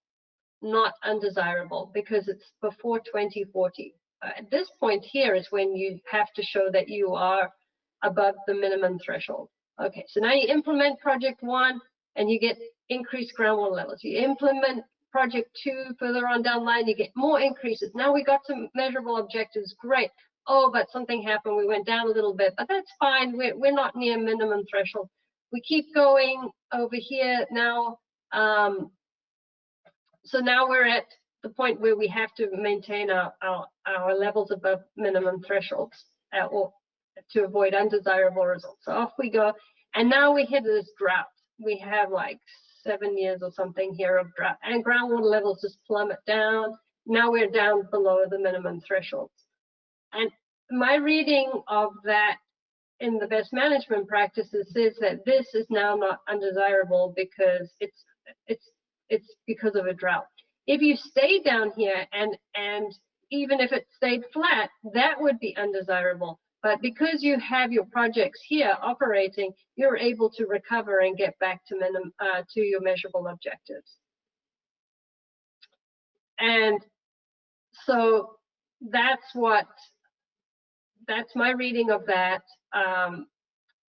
not undesirable because it's before 2040. At this point here is when you have to show that you are above the minimum threshold. Okay, so now you implement project 1 and you get increased groundwater levels. You implement project 2 further on down the line, you get more increases. Now we got some measurable objectives, great. Oh, but something happened, we went down a little bit, but that's fine, we're not near minimum threshold. We keep going over here now. So now we're at the point where we have to maintain our levels above minimum thresholds or to avoid undesirable results. So off we go. And now we hit this drought. We have like 7 years or something here of drought, and groundwater levels just plummet down. Now we're down below the minimum thresholds. And my reading of that in the best management practices says that this is now not undesirable because it's because of a drought. If you stay down here and even if it stayed flat, that would be undesirable. But because you have your projects here operating, you're able to recover and get back to to your measurable objectives. And so that's my reading of that.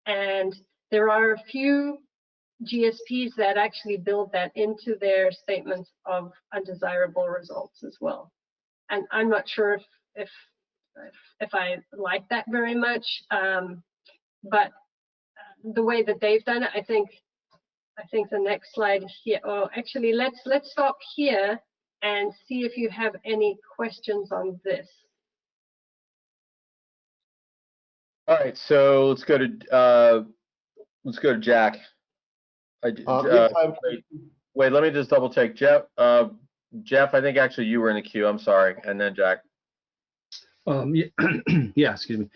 And there are a few GSPs that actually build that into their statements of undesirable results as well. And I'm not sure if I like that very much, but the way that they've done it, I think the next slide here. Oh, actually, let's stop here and see if you have any questions on this. All right, so let's go to Jack. Wait, let me just double check. Jeff, I think actually you were in the queue. I'm sorry, and then Jack. Yeah, excuse me.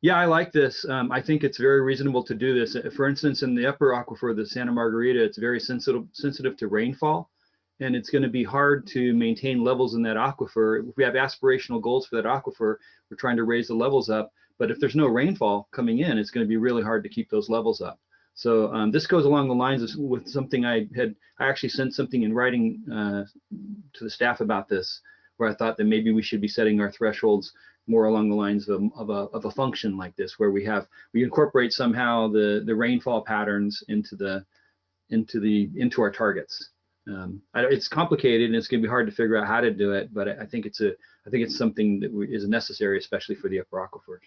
Yeah, I like this. I think it's very reasonable to do this. For instance, in the upper aquifer, the Santa Margarita, it's very sensitive to rainfall, and it's going to be hard to maintain levels in that aquifer. If we have aspirational goals for that aquifer, we're trying to raise the levels up. But if there's no rainfall coming in, it's going to be really hard to keep those levels up. So this goes along the lines of with something I actually sent something in writing to the staff about this, where I thought that maybe we should be setting our thresholds more along the lines of a function like this, where we incorporate somehow the rainfall patterns into our targets. It's complicated and it's going to be hard to figure out how to do it, but I think it's something that is necessary, especially for the upper aquifers.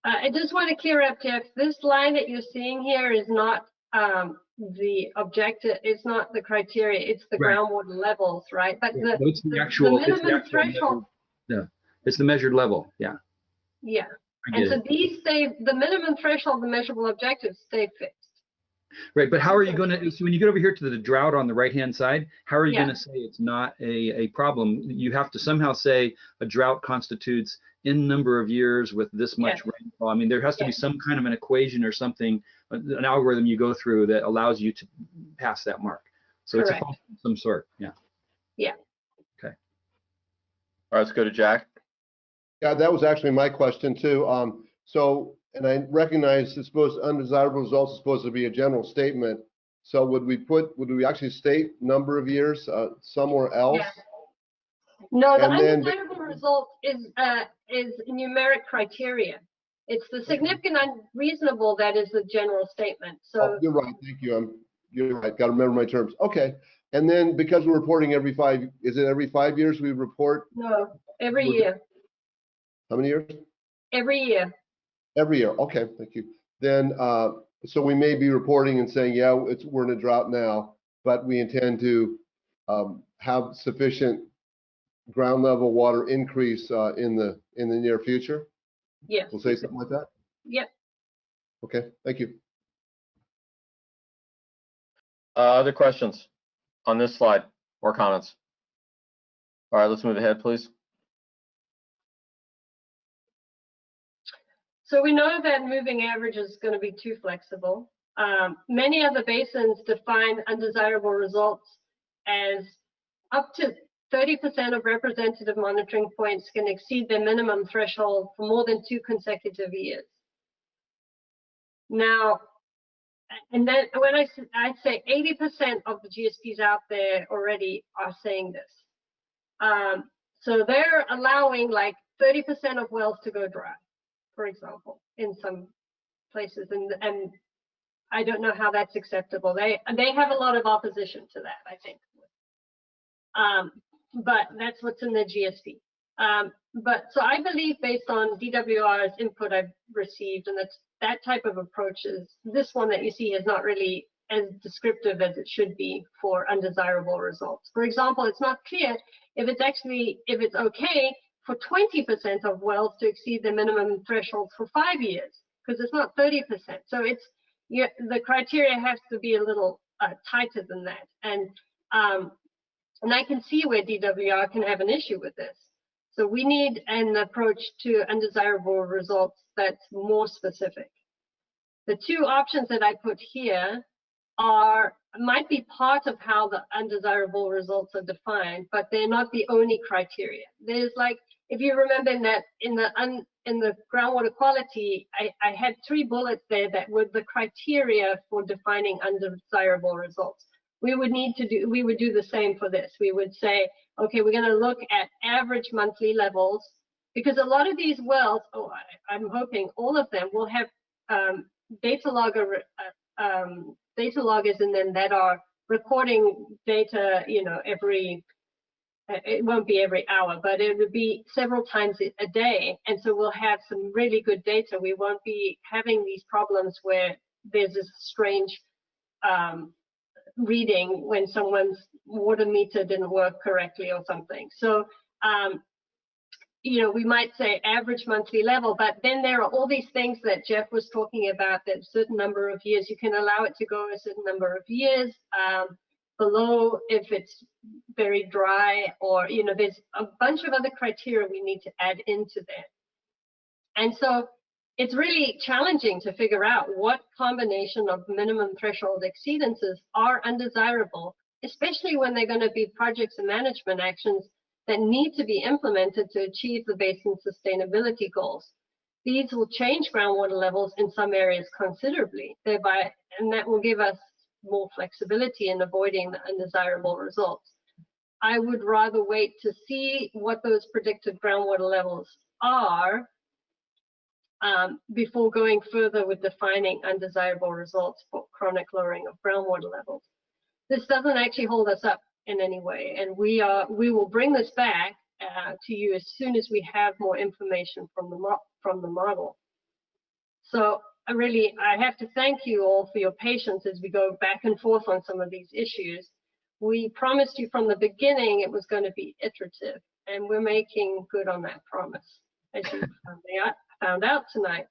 I just want to clear up, Jeff. This line that you're seeing here is not the objective. It's not the criteria. It's the groundwater levels, right? But yeah, the minimum threshold. Yeah, it's the measured level. Yeah. Yeah. And so these stay. The minimum threshold, the measurable objectives stay fixed. Right, but how are you going to, so when you get over here to the drought on the right-hand side, how are you going to say it's not a problem? You have to somehow say a drought constitutes in number of years with this much rainfall. I mean, there has to be some kind of an equation or something, an algorithm you go through that allows you to pass that mark. So it's a function of some sort, yeah. Yeah. Okay. All right, let's go to Jack. Yeah, that was actually my question too. And I recognize it's undesirable results is supposed to be a general statement. So would we actually state number of years somewhere else? Yeah. No, the undesirable result is numeric criteria. It's the significant unreasonable that is the general statement. So you're right. Thank you. You're right. Got to remember my terms. Okay. And then because we're reporting every 5 years we report? No, every year. How many years? Every year. Every year. Okay, thank you. Then, so we may be reporting and saying, yeah, we're in a drought now, but we intend to have sufficient ground level water increase in the near future. Yes. We'll say something like that. Yep. Okay, thank you. Other questions on this slide or comments? All right, let's move ahead, please. So we know that moving average is going to be too flexible. Many other basins define undesirable results as up to 30% of representative monitoring points can exceed their minimum threshold for more than 2 consecutive years. Now, and then when I'd say 80% of the GSPs out there already are saying this. So they're allowing like 30% of wells to go dry, for example, in some places, and I don't know how that's acceptable. They have a lot of opposition to that, I think. But that's what's in the GSP. But so I believe, based on DWR's input I've received, and that type of approach is, this one that you see is not really as descriptive as it should be for undesirable results. For example, it's not clear if it's okay for 20% of wells to exceed the minimum threshold for 5 years, because it's not 30%. So the criteria has to be a little tighter than that. And I can see where DWR can have an issue with this. So we need an approach to undesirable results that's more specific. The two options that I put here might be part of how the undesirable results are defined, but they're not the only criteria. There's, like, if you remember in the groundwater quality, I had 3 bullets there that were the criteria for defining undesirable results. We would do the same for this. We would say, okay, we're going to look at average monthly levels, because a lot of these wells, I'm hoping all of them will have data loggers in them that are recording data, it won't be every hour, but it would be several times a day. And so we'll have some really good data. We won't be having these problems where there's this strange reading when someone's water meter didn't work correctly or something. So, we might say average monthly level, but then there are all these things that Jeff was talking about, that a certain number of years, you can allow it to go a certain number of years below if it's very dry, or, there's a bunch of other criteria we need to add into there. And so it's really challenging to figure out what combination of minimum threshold exceedances are undesirable, especially when they're going to be projects and management actions that need to be implemented to achieve the basin sustainability goals. These will change groundwater levels in some areas considerably, and that will give us more flexibility in avoiding the undesirable results. I would rather wait to see what those predicted groundwater levels are before going further with defining undesirable results for chronic lowering of groundwater levels. This doesn't actually hold us up in any way, and we will bring this back to you as soon as we have more information from the model. So I have to thank you all for your patience as we go back and forth on some of these issues. We promised you from the beginning it was going to be iterative, and we're making good on that promise, as you found out tonight.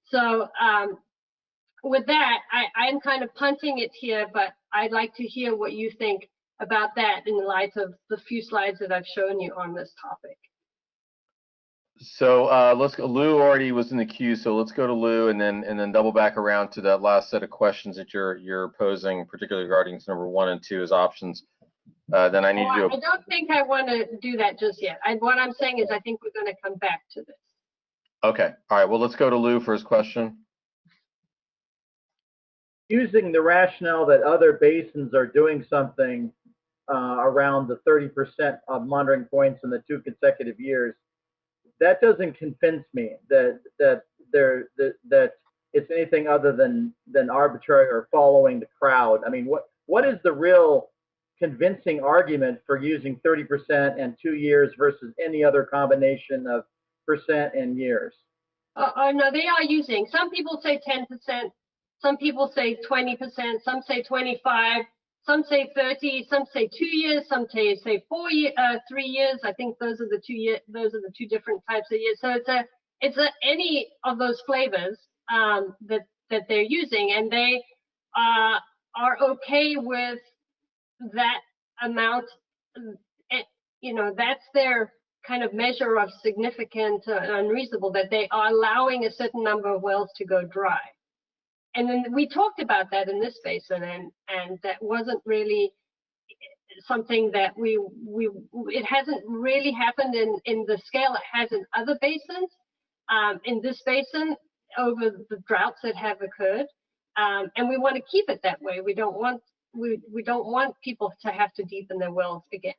So with that, I'm kind of punting it here, but I'd like to hear what you think about that in light of the few slides that I've shown you on this topic. So let's go. Lou already was in the queue, so let's go to Lou, and then double back around to that last set of questions that you're posing, particularly regarding number 1 and 2 as options. Then I need to. I don't think I want to do that just yet. What I'm saying is I think we're going to come back to this. Okay. All right. Well, let's go to Lou for his question. Using the rationale that other basins are doing something around the 30% of monitoring points in the 2 consecutive years, that doesn't convince me that it's anything other than arbitrary or following the crowd. I mean, what is the real convincing argument for using 30% and 2 years versus any other combination of percent and years? No, they are using. Some people say 10%. Some people say 20%. Some say 25%. Some say 30%. Some say 2 years. Some say 3 years. I think those are the 2 years. Those are the 2 different types of years. So it's any of those flavors that they're using, and they are okay with that amount. That's their kind of measure of significant and unreasonable, that they are allowing a certain number of wells to go dry. And then we talked about that in this basin, and that wasn't really something that it hasn't really happened in the scale it has in other basins. In this basin, over the droughts that have occurred, and we want to keep it that way. We don't want people to have to deepen their wells again.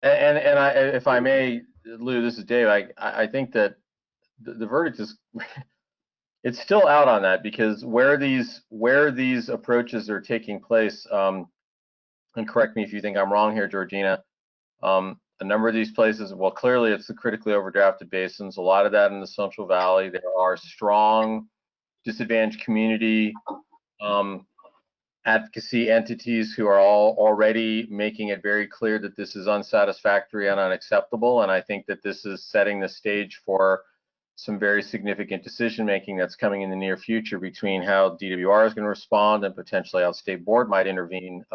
And if I may, Lou, this is Dave. I think that the verdict is it's still out on that, because where these approaches are taking place, and correct me if you think I'm wrong here, Georgina, a number of these places, well, clearly it's the critically overdrafted basins, a lot of that in the Central Valley. There are strong disadvantaged community advocacy entities who are all already making it very clear that this is unsatisfactory and unacceptable. And I think that this is setting the stage for some very significant decision making that's coming in the near future between how DWR is going to respond and potentially how the state board might intervene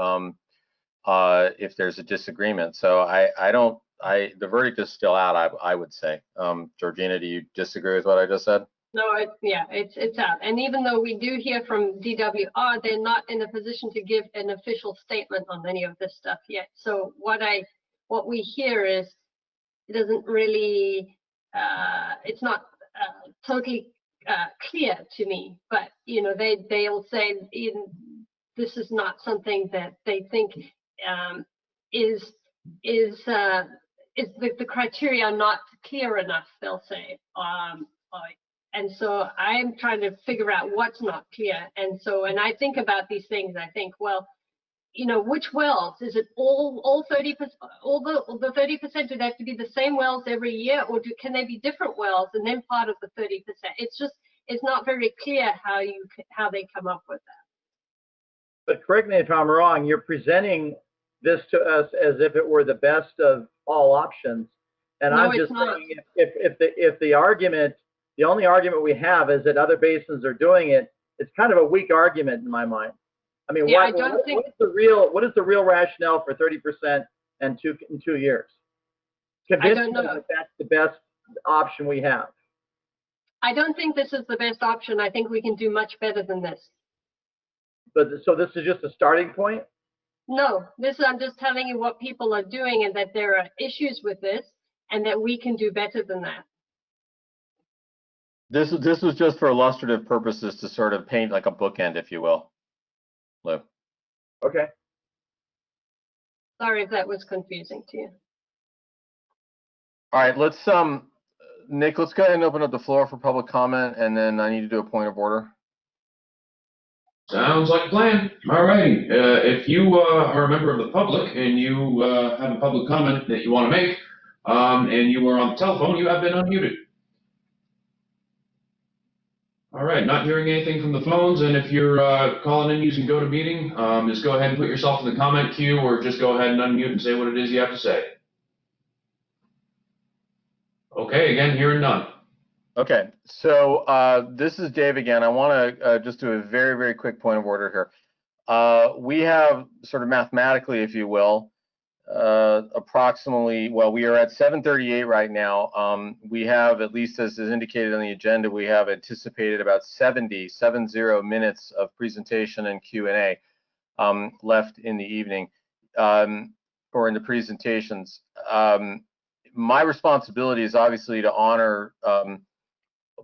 if there's a disagreement. So the verdict is still out, I would say. Georgina, do you disagree with what I just said? No, it's out. And even though we do hear from DWR, they're not in a position to give an official statement on any of this stuff yet. So what we hear is it doesn't really, it's not totally clear to me. But they'll say this is not something that they think is the criteria are not clear enough. They'll say. And so I'm trying to figure out what's not clear. And I think about these things. I think, well, which wells? Is it all 30%? All the 30%? Do they have to be the same wells every year, or can they be different wells and then part of the 30%? It's not very clear how they come up with that. But correct me if I'm wrong. You're presenting this to us as if it were the best of all options, and no, I'm just saying if the only argument we have is that other basins are doing it, it's kind of a weak argument in my mind. I mean, yeah, what is the real rationale for 30% in 2 years? I don't know. That that's the best option we have. I don't think this is the best option. I think we can do much better than this. But so this is just a starting point? No, I'm just telling you what people are doing and that there are issues with this and that we can do better than that. This was just for illustrative purposes to sort of paint like a bookend, if you will, Lou. Okay. Sorry if that was confusing to you. All right, let's Nick, let's go ahead and open up the floor for public comment, and then I need to do a point of order. Sounds like a plan. All righty. If you are a member of the public and you have a public comment that you want to make, and you are on the telephone, you have been unmuted. All right, not hearing anything from the phones, and if you're calling in using GoToMeeting, just go ahead and put yourself in the comment queue, or just go ahead and unmute and say what it is you have to say. Okay, again, hearing none. Okay, so this is Dave again. I want to just do a very, very quick point of order here. We have sort of mathematically, if you will, approximately, well, we are at 7:38 right now. We have, at least as is indicated on the agenda, we have anticipated about 70 minutes of presentation and Q&A left in the evening, or in the presentations. My responsibility is obviously to honor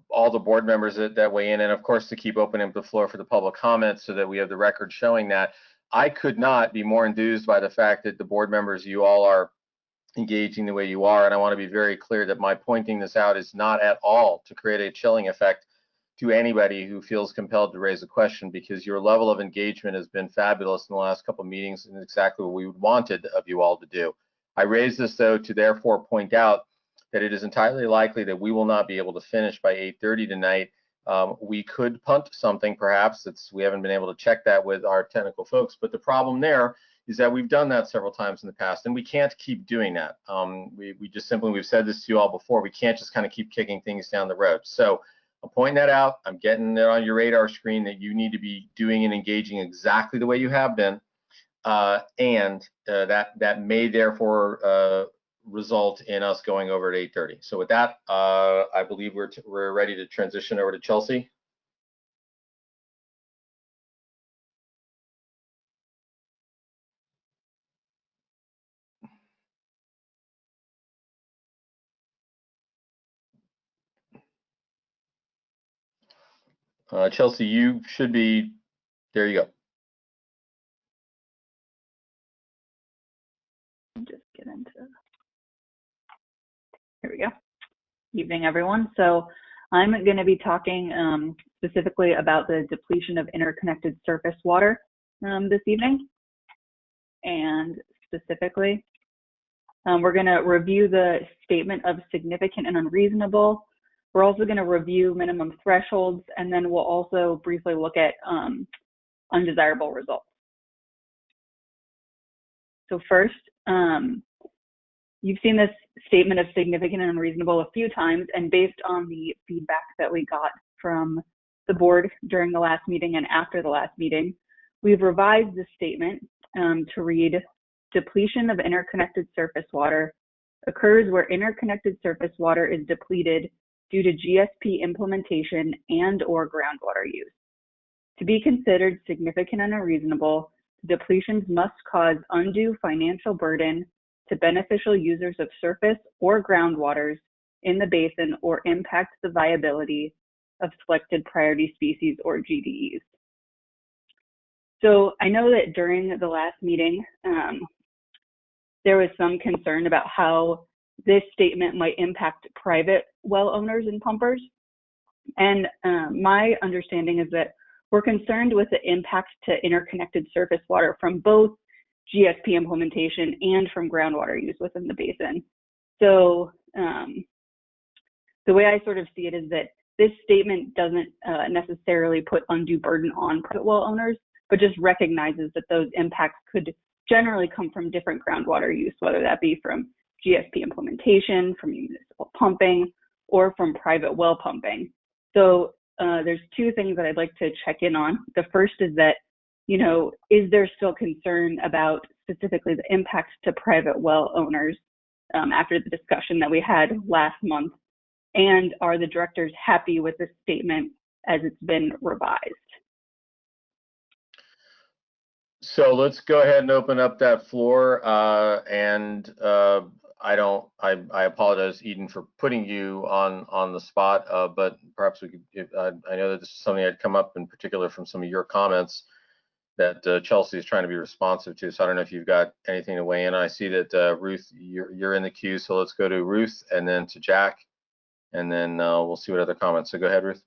all the board members that weigh in, and of course to keep opening up the floor for the public comments so that we have the record showing that. I could not be more enthused by the fact that the board members, you all are engaging the way you are, and I want to be very clear that my pointing this out is not at all to create a chilling effect to anybody who feels compelled to raise a question, because your level of engagement has been fabulous in the last couple of meetings and exactly what we wanted of you all to do. I raise this, though, to therefore point out that it is entirely likely that we will not be able to finish by 8:30 tonight. We could punt something, perhaps. We haven't been able to check that with our technical folks, but the problem there is that we've done that several times in the past, and we can't keep doing that. We've said this to you all before, we can't just kind of keep kicking things down the road. So I'm pointing that out. I'm getting it on your radar screen that you need to be doing and engaging exactly the way you have been, and that may therefore result in us going over at 8:30. So with that, I believe we're ready to transition over to Chelsea. Chelsea, you should be, there you go. Just get into, here we go. Evening, everyone. So I'm going to be talking specifically about the depletion of interconnected surface water this evening. And specifically, we're going to review the statement of significant and unreasonable. We're also going to review minimum thresholds, and then we'll also briefly look at undesirable results. So first, you've seen this statement of significant and unreasonable a few times, and based on the feedback that we got from the board during the last meeting and after the last meeting, we've revised this statement to read, depletion of interconnected surface water occurs where interconnected surface water is depleted due to GSP implementation and/or groundwater use. To be considered significant and unreasonable, depletions must cause undue financial burden to beneficial users of surface or groundwaters in the basin or impact the viability of selected priority species or GDEs. So I know that during the last meeting, there was some concern about how this statement might impact private well owners and pumpers. And my understanding is that we're concerned with the impact to interconnected surface water from both GSP implementation and from groundwater use within the basin. So the way I sort of see it is that this statement doesn't necessarily put undue burden on private well owners, but just recognizes that those impacts could generally come from different groundwater use, whether that be from GSP implementation, from municipal pumping, or from private well pumping. So there's two things that I'd like to check in on. The first is that, you know, is there still concern about specifically the impact to private well owners after the discussion that we had last month? And are the directors happy with this statement as it's been revised? So let's go ahead and open up that floor. I apologize, Eden, for putting you on the spot, but perhaps we could, I know that this is something that had come up in particular from some of your comments that Chelsea is trying to be responsive to. So I don't know if you've got anything to weigh in. I see that Ruth, you're in the queue. So let's go to Ruth and then to Jack, and then we'll see what other comments. So go ahead, Ruth.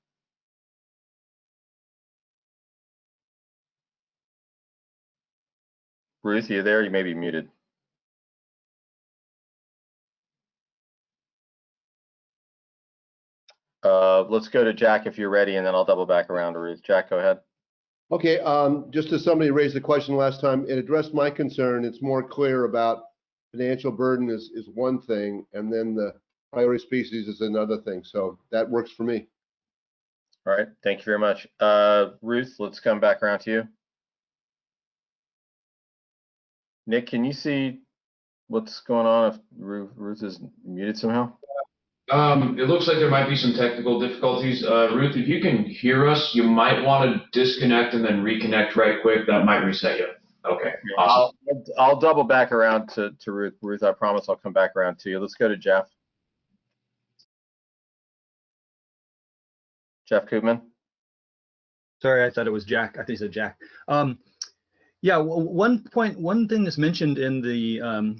Ruth, you there? You may be muted. Let's go to Jack if you're ready, and then I'll double back around to Ruth. Jack, go ahead. Okay, just as somebody raised the question last time, it addressed my concern. It's more clear about financial burden is one thing, and then the priority species is another thing. So that works for me. All right, thank you very much. Ruth, let's come back around to you. Nick, can you see what's going on if Ruth is muted somehow? It looks like there might be some technical difficulties. Ruth, if you can hear us, you might want to disconnect and then reconnect right quick. That might reset you. Okay, awesome. I'll double back around to Ruth. Ruth, I promise I'll come back around to you. Let's go to Jeff. Jeff Koopman. Sorry, I thought it was Jack. I think he said Jack. Yeah, one thing that's mentioned in the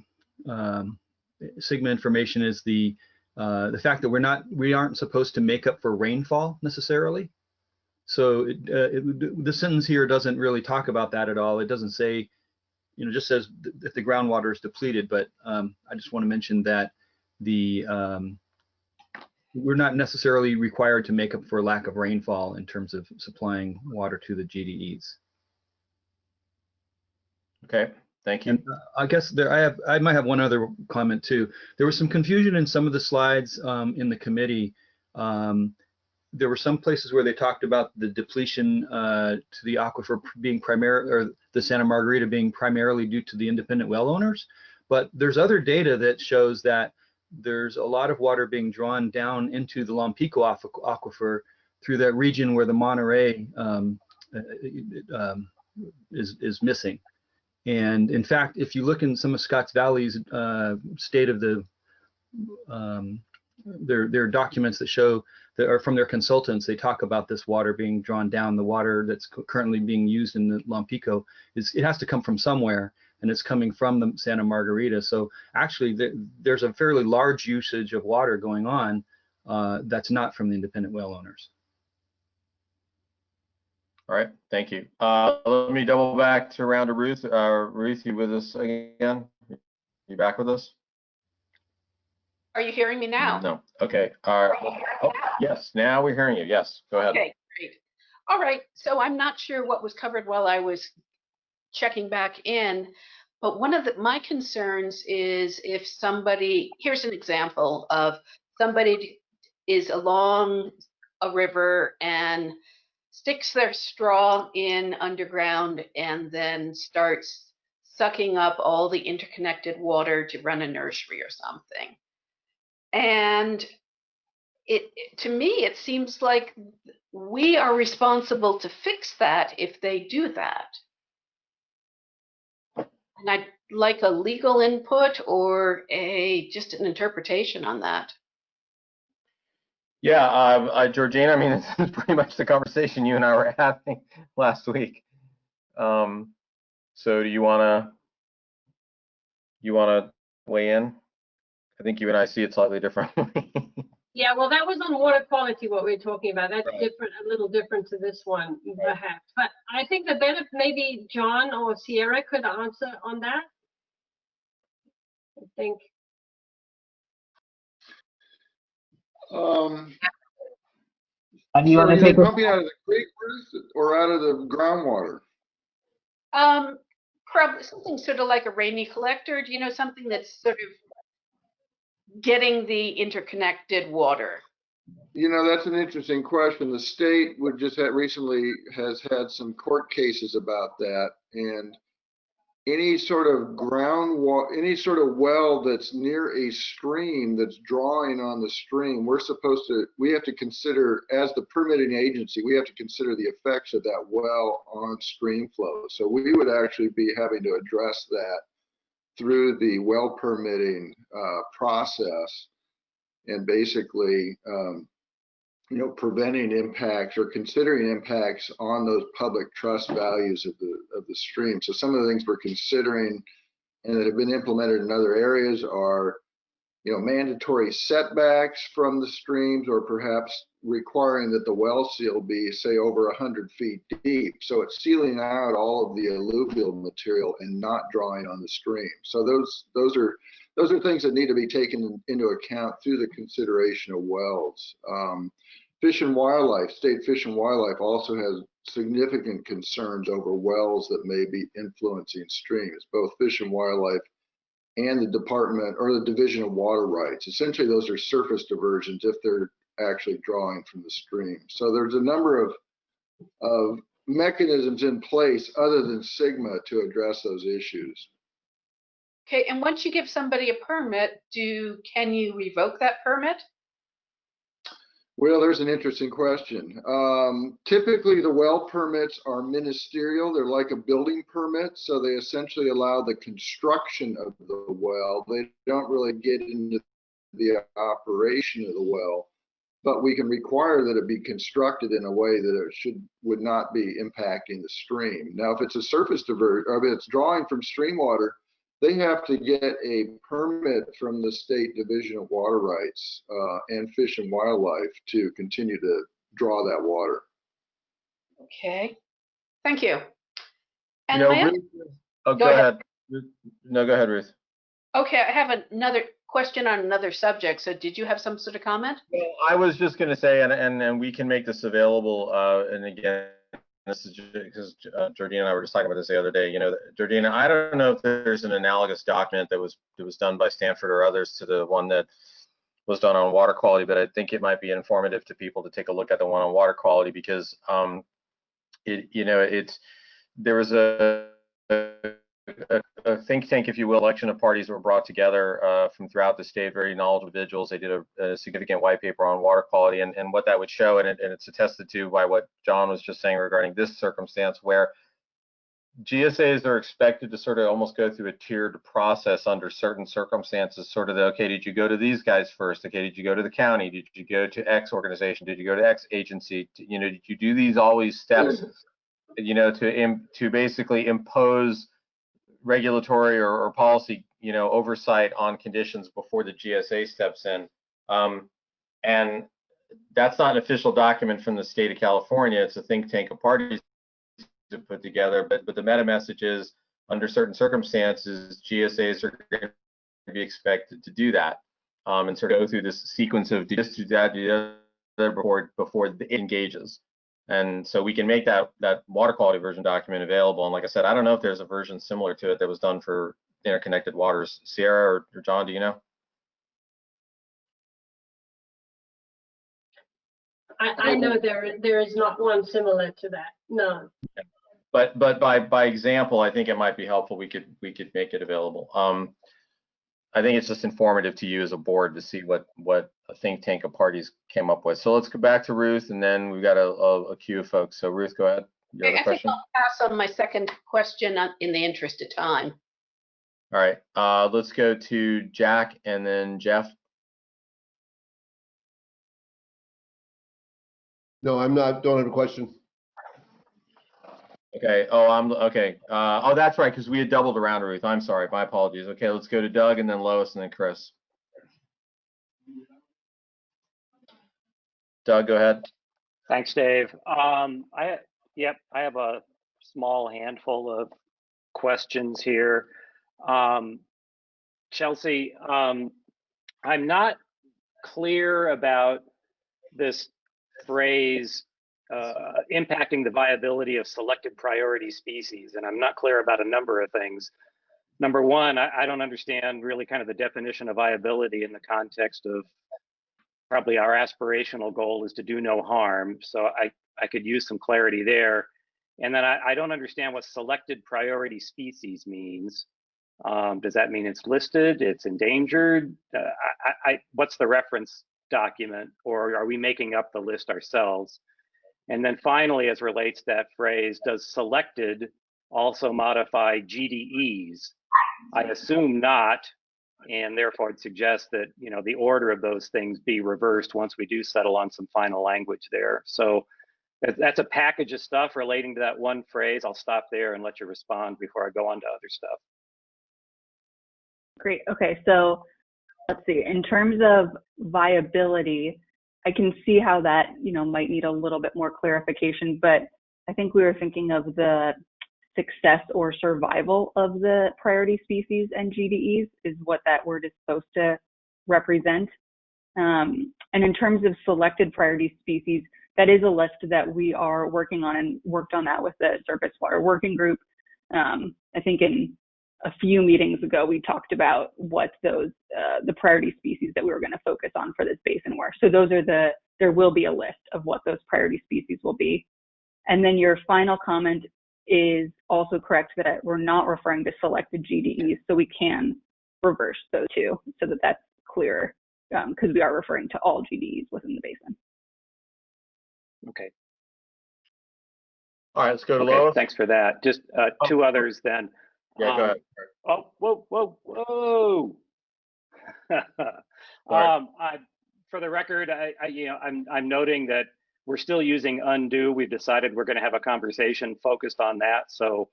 Sigma information is the fact that we aren't supposed to make up for rainfall necessarily. So the sentence here doesn't really talk about that at all. It doesn't say, you know, just says if the groundwater is depleted. But I just want to mention that we're not necessarily required to make up for lack of rainfall in terms of supplying water to the GDEs. Okay, thank you. And I guess I might have one other comment too. There was some confusion in some of the slides in the committee. There were some places where they talked about the depletion to the aquifer being primarily, or the Santa Margarita being primarily due to the independent well owners. But there's other data that shows that there's a lot of water being drawn down into the Lompico aquifer through that region where the Monterey is missing. And in fact, if you look in some of Scotts Valley's state of the, there are documents that show or from their consultants, they talk about this water being drawn down. The water that's currently being used in the Lompico it has to come from somewhere, and it's coming from the Santa Margarita. So actually, there's a fairly large usage of water going on that's not from the independent well owners. All right, thank you. Let me double back to around to Ruth. Ruth, you with us again? You back with us? Are you hearing me now? No. Okay. Oh, yes. Now we're hearing you. Yes. Go ahead. Okay, great. All right. So I'm not sure what was covered while I was checking back in, but one of my concerns is if somebody, here's an example of somebody is along a river and sticks their straw in underground and then starts sucking up all the interconnected water to run a nursery or something. And to me, it seems like we are responsible to fix that if they do that. And I'd like a legal input or just an interpretation on that. Yeah, Georgina, I mean, this is pretty much the conversation you and I were having last week. So do you wanna weigh in? I think you and I see it slightly differently. Yeah, well, that was on water quality, what we were talking about. That's Right. different, a little different to this one, perhaps. But I think the better, maybe John or Sierra could answer on that. I think. Do you want to take pumping out of the creek, Bruce, or out of the groundwater? Probably something sort of like a rainy collector. Do you know, something that's sort of getting the interconnected water? You know, that's an interesting question. The state would just recently has had some court cases about that, and any sort of groundwater, any sort of well that's near a stream that's drawing on the stream, we have to consider, as the permitting agency, we have to consider the effects of that well on stream flow. So we would actually be having to address that through the well permitting process, and basically, you know, preventing impacts or considering impacts on those public trust values of the stream. So some of the things we're considering and that have been implemented in other areas are, you know, mandatory setbacks from the streams, or perhaps requiring that the well seal be, say, over 100 feet deep. So it's sealing out all of the alluvial material and not drawing on the stream. So those are things that need to be taken into account through the consideration of wells. Fish and Wildlife, State Fish and Wildlife also has significant concerns over wells that may be influencing streams. Both Fish and Wildlife and the Department or the Division of Water Rights. Essentially, those are surface diversions if they're actually drawing from the stream. So there's a number of mechanisms in place other than SGMA to address those issues. Okay, and once you give somebody a permit, can you revoke that permit? Well, there's an interesting question. Typically, the well permits are ministerial. They're like a building permit, so they essentially allow the construction of the well. They don't really get into the operation of the well, but we can require that it be constructed in a way that it would not be impacting the stream. Now, if it's a surface divert, or if it's drawing from stream water, they have to get a permit from the State Division of Water Rights and Fish and Wildlife to continue to draw that water. Okay, thank you. And You know, Ruth, go ahead. No, go ahead, Ruth. Okay, I have another question on another subject. So did you have some sort of comment? Well, I was just going to say, and we can make this available, and again, this is because Georgina and I were just talking about this the other day. You know, Georgina, I don't know if there's an analogous document that was done by Stanford or others to the one that was done on water quality, but I think it might be informative to people to take a look at the one on water quality, because there was a think tank, if you will, election of parties that were brought together from throughout the state, very knowledgeable individuals. They did a significant white paper on water quality, and what that would show, and it's attested to by what John was just saying regarding this circumstance, where GSAs are expected to sort of almost go through a tiered process under certain circumstances, sort of the, okay, did you go to these guys first? Okay, did you go to the county? Did you go to X organization? Did you go to X agency? You know, did you do these always steps, you know, to basically impose regulatory or policy, you know, oversight on conditions before the GSA steps in? And that's not an official document from the state of California. It's a think tank of parties to put together, but the meta message is, under certain circumstances, GSAs are going to be expected to do that, and sort of go through this sequence of do this, do that, do the other before it engages. And so we can make that water quality version document available. And like I said, I don't know if there's a version similar to it that was done for interconnected waters. Sierra or John, do you know? I know there is not one similar to that. No. But by example, I think it might be helpful. We could make it available. I think it's just informative to you as a board to see what a think tank of parties came up with. So let's go back to Ruth, and then we've got a queue of folks. So Ruth, go ahead. Your other I think question? I'll pass on my second question in the interest of time. All right. Let's go to Jack and then Jeff. No, don't have a question. Okay. Oh, okay. Oh, that's right, because we had doubled around, Ruth. I'm sorry. My apologies. Okay, let's go to Doug and then Lois and then Chris. Doug, go ahead. Thanks, Dave. I have a small handful of questions here. Chelsea, I'm not clear about this phrase impacting the viability of selected priority species, and I'm not clear about a number of things. Number one, I don't understand really kind of the definition of viability in the context of probably our aspirational goal is to do no harm. So I could use some clarity there. And then I don't understand what selected priority species means. Does that mean it's listed, it's endangered? What's the reference document, or are we making up the list ourselves? And then finally, as relates to that phrase, does selected also modify GDEs? I assume not, and therefore it suggests that, you know, the order of those things be reversed once we do settle on some final language there. So that's a package of stuff relating to that one phrase. I'll stop there and let you respond before I go on to other stuff. Great. Okay, so let's see. In terms of viability, I can see how that, you know, might need a little bit more clarification, but I think we were thinking of the success or survival of the priority species and GDEs is what that word is supposed to represent. And in terms of selected priority species, that is a list that we are working on and worked on that with the Surface Water Working Group. I think in a few meetings ago, we talked about what those, the priority species that we were going to focus on for this basin were. So those are there will be a list of what those priority species will be. And then your final comment is also correct that we're not referring to selected GDEs, so we can reverse those two so that that's clearer, because we are referring to all GDEs within the basin. Okay. All right, let's go to Lois. Thanks for that. Just two others then. Yeah, go ahead. Oh, whoa. For the record, I'm noting that we're still using undo. We've decided we're going to have a conversation focused on that. So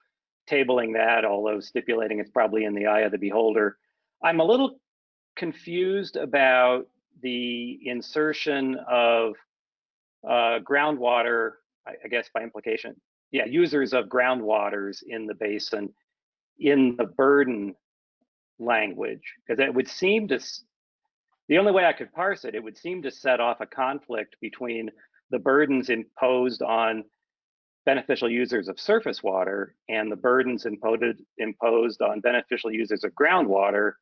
tabling that, although stipulating it's probably in the eye of the beholder. I'm a little confused about the insertion of groundwater, I guess by implication. Yeah, users of groundwaters in the basin in the burden language, because it would seem to, the only way I could parse it, it would seem to set off a conflict between the burdens imposed on beneficial users of surface water and the burdens imposed on beneficial users of groundwater,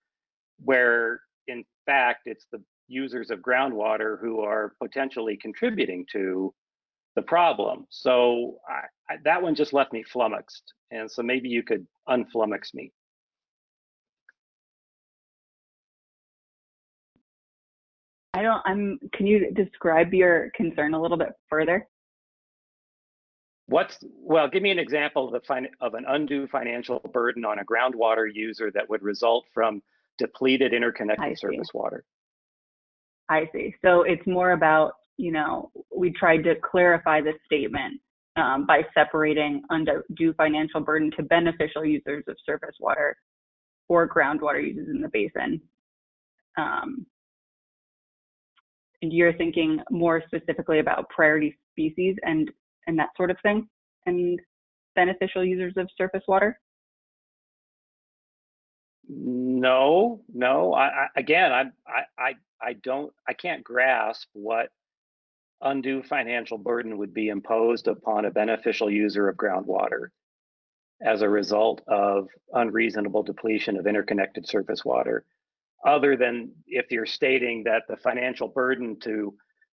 where in fact it's the users of groundwater who are potentially contributing to the problem. So that one just left me flummoxed, and so maybe you could unflummox me. Can you describe your concern a little bit further? Well, give me an example of an undue financial burden on a groundwater user that would result from depleted interconnected surface water. I see. So it's more about, you know, we tried to clarify this statement by separating undue financial burden to beneficial users of surface water or groundwater users in the basin. And you're thinking more specifically about priority species and that sort of thing, and beneficial users of surface water? No. I can't grasp what undue financial burden would be imposed upon a beneficial user of groundwater as a result of unreasonable depletion of interconnected surface water, other than if you're stating that the financial burden to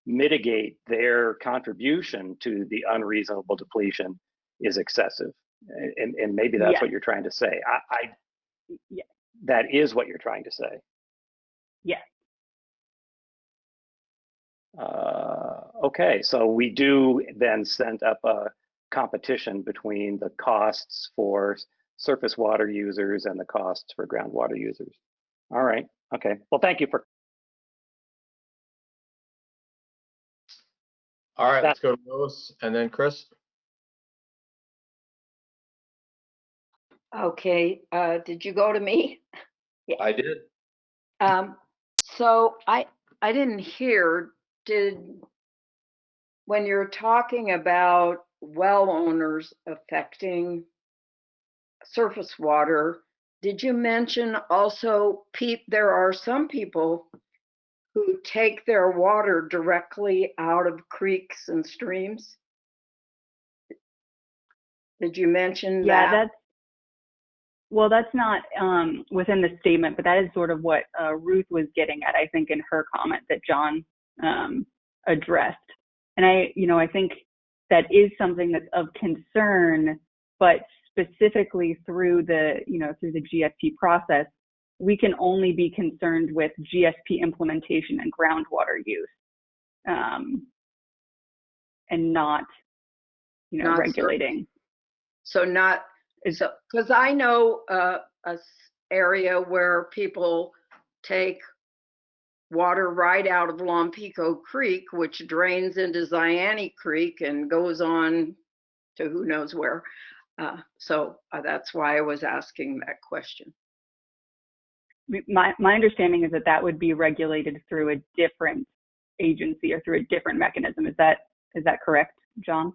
mitigate their contribution to the unreasonable depletion is excessive. And maybe that's what you're trying to say. That is what you're trying to say. Yes. Okay, so we do then set up a competition between the costs for surface water users and the costs for groundwater users. All right, okay. Well, thank you for. All right, let's go to Lois and then Chris. Okay, did you go to me? Yeah. I did. So I didn't hear, when you're talking about well owners affecting surface water, did you mention also there are some people who take their water directly out of creeks and streams? Did you mention that? That's not within the statement, but that is sort of what Ruth was getting at, I think, in her comment that John addressed. And I think that is something that's of concern, but specifically through the GSP process, we can only be concerned with GSP implementation and groundwater use, and not regulating. Because I know a area where people take water right out of Lompico Creek, which drains into Zayante Creek and goes on to who knows where. So that's why I was asking that question. My understanding is that would be regulated through a different agency or through a different mechanism. Is that correct, John?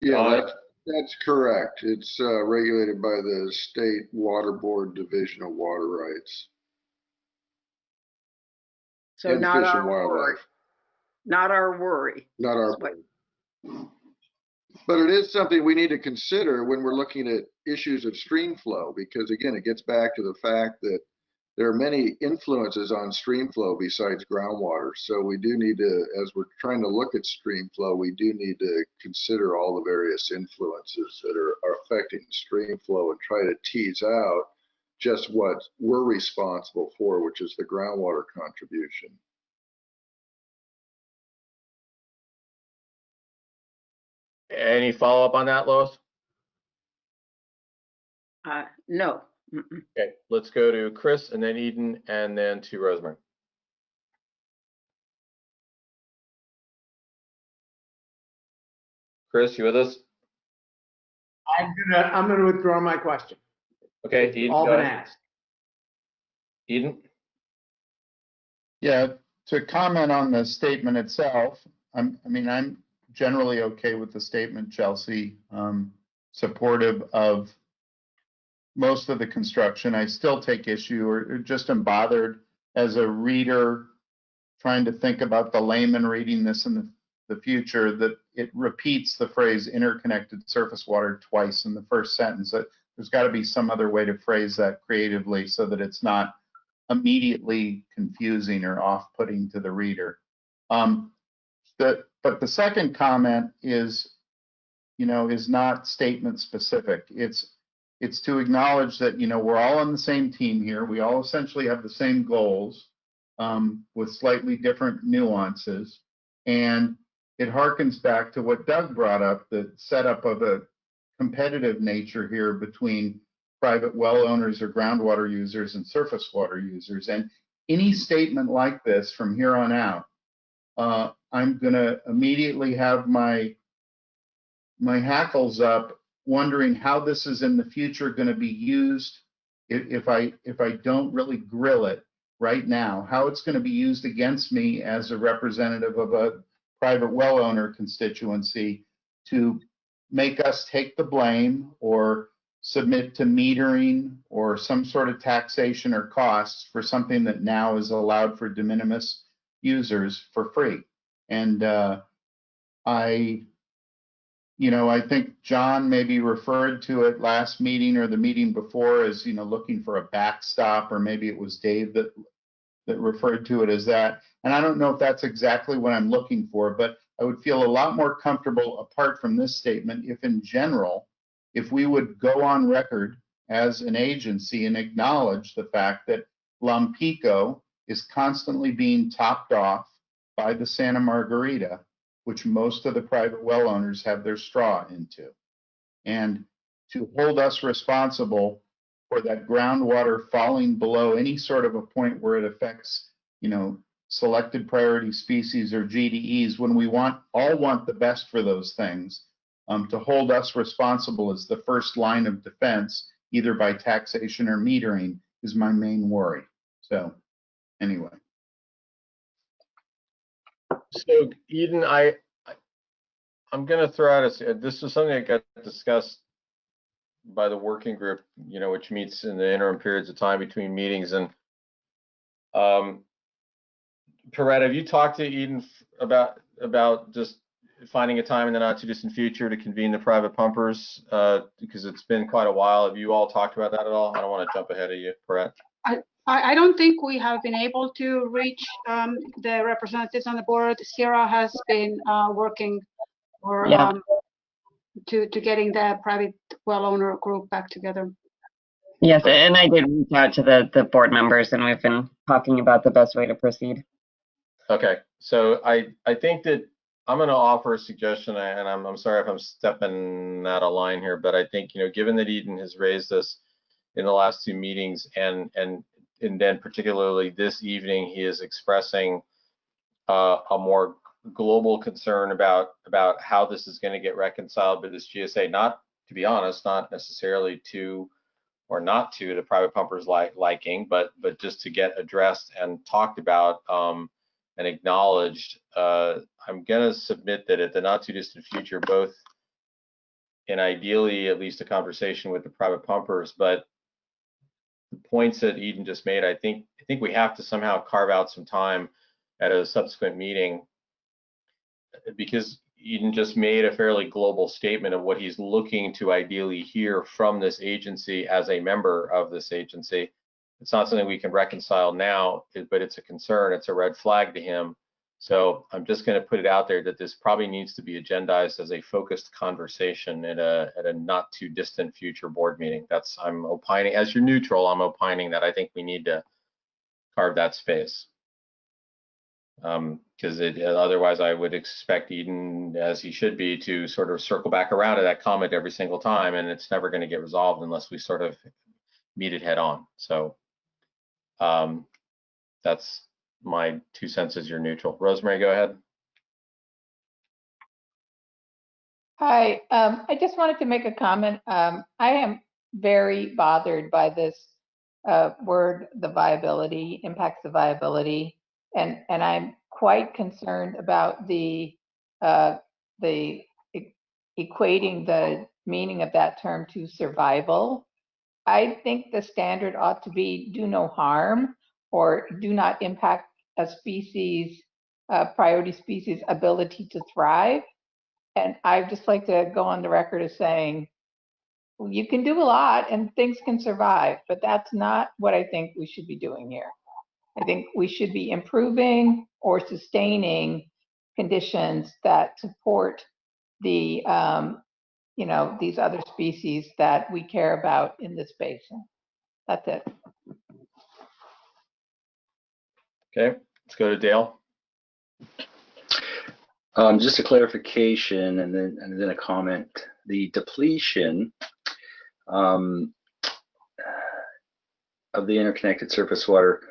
Yeah, that's correct. It's regulated by the State Water Board Division of Water Rights. So and not Fish our and Wildlife. worry. Not our worry. Not our. But it is something we need to consider when we're looking at issues of stream flow, because again, it gets back to the fact that there are many influences on stream flow besides groundwater. So we do need to, as we're trying to look at stream flow, we do need to consider all the various influences that are affecting stream flow and try to tease out just what we're responsible for, which is the groundwater contribution. Any follow-up on that, Lois? No. Okay, let's go to Chris and then Eden and then to Rosemary. Chris, you with us? I'm gonna withdraw my question. Okay, Eden, all been asked. Eden? Yeah, to comment on the statement itself, I'm generally okay with the statement, Chelsea. Supportive of most of the construction. I still take issue or just am bothered as a reader trying to think about the layman reading this in the future that it repeats the phrase interconnected surface water twice in the first sentence. There's got to be some other way to phrase that creatively so that it's not immediately confusing or off-putting to the reader. But the second comment is not statement specific. It's to acknowledge that, we're all on the same team here. We all essentially have the same goals. with slightly different nuances. And it harkens back to what Doug brought up, the setup of a competitive nature here between private well owners or groundwater users and surface water users. And any statement like this from here on out, I'm going to immediately have my hackles up, wondering how this is in the future going to be used if I don't really grill it right now, how it's going to be used against me as a representative of a private well owner constituency to make us take the blame or submit to metering or some sort of taxation or costs for something that now is allowed for de minimis users for free. And I think John maybe referred to it last meeting or the meeting before as, looking for a backstop, or maybe it was Dave that referred to it as that. And I don't know if that's exactly what I'm looking for, but I would feel a lot more comfortable apart from this statement if in general, if we would go on record as an agency and acknowledge the fact that Lompico is constantly being topped off by the Santa Margarita, which most of the private well owners have their straw into. And to hold us responsible for that groundwater falling below any sort of a point where it affects, selected priority species or GDEs, when we all want the best for those things, to hold us responsible as the first line of defense, either by taxation or metering, is my main worry. So anyway. So Eden, I'm going to throw out this is something that got discussed by the working group, which meets in the interim periods of time between meetings. And Perrette, have you talked to Eden about just finding a time in the not too distant future to convene the private pumpers? Because it's been quite a while. Have you all talked about that at all? I don't want to jump ahead of you, Perrette. I don't think we have been able to reach the representatives on the board. Sarah has been working for to getting the private well owner group back together. Yes, and I did reach out to the board members, and we've been talking about the best way to proceed. Okay, so I think that I'm going to offer a suggestion, and I'm sorry if I'm stepping out of line here, but I think, given that Eden has raised this in the last two meetings, and then particularly this evening, he is expressing a more global concern about how this is going to get reconciled with this GSA. Not, to be honest, not necessarily to or not to the private pumpers liking, but just to get addressed and talked about and acknowledged. I'm going to submit that at the not too distant future, both in ideally at least a conversation with the private pumpers, but the points that Eden just made, I think we have to somehow carve out some time at a subsequent meeting, because Eden just made a fairly global statement of what he's looking to ideally hear from this agency as a member of this agency. It's not something we can reconcile now, but it's a concern. It's a red flag to him. So I'm just going to put it out there that this probably needs to be agendized as a focused conversation at a not too distant future board meeting. I'm opining, as your neutral, I'm opining that I think we need to carve that space. Because otherwise I would expect Eden, as he should be, to sort of circle back around to that comment every single time, and it's never going to get resolved unless we sort of meet it head on. So that's my 2 cents as your neutral. Rosemary, go ahead. Hi, I just wanted to make a comment. I am very bothered by this word, the viability, impacts the viability, and I'm quite concerned about the equating the meaning of that term to survival. I think the standard ought to be do no harm or do not impact a species, priority species ability to thrive. And I'd just like to go on the record as saying, you can do a lot and things can survive, but that's not what I think we should be doing here. I think we should be improving or sustaining conditions that support the, these other species that we care about in this basin. That's it. Okay, let's go to Dale. Just a clarification and then a comment. The depletion of the interconnected surface water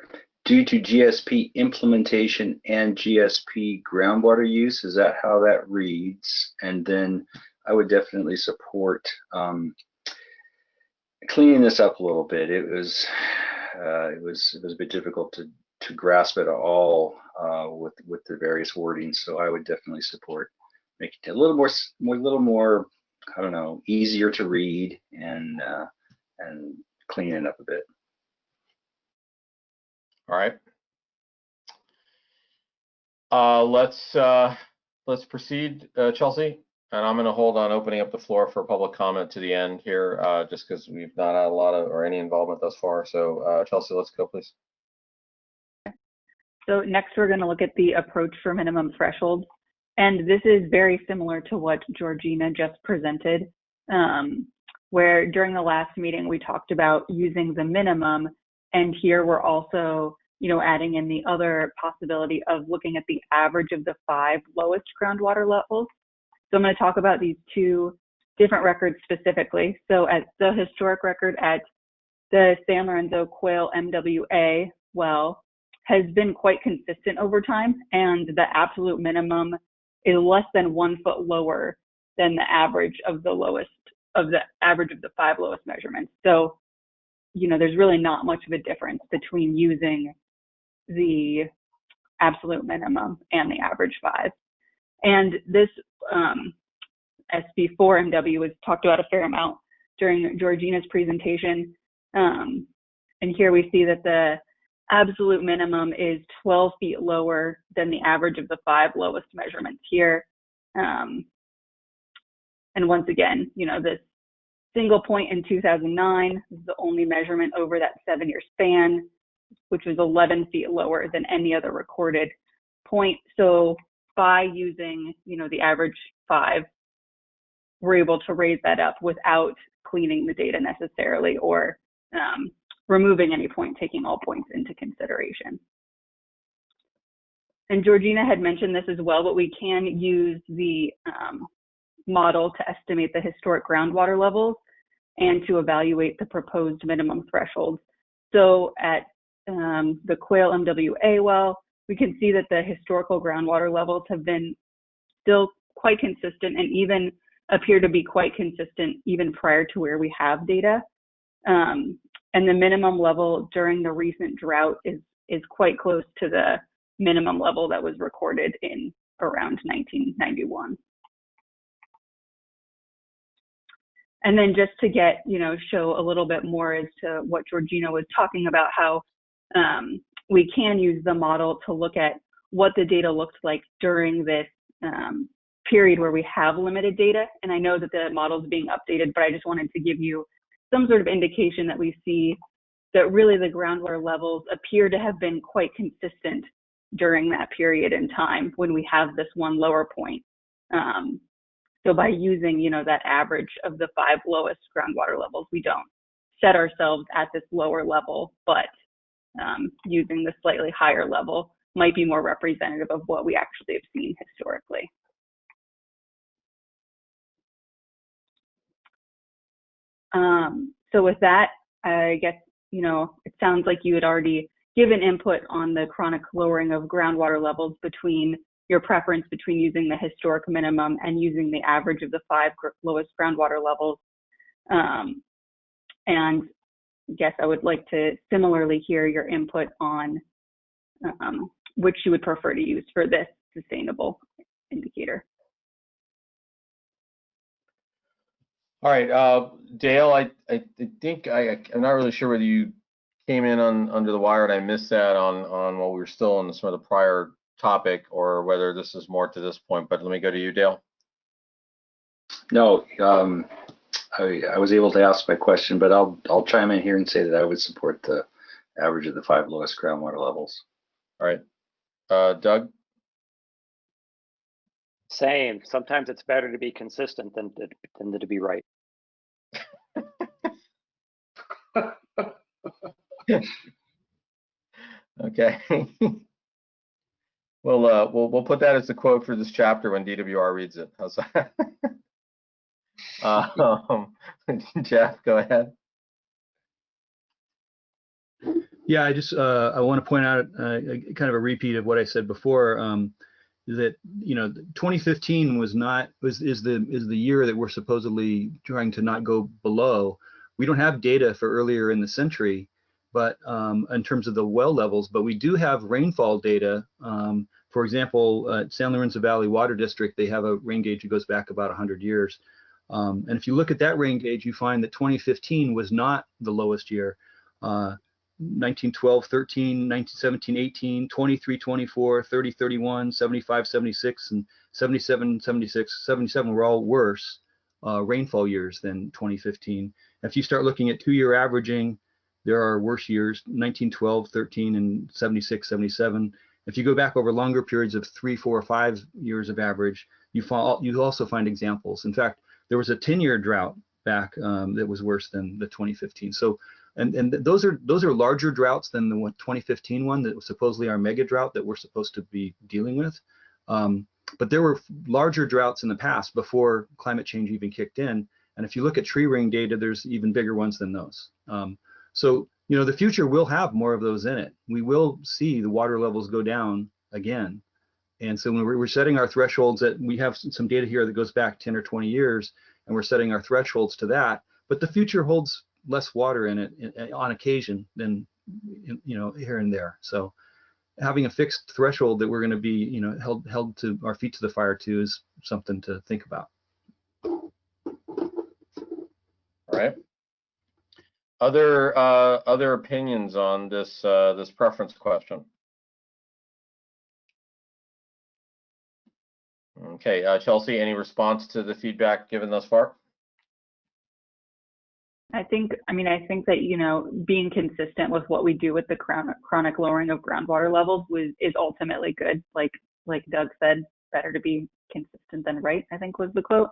due to GSP implementation and GSP groundwater use, is that how that reads? And then I would definitely support cleaning this up a little bit. It was a bit difficult to grasp it all with the various wordings. So I would definitely support making it a little more, I don't know, easier to read and cleaning it up a bit. All right. Let's proceed, Chelsea. And I'm going to hold on opening up the floor for public comment to the end here, just because we've not had a lot of or any involvement thus far. So Chelsea, let's go, please. So next we're going to look at the approach for minimum thresholds. And this is very similar to what Georgina just presented, where during the last meeting we talked about using the minimum, and here we're also, adding in the other possibility of looking at the average of the 5 lowest groundwater levels. So I'm going to talk about these 2 different records specifically. So at the historic record at the San Lorenzo Quail MWA well has been quite consistent over time, and the absolute minimum is less than 1 foot lower than the average of the 5 lowest measurements. So, there's really not much of a difference between using the absolute minimum and the average 5. And this SB4MW was talked about a fair amount during Georgina's presentation. And here we see that the absolute minimum is 12 feet lower than the average of the 5 lowest measurements here. And once again, this single point in 2009 is the only measurement over that 7-year span, which was 11 feet lower than any other recorded point. So by using, the average 5, we're able to raise that up without cleaning the data necessarily or removing any point, taking all points into consideration. And Georgina had mentioned this as well, but we can use the model to estimate the historic groundwater levels and to evaluate the proposed minimum thresholds. So at the Quail MWA well, we can see that the historical groundwater levels have been still quite consistent and even appear to be quite consistent even prior to where we have data. And the minimum level during the recent drought is quite close to the minimum level that was recorded in around 1991. And then just to get, show a little bit more as to what Georgina was talking about, how we can use the model to look at what the data looks like during this period where we have limited data. And I know that the model is being updated, but I just wanted to give you some sort of indication that we see that really the groundwater levels appear to have been quite consistent during that period in time when we have this one lower point. So by using, that average of the 5 lowest groundwater levels, we don't set ourselves at this lower level, but using the slightly higher level might be more representative of what we actually have seen historically. So with that, I guess, it sounds like you had already given input on the chronic lowering of groundwater levels between your preference between using the historic minimum and using the average of the 5 lowest groundwater levels. And I guess I would like to similarly hear your input on which you would prefer to use for this sustainable indicator. All right, Dale, I think I'm not really sure whether you came in under the wire and I missed that on while we were still on some of the prior topic, or whether this is more to this point, but let me go to you, Dale. No, I was able to ask my question, but I'll chime in here and say that I would support the average of the 5 lowest groundwater levels. All right, Doug? Same. Sometimes it's better to be consistent than to be right. Okay. We'll put that as the quote for this chapter when DWR reads it. How's that? Jeff, go ahead. Yeah, I want to point out kind of a repeat of what I said before. That 2015 is the year that we're supposedly trying to not go below. We don't have data for earlier in the century, but in terms of the well levels, but we do have rainfall data. For example, at San Lorenzo Valley Water District, they have a rain gauge that goes back about 100 years. And if you look at that rain gauge, you find that 2015 was not the lowest year. 1912, 13, 1917, 18, 23, 24, 30, 31, 75, 76, and 77, 76, 77 were all worse rainfall years than 2015. If you start looking at 2-year averaging, there are worse years, 1912, 13, and 76, 77. If you go back over longer periods of 3, 4, or 5 years of average, you also find examples. In fact, there was a 10-year drought back that was worse than the 2015. So, and those are larger droughts than the 2015 one that was supposedly our mega drought that we're supposed to be dealing with. But there were larger droughts in the past before climate change even kicked in. And if you look at tree ring data, there's even bigger ones than those. So, the future will have more of those in it. We will see the water levels go down again. And so when we're setting our thresholds, that we have some data here that goes back 10 or 20 years, and we're setting our thresholds to that. But the future holds less water in it on occasion than, here and there. So having a fixed threshold that we're going to be, held to our feet to the fire to is something to think about. All right. Other opinions on this this preference question? Okay, Chelsea, any response to the feedback given thus far? I think that, being consistent with what we do with the chronic lowering of groundwater levels is ultimately good. Like Doug said, better to be consistent than right, I think was the quote.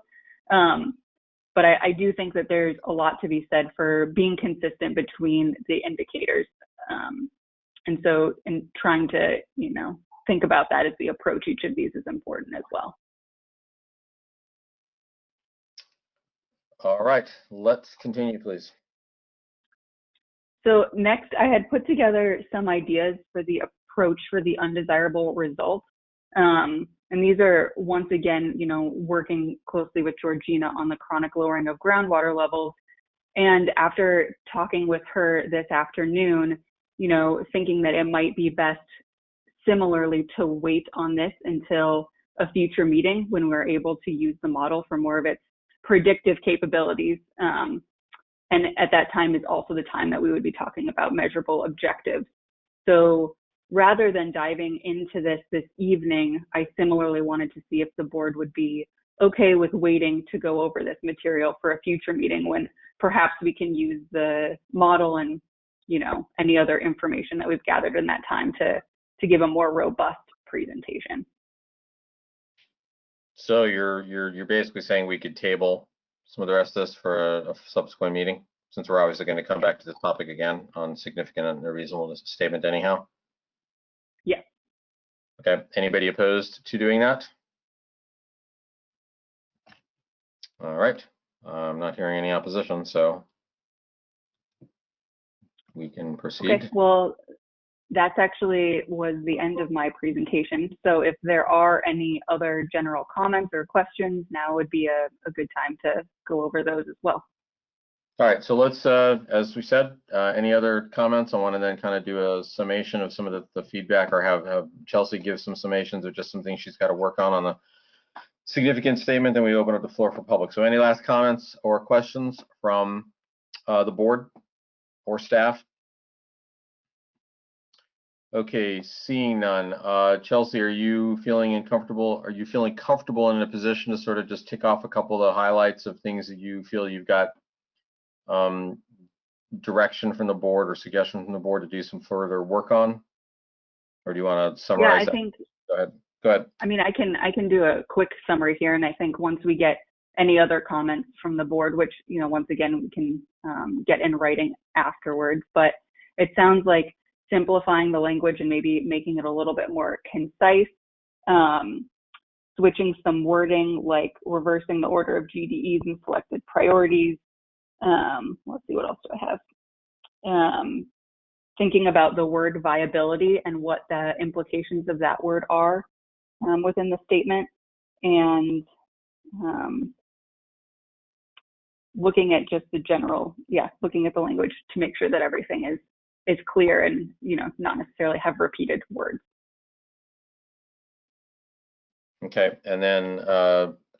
But I do think that there's a lot to be said for being consistent between the indicators. And so in trying to, think about that as we approach each of these is important as well. All right, let's continue, please. So next, I had put together some ideas for the approach for the undesirable results. And these are, once again, working closely with Georgina on the chronic lowering of groundwater levels. And after talking with her this afternoon, thinking that it might be best similarly to wait on this until a future meeting when we're able to use the model for more of its predictive capabilities. And at that time is also the time that we would be talking about measurable objectives. So rather than diving into this evening, I similarly wanted to see if the board would be okay with waiting to go over this material for a future meeting when perhaps we can use the model and, any other information that we've gathered in that time to give a more robust presentation. So you're basically saying we could table some of the rest of this for a subsequent meeting, since we're obviously going to come back to this topic again on significant and reasonable statement anyhow? Yeah. Okay, anybody opposed to doing that? All right, I'm not hearing any opposition, so we can proceed. Okay, well, that's actually was the end of my presentation. So if there are any other general comments or questions, now would be a good time to go over those as well. All right, so let's, as we said, any other comments? I want to then kind of do a summation of some of the feedback, or have Chelsea give some summations of just some things she's got to work on the significant statement, then we open up the floor for public. So any last comments or questions from the board or staff? Okay, seeing none. Chelsea, are you feeling comfortable in a position to sort of just tick off a couple of the highlights of things that you feel you've got direction from the board or suggestion from the board to do some further work on? Or do you want to summarize? Yeah, I think. Go ahead. I mean, I can do a quick summary here, and I think once we get any other comments from the board, which, once again, we can get in writing afterwards, but it sounds like simplifying the language and maybe making it a little bit more concise switching some wording, like reversing the order of GDEs and selected priorities. Let's see, what else do I have? Thinking about the word viability and what the implications of that word are within the statement, and looking at just the general, looking at the language to make sure that everything is clear and, not necessarily have repeated words. Okay, and then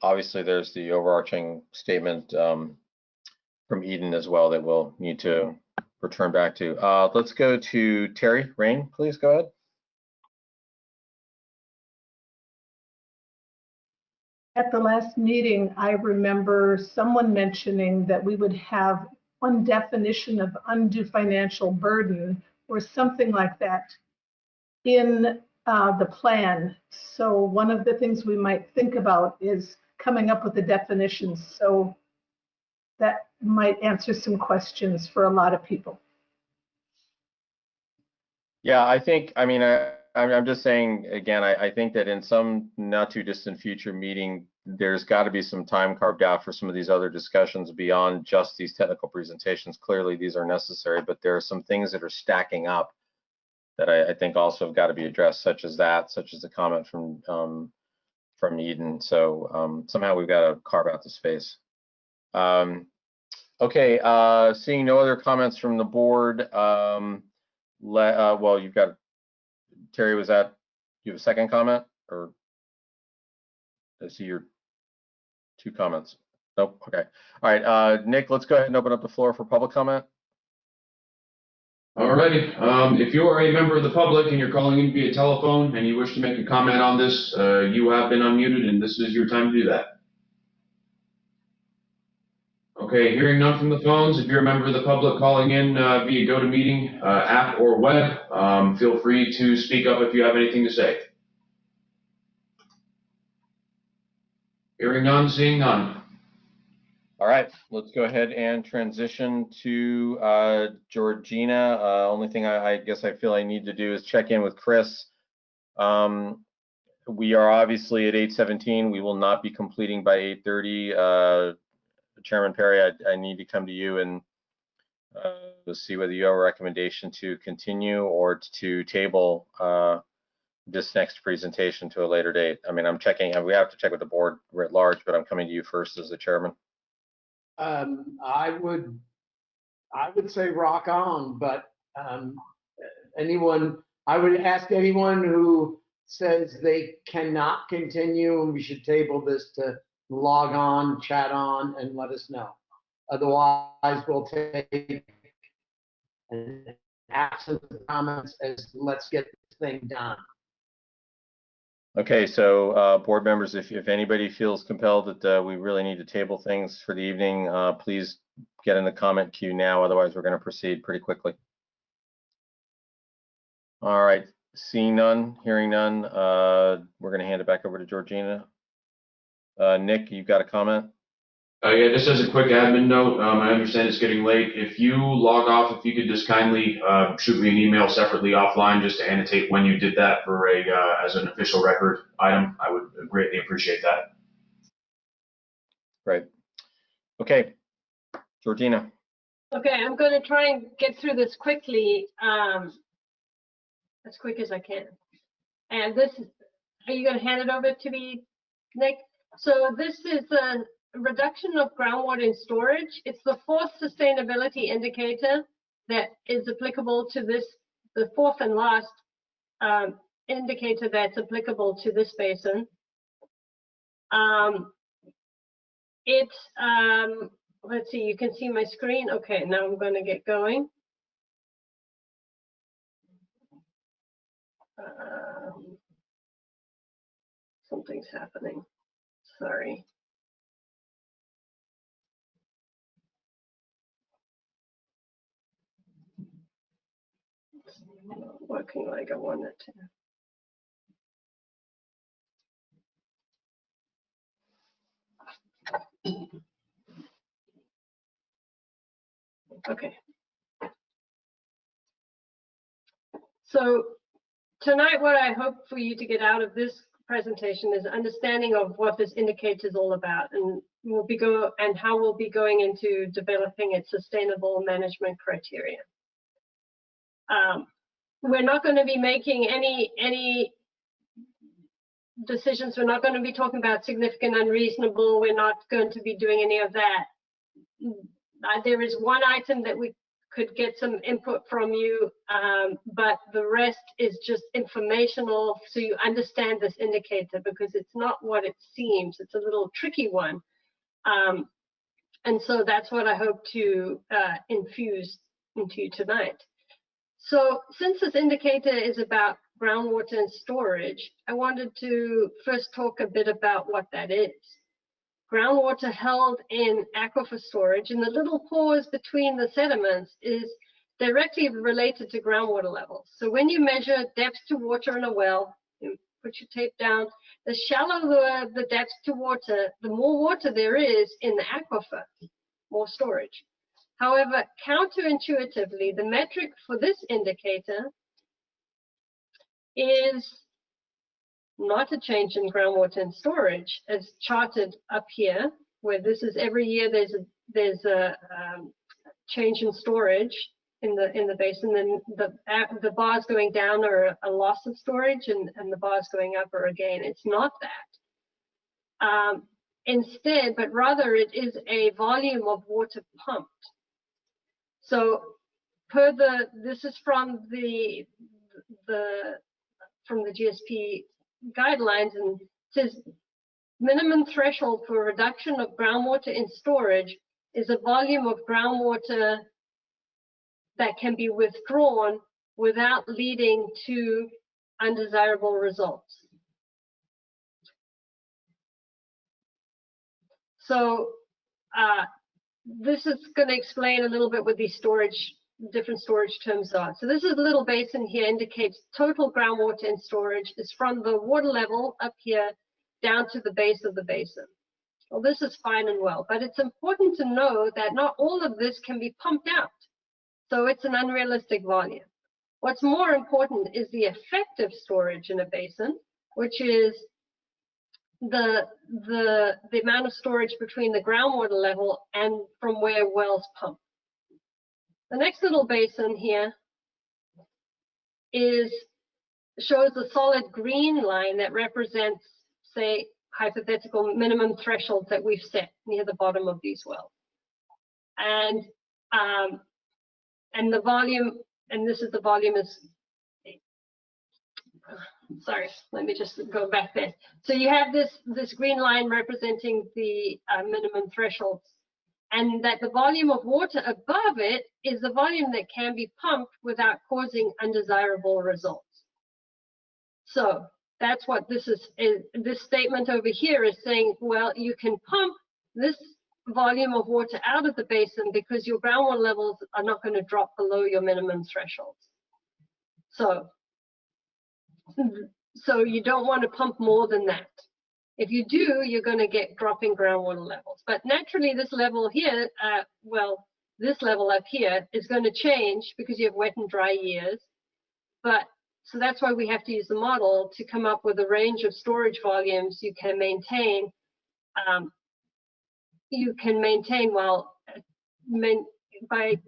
obviously there's the overarching statement from Eden as well that we'll need to return back to. Let's go to Terry Rain, please go ahead. At the last meeting, I remember someone mentioning that we would have one definition of undue financial burden or something like that in the plan. So one of the things we might think about is coming up with a definition. So that might answer some questions for a lot of people. Yeah, I'm just saying, again, I think that in some not too distant future meeting, there's got to be some time carved out for some of these other discussions beyond just these technical presentations. Clearly, these are necessary, but there are some things that are stacking up that I think also have got to be addressed, such as the comment from Eden. So somehow we've got to carve out the space. Okay, seeing no other comments from the board. Well, you've got Terry. You have a second comment, or I see your two comments? Nope. Okay. All right, Nick. Let's go ahead and open up the floor for public comment. Alrighty. If you are a member of the public and you're calling in via telephone and you wish to make a comment on this, you have been unmuted, and this is your time to do that. Okay, hearing none from the phones. If you're a member of the public calling in via GoToMeeting app or web, feel free to speak up if you have anything to say. Hearing none, seeing none. All right, let's go ahead and transition to Georgina. Only thing I guess I feel I need to do is check in with Chris. We are obviously at 8:17. We will not be completing by 8:30. Chairman Perry, I need to come to you and see whether you have a recommendation to continue or to table this next presentation to a later date. I mean, I'm checking, we have to check with the board writ large, but I'm coming to you first as the chairman. I would say rock on, but I would ask anyone who says they cannot continue and we should table this to log on, chat on, and let us know. Otherwise, we'll take an absence of comments as let's get this thing done. Okay, so board members, if anybody feels compelled that we really need to table things for the evening, please get in the comment queue now. Otherwise, we're going to proceed pretty quickly. All right, seeing none, hearing none, we're going to hand it back over to Georgina. Nick, you've got a comment? Yeah, just as a quick admin note, I understand it's getting late. If you log off, if you could just kindly shoot me an email separately offline just to annotate when you did that for as an official record item, I would greatly appreciate that. Great. Okay, Georgina. Okay, I'm going to try and get through this quickly, as quick as I can. And this is, are you going to hand it over to me, Nick? So this is a reduction of groundwater in storage. It's the fourth sustainability indicator that is applicable to this, the fourth and last indicator that's applicable to this basin. Let's see, you can see my screen. Okay, now I'm going to get going. Something's happening. Sorry. It's not working like I want it to. Okay. So tonight, what I hope for you to get out of this presentation is understanding of what this indicator is all about, and how we'll be going into developing its sustainable management criteria. We're not going to be making any decisions. We're not going to be talking about significant unreasonable. We're not going to be doing any of that. There is one item that we could get some input from you, but the rest is just informational, so you understand this indicator, because it's not what it seems. It's a little tricky one, and so that's what I hope to infuse into you tonight. So since this indicator is about groundwater and storage, I wanted to first talk a bit about what that is. Groundwater held in aquifer storage in the little pores between the sediments is directly related to groundwater levels. So when you measure depth to water in a well, you put your tape down, the shallower the depth to water, the more water there is in the aquifer, more storage. However, counterintuitively, the metric for this indicator is not a change in groundwater and storage as charted up here, where this is every year there's a change in storage in the basin, and the bars going down are a loss of storage, and the bars going up are a gain. It's not that. Instead, but rather it is a volume of water pumped. So this is from the GSP guidelines, and it says minimum threshold for reduction of groundwater in storage is a volume of groundwater that can be withdrawn without leading to undesirable results. So this is going to explain a little bit what these different storage terms are. So this is a little basin here, indicates total groundwater in storage is from the water level up here down to the base of the basin. Well, this is fine and well, but it's important to know that not all of this can be pumped out. So it's an unrealistic volume. What's more important is the effective storage in a basin, which is the amount of storage between the groundwater level and from where wells pump. The next little basin here shows a solid green line that represents, say, hypothetical minimum thresholds that we've set near the bottom of these wells. And the volume, and this is the volume is, sorry, let me just go back there. So you have this green line representing the minimum thresholds, and that the volume of water above it is the volume that can be pumped without causing undesirable results. So that's what this is. This statement over here is saying, well, you can pump this volume of water out of the basin because your groundwater levels are not going to drop below your minimum thresholds. So you don't want to pump more than that. If you do, you're going to get dropping groundwater levels. But naturally, this level here, this level up here is going to change because you have wet and dry years. So that's why we have to use the model to come up with a range of storage volumes you can maintain. By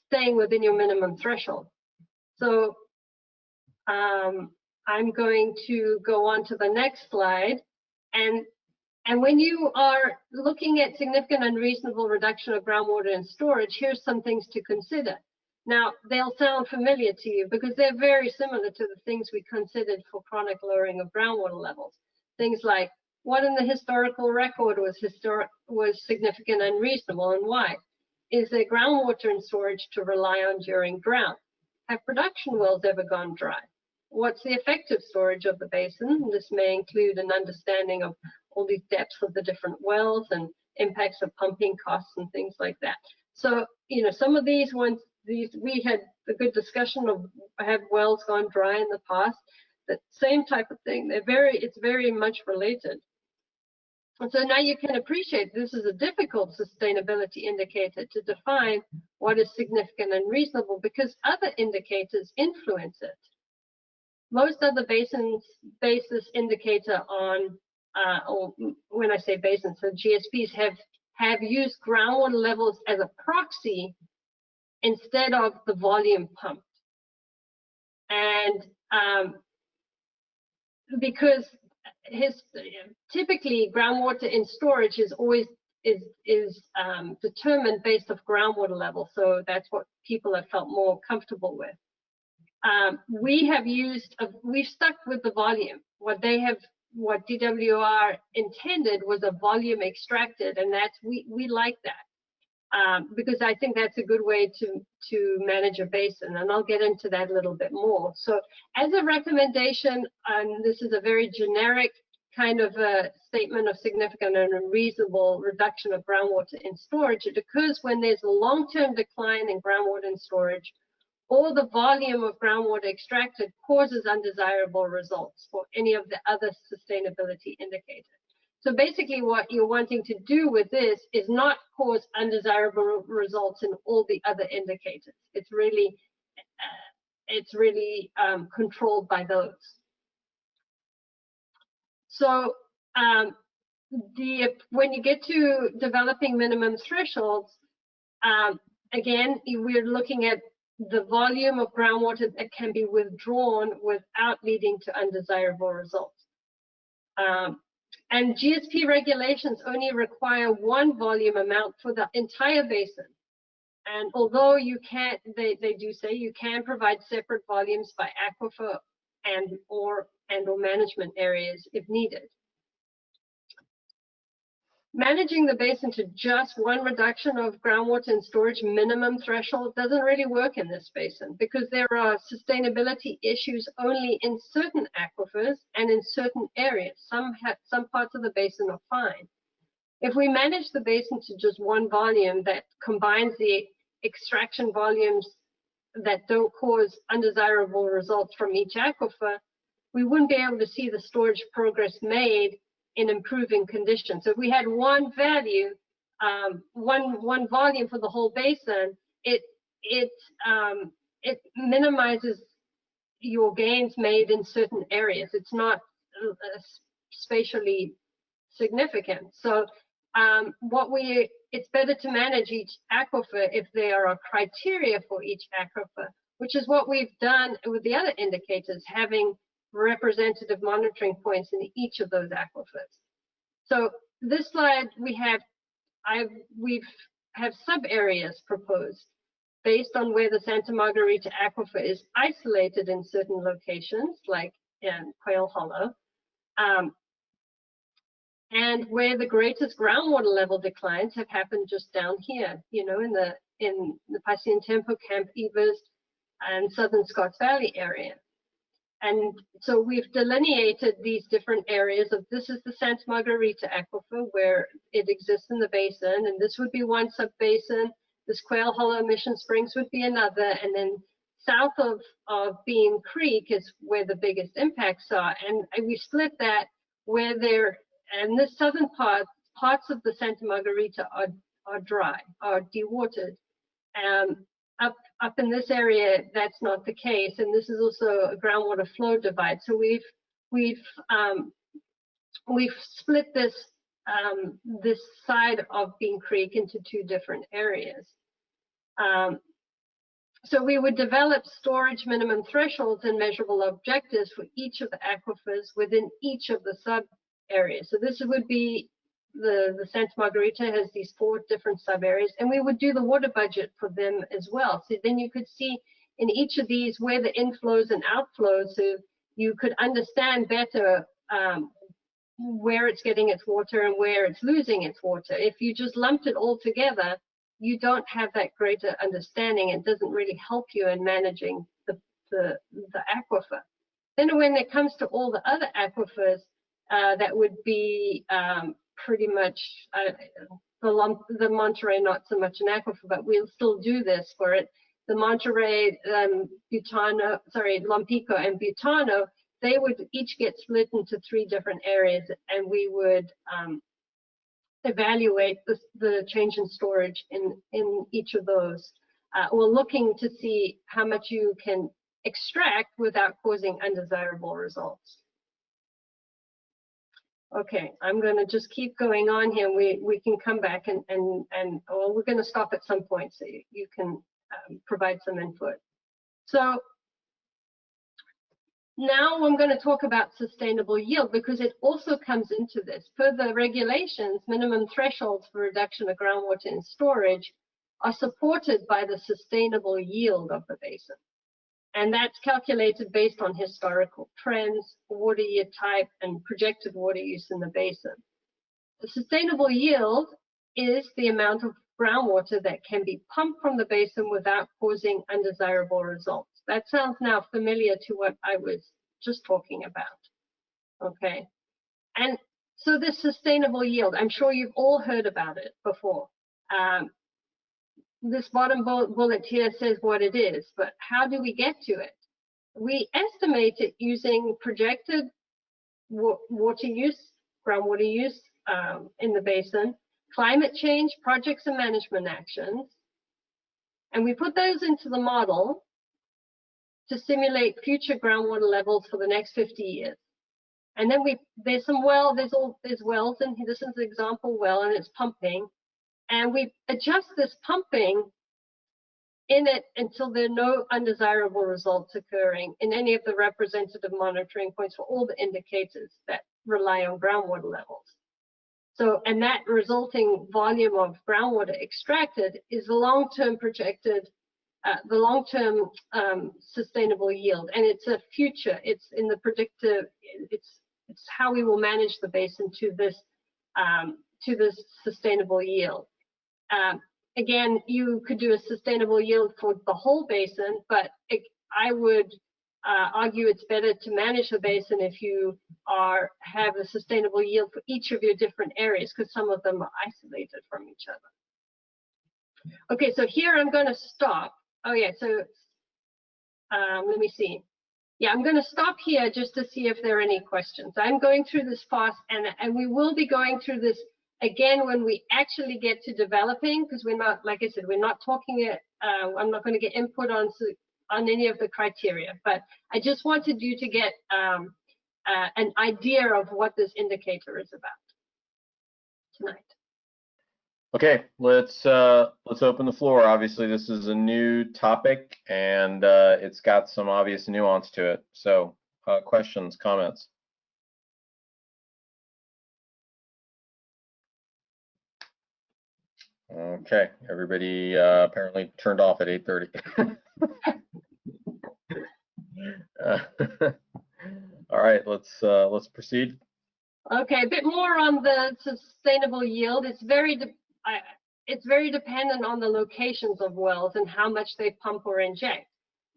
staying within your minimum threshold. So I'm going to go on to the next slide. And when you are looking at significant unreasonable reduction of groundwater and storage, here's some things to consider. Now, they'll sound familiar to you because they're very similar to the things we considered for chronic lowering of groundwater levels. Things like, what in the historical record was significant unreasonable and why? Is there groundwater and storage to rely on during drought? Have production wells ever gone dry? What's the effective storage of the basin? This may include an understanding of all these depths of the different wells and impacts of pumping costs and things like that. So, some of these ones, we had a good discussion of have wells gone dry in the past. The same type of thing. It's very much related. And so now you can appreciate this is a difficult sustainability indicator to define what is significant and reasonable because other indicators influence it. most other basins basis indicator on, or when I say basins, so GSPs have used groundwater levels as a proxy instead of the volume pumped. And because typically groundwater in storage is always determined based off groundwater level, so that's what people have felt more comfortable with. We've stuck with the volume. What DWR intended was a volume extracted, and we like that because I think that's a good way to manage a basin, and I'll get into that a little bit more. So as a recommendation, this is a very generic kind of a statement of significant and unreasonable reduction of groundwater in storage. It occurs when there's a long-term decline in groundwater in storage, or the volume of groundwater extracted causes undesirable results for any of the other sustainability indicators. So basically what you're wanting to do with this is not cause undesirable results in all the other indicators. It's really controlled by those. So when you get to developing minimum thresholds, again, we're looking at the volume of groundwater that can be withdrawn without leading to undesirable results. And GSP regulations only require one volume amount for the entire basin. And although they do say you can provide separate volumes by aquifer and or management areas if needed. Managing the basin to just one reduction of groundwater and storage minimum threshold doesn't really work in this basin because there are sustainability issues only in certain aquifers and in certain areas. Some parts of the basin are fine. If we manage the basin to just one volume that combines the extraction volumes that don't cause undesirable results from each aquifer, we wouldn't be able to see the storage progress made in improving conditions. So if we had one value, one volume for the whole basin, it minimizes your gains made in certain areas. It's not spatially significant. So it's better to manage each aquifer if there are criteria for each aquifer, which is what we've done with the other indicators, having representative monitoring points in each of those aquifers. So this slide we have sub areas proposed based on where the Santa Margarita aquifer is isolated in certain locations, like in Quail Hollow, and where the greatest groundwater level declines have happened just down here, in the Passion Tempo, Camp Evers, and Southern Scotts Valley area. And so we've delineated these different areas of this is the Santa Margarita aquifer where it exists in the basin, and this would be one sub-basin. This Quail Hollow Mission Springs would be another, and then south of Bean Creek is where the biggest impacts are. And we split that where and the southern parts of the Santa Margarita are dry, are dewatered. Up in this area, that's not the case, and this is also a groundwater flow divide. So we've split this side of Bean Creek into two different areas. So we would develop storage minimum thresholds and measurable objectives for each of the aquifers within each of the sub areas. So this would be the Santa Margarita has these 4 different sub areas, and we would do the water budget for them as well. So then you could see in each of these where the inflows and outflows, so you could understand better where it's getting its water and where it's losing its water. If you just lumped it all together, you don't have that greater understanding. It doesn't really help you in managing the aquifer. Then when it comes to all the other aquifers, that would be pretty much the Monterey, not so much an aquifer, but we'll still do this for it. The Monterey, Lompico and Butano, they would each get split into 3 different areas, and we would evaluate the change in storage in each of those. We're looking to see how much you can extract without causing undesirable results. Okay, I'm going to just keep going on here. We can come back and well, we're going to stop at some point so you can provide some input. So now I'm going to talk about sustainable yield because it also comes into this. Per the regulations, minimum thresholds for reduction of groundwater in storage are supported by the sustainable yield of the basin. And that's calculated based on historical trends, water year type, and projected water use in the basin. The sustainable yield is the amount of groundwater that can be pumped from the basin without causing undesirable results. That sounds now familiar to what I was just talking about. Okay. And so this sustainable yield, I'm sure you've all heard about it before. This bottom bullet here says what it is, but how do we get to it? We estimate it using projected water use, groundwater use in the basin, climate change, projects and management actions, and we put those into the model to simulate future groundwater levels for the next 50 years. And then there's wells, and this is an example well, and it's pumping, and we adjust this pumping in it until there are no undesirable results occurring in any of the representative monitoring points for all the indicators that rely on groundwater levels. So, and that resulting volume of groundwater extracted is the long-term projected, the long-term sustainable yield, and it's a future. It's in the predictive. It's how we will manage the basin to this sustainable yield. Again, you could do a sustainable yield for the whole basin, but I would argue it's better to manage the basin if you have a sustainable yield for each of your different areas, because some of them are isolated from each other. Okay, so here I'm going to stop. Oh yeah, so let me see. Yeah, I'm going to stop here just to see if there are any questions. I'm going through this fast, and we will be going through this again when we actually get to developing, because we're not, like I said, we're not talking it. I'm not going to get input on any of the criteria, but I just wanted you to get an idea of what this indicator is about tonight. Okay, let's open the floor. Obviously, this is a new topic, and it's got some obvious nuance to it. So, questions, comments? Okay, everybody apparently turned off at 8:30. All right, let's proceed. Okay, a bit more on the sustainable yield. It's very dependent on the locations of wells and how much they pump or inject.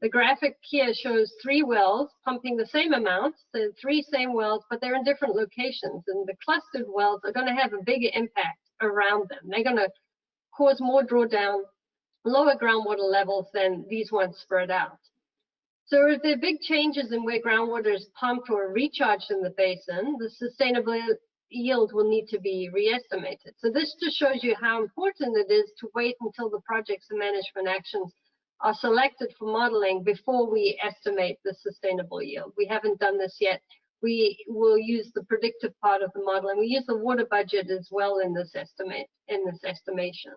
The graphic here shows 3 wells pumping the same amount, so 3 same wells, but they're in different locations, and the clustered wells are going to have a bigger impact around them. They're going to cause more drawdown, lower groundwater levels than these ones spread out. So if there are big changes in where groundwater is pumped or recharged in the basin, the sustainable yield will need to be re-estimated. So this just shows you how important it is to wait until the projects and management actions are selected for modeling before we estimate the sustainable yield. We haven't done this yet. We will use the predictive part of the model, and we use the water budget as well in this estimation.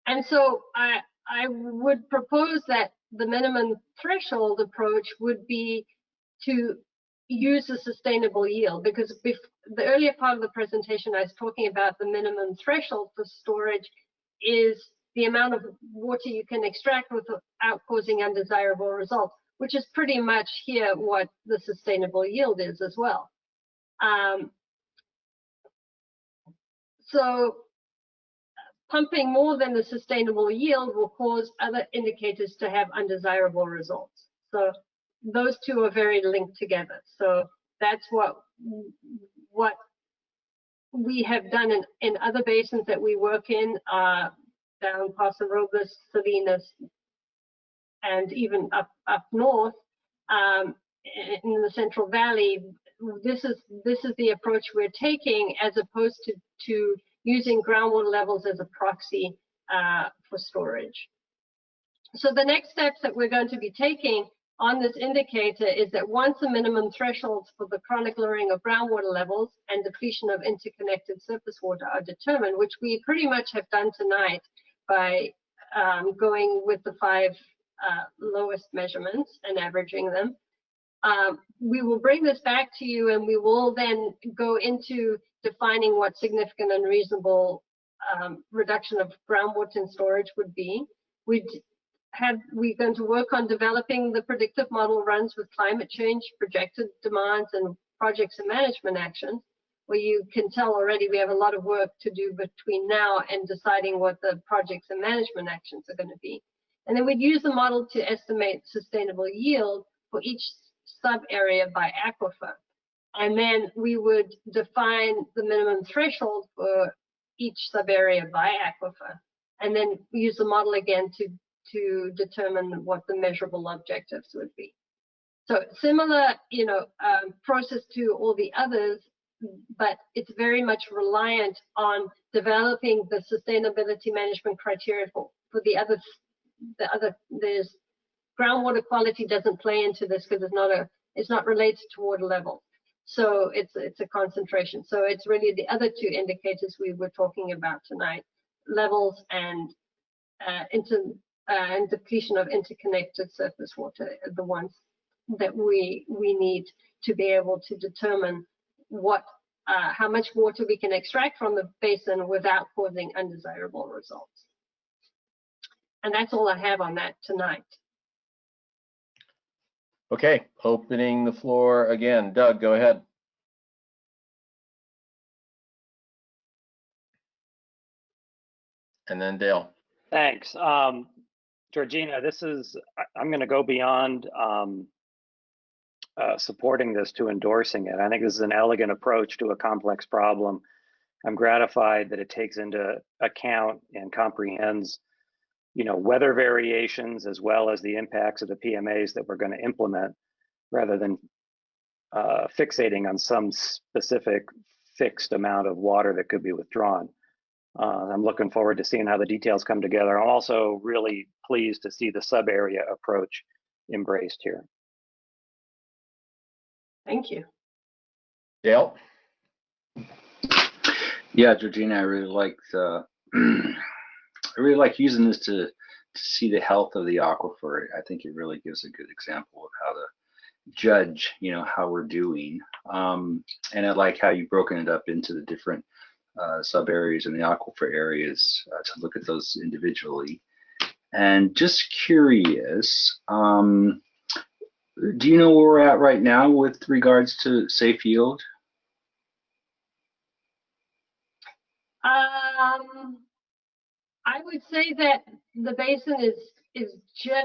And so I would propose that the minimum threshold approach would be to use the sustainable yield, because the earlier part of the presentation I was talking about the minimum threshold for storage is the amount of water you can extract without causing undesirable results, which is pretty much here what the sustainable yield is as well. So pumping more than the sustainable yield will cause other indicators to have undesirable results. So those two are very linked together. So that's what we have done in other basins that we work in, down Paso Robles, Salinas, and even up north in the Central Valley. This is the approach we're taking, as opposed to using groundwater levels as a proxy for storage. So the next steps that we're going to be taking on this indicator is that once the minimum thresholds for the chronic lowering of groundwater levels and depletion of interconnected surface water are determined, which we pretty much have done tonight by going with the 5 lowest measurements and averaging them. We will bring this back to you, and we will then go into defining what significant and reasonable reduction of groundwater and storage would be. We're going to work on developing the predictive model runs with climate change, projected demands, and projects and management actions, where you can tell already we have a lot of work to do between now and deciding what the projects and management actions are going to be. And then we'd use the model to estimate sustainable yield for each sub-area by aquifer. And then we would define the minimum threshold for each sub-area by aquifer. And then use the model again to determine what the measurable objectives would be. So similar, process to all the others, but it's very much reliant on developing the sustainability management criteria for the other. There's groundwater quality doesn't play into this because it's not related to water level. So it's a concentration. So it's really the other 2 indicators we were talking about tonight: levels and depletion of interconnected surface water are the ones that we need to be able to determine how much water we can extract from the basin without causing undesirable results. And that's all I have on that tonight. Okay, opening the floor again. Doug, go ahead. And then Dale. Thanks. Georgina, I'm going to go beyond supporting this to endorsing it. I think this is an elegant approach to a complex problem. I'm gratified that it takes into account and comprehends, weather variations as well as the impacts of the PMAs that we're going to implement, rather than fixating on some specific fixed amount of water that could be withdrawn. I'm looking forward to seeing how the details come together. I'm also really pleased to see the sub-area approach embraced here. Thank you. Dale? Yeah, Georgina, I really like using this to see the health of the aquifer. I think it really gives a good example of how to judge, how we're doing. And I like how you've broken it up into the different sub areas in the aquifer areas to look at those individually. And just curious, do you know where we're at right now with regards to safe yield? I would say that the basin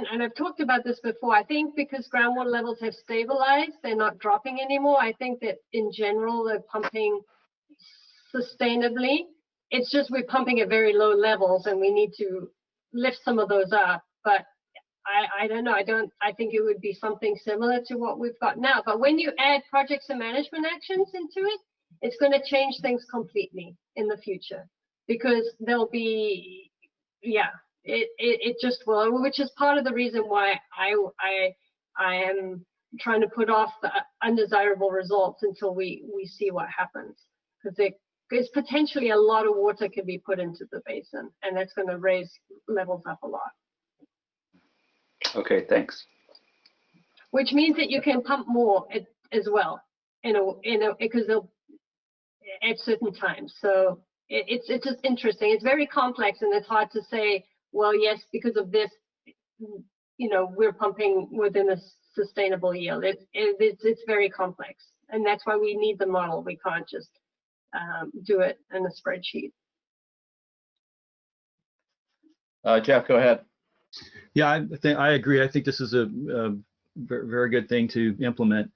and I've talked about this before, I think because groundwater levels have stabilized, they're not dropping anymore. I think that in general, they're pumping sustainably. It's just we're pumping at very low levels and we need to lift some of those up. But I don't know. I think it would be something similar to what we've got now. But when you add projects and management actions into it, it's going to change things completely in the future, because there'll be, it just will, which is part of the reason why I am trying to put off the undesirable results until we see what happens, because there's potentially a lot of water could be put into the basin, and that's going to raise levels up a lot. Okay, thanks. Which means that you can pump more as well, because they'll at certain times. So it's just interesting. It's very complex, and it's hard to say, well, yes, because of this, we're pumping within a sustainable yield. It's very complex, and that's why we need the model. We can't just do it in a spreadsheet. Jeff, go ahead. Yeah, I agree. I think this is a very good thing to implement.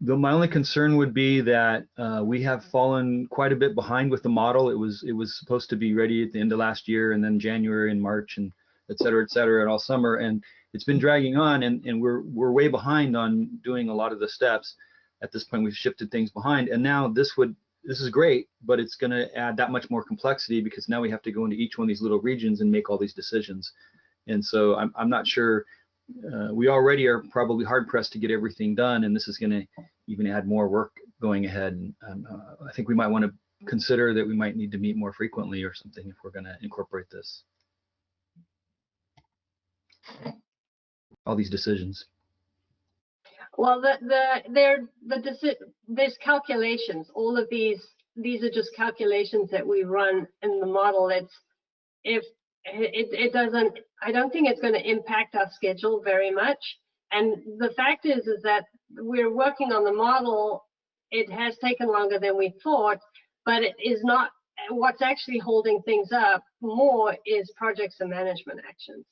Though my only concern would be that we have fallen quite a bit behind with the model. It was supposed to be ready at the end of last year, and then January and March, and et cetera, and all summer, and it's been dragging on, and we're way behind on doing a lot of the steps. At this point, we've shifted things behind, and now this would this is great, but it's going to add that much more complexity because now we have to go into each one of these little regions and make all these decisions. And so I'm not sure, we already are probably hard pressed to get everything done, and this is going to even add more work going ahead. And I think we might want to consider that we might need to meet more frequently or something if we're going to incorporate this. All these decisions. Well, there's calculations. All of these are just calculations that we run in the model. I don't think it's going to impact our schedule very much. And the fact is that we're working on the model. It has taken longer than we thought, but it is not. What's actually holding things up more is projects and management actions.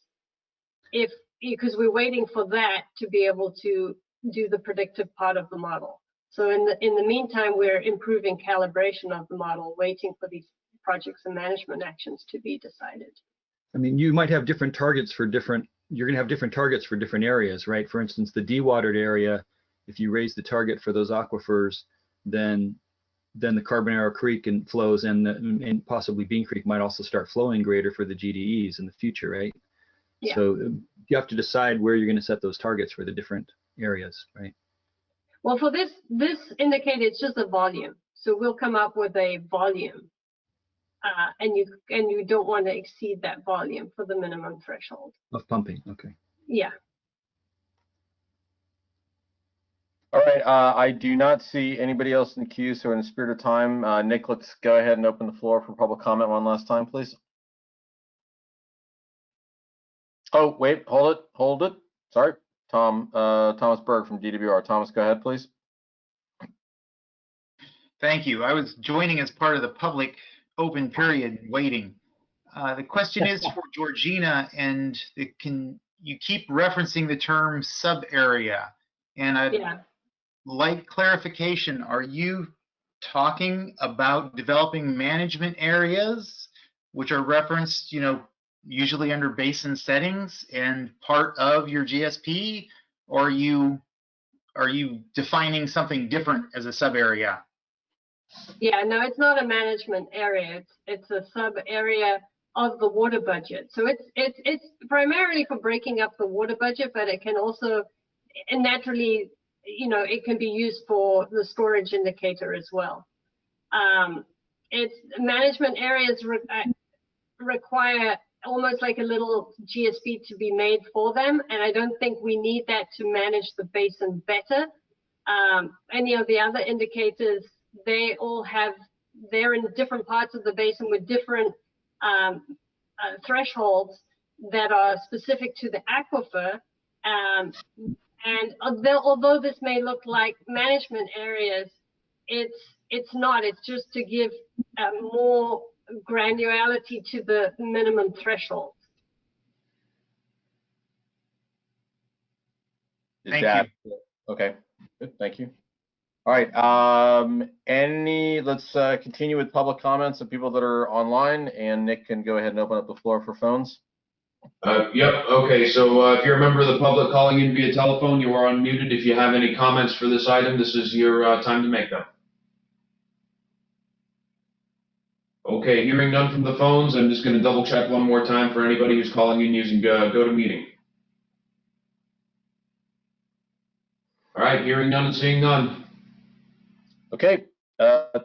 Because we're waiting for that to be able to do the predictive part of the model. So in the meantime, we're improving calibration of the model, waiting for these projects and management actions to be decided. I mean, you might have different targets for different, you're gonna have different targets for different areas, right? For instance, the dewatered area, if you raise the target for those aquifers, then the Carbonaro Creek flows and possibly Bean Creek might also start flowing greater for the GDEs in the future, right? Yeah. So you have to decide where you're going to set those targets for the different areas, right? Well, for this indicator, it's just a volume. So we'll come up with a volume, and you don't want to exceed that volume for the minimum threshold of pumping. Okay. Yeah. All right. I do not see anybody else in the queue. So in the spirit of time, Nick, let's go ahead and open the floor for public comment one last time, please. Oh, wait, hold it. Sorry, Thomas Berg from DWR. Thomas, go ahead, please. Thank you. I was joining as part of the public open period waiting. The question is for Georgina, and you keep referencing the term sub-area, and I'd like clarification. Are you talking about developing management areas, which are referenced, usually under basin settings and part of your GSP, or are you defining something different as a sub area? Yeah, no, it's not a management area. It's a sub area of the water budget. So it's primarily for breaking up the water budget, but it can also, and naturally, it can be used for the storage indicator as well. It's management areas require almost like a little GSP to be made for them, and I don't think we need that to manage the basin better. Any of the other indicators, they're in different parts of the basin with different thresholds that are specific to the aquifer. And although this may look like management areas, it's not. It's just to give more granularity to the minimum threshold. Thank you. Okay, good, thank you. All right, let's continue with public comments of people that are online, and Nick can go ahead and open up the floor for phones. Yep, okay, so if you're a member of the public calling in via telephone, you are unmuted. If you have any comments for this item, this is your time to make them. Okay, hearing none from the phones, I'm just going to double check one more time for anybody who's calling in using GoToMeeting. All right, hearing none and seeing none. Okay,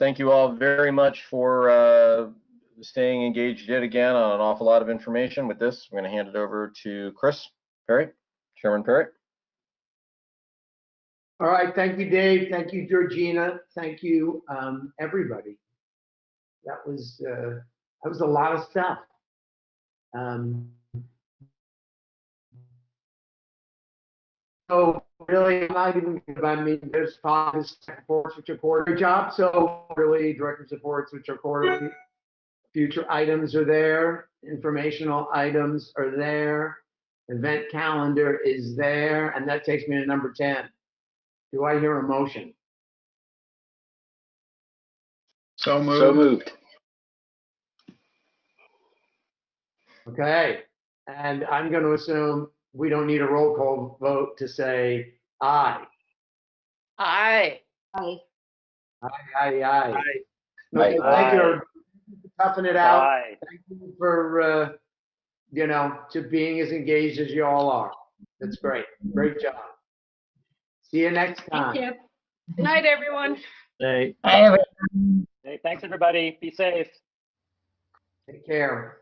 thank you all very much for staying engaged yet again on an awful lot of information. With this, I'm going to hand it over to Chris Perry, Chairman Perry. All right, thank you, Dave. Thank you, Georgina. Thank you, everybody. That was a lot of stuff. So really, not even, I mean, there's files, reports, which are quarterly jobs. So really, director supports, which are quarterly. Future items are there. Informational items are there. Event calendar is there, and that takes me to number 10. Do I hear a motion? So moved. So moved. Okay, and I'm going to assume we don't need a roll call vote to say aye. Aye. Aye, aye, aye. Okay, thank you for toughing it out. Bye. Thank you for, to being as engaged as you all are. That's great. Great job. See you next time. Thank you. Good night, everyone. Hey. Hey, thanks everybody. Be safe. Take care.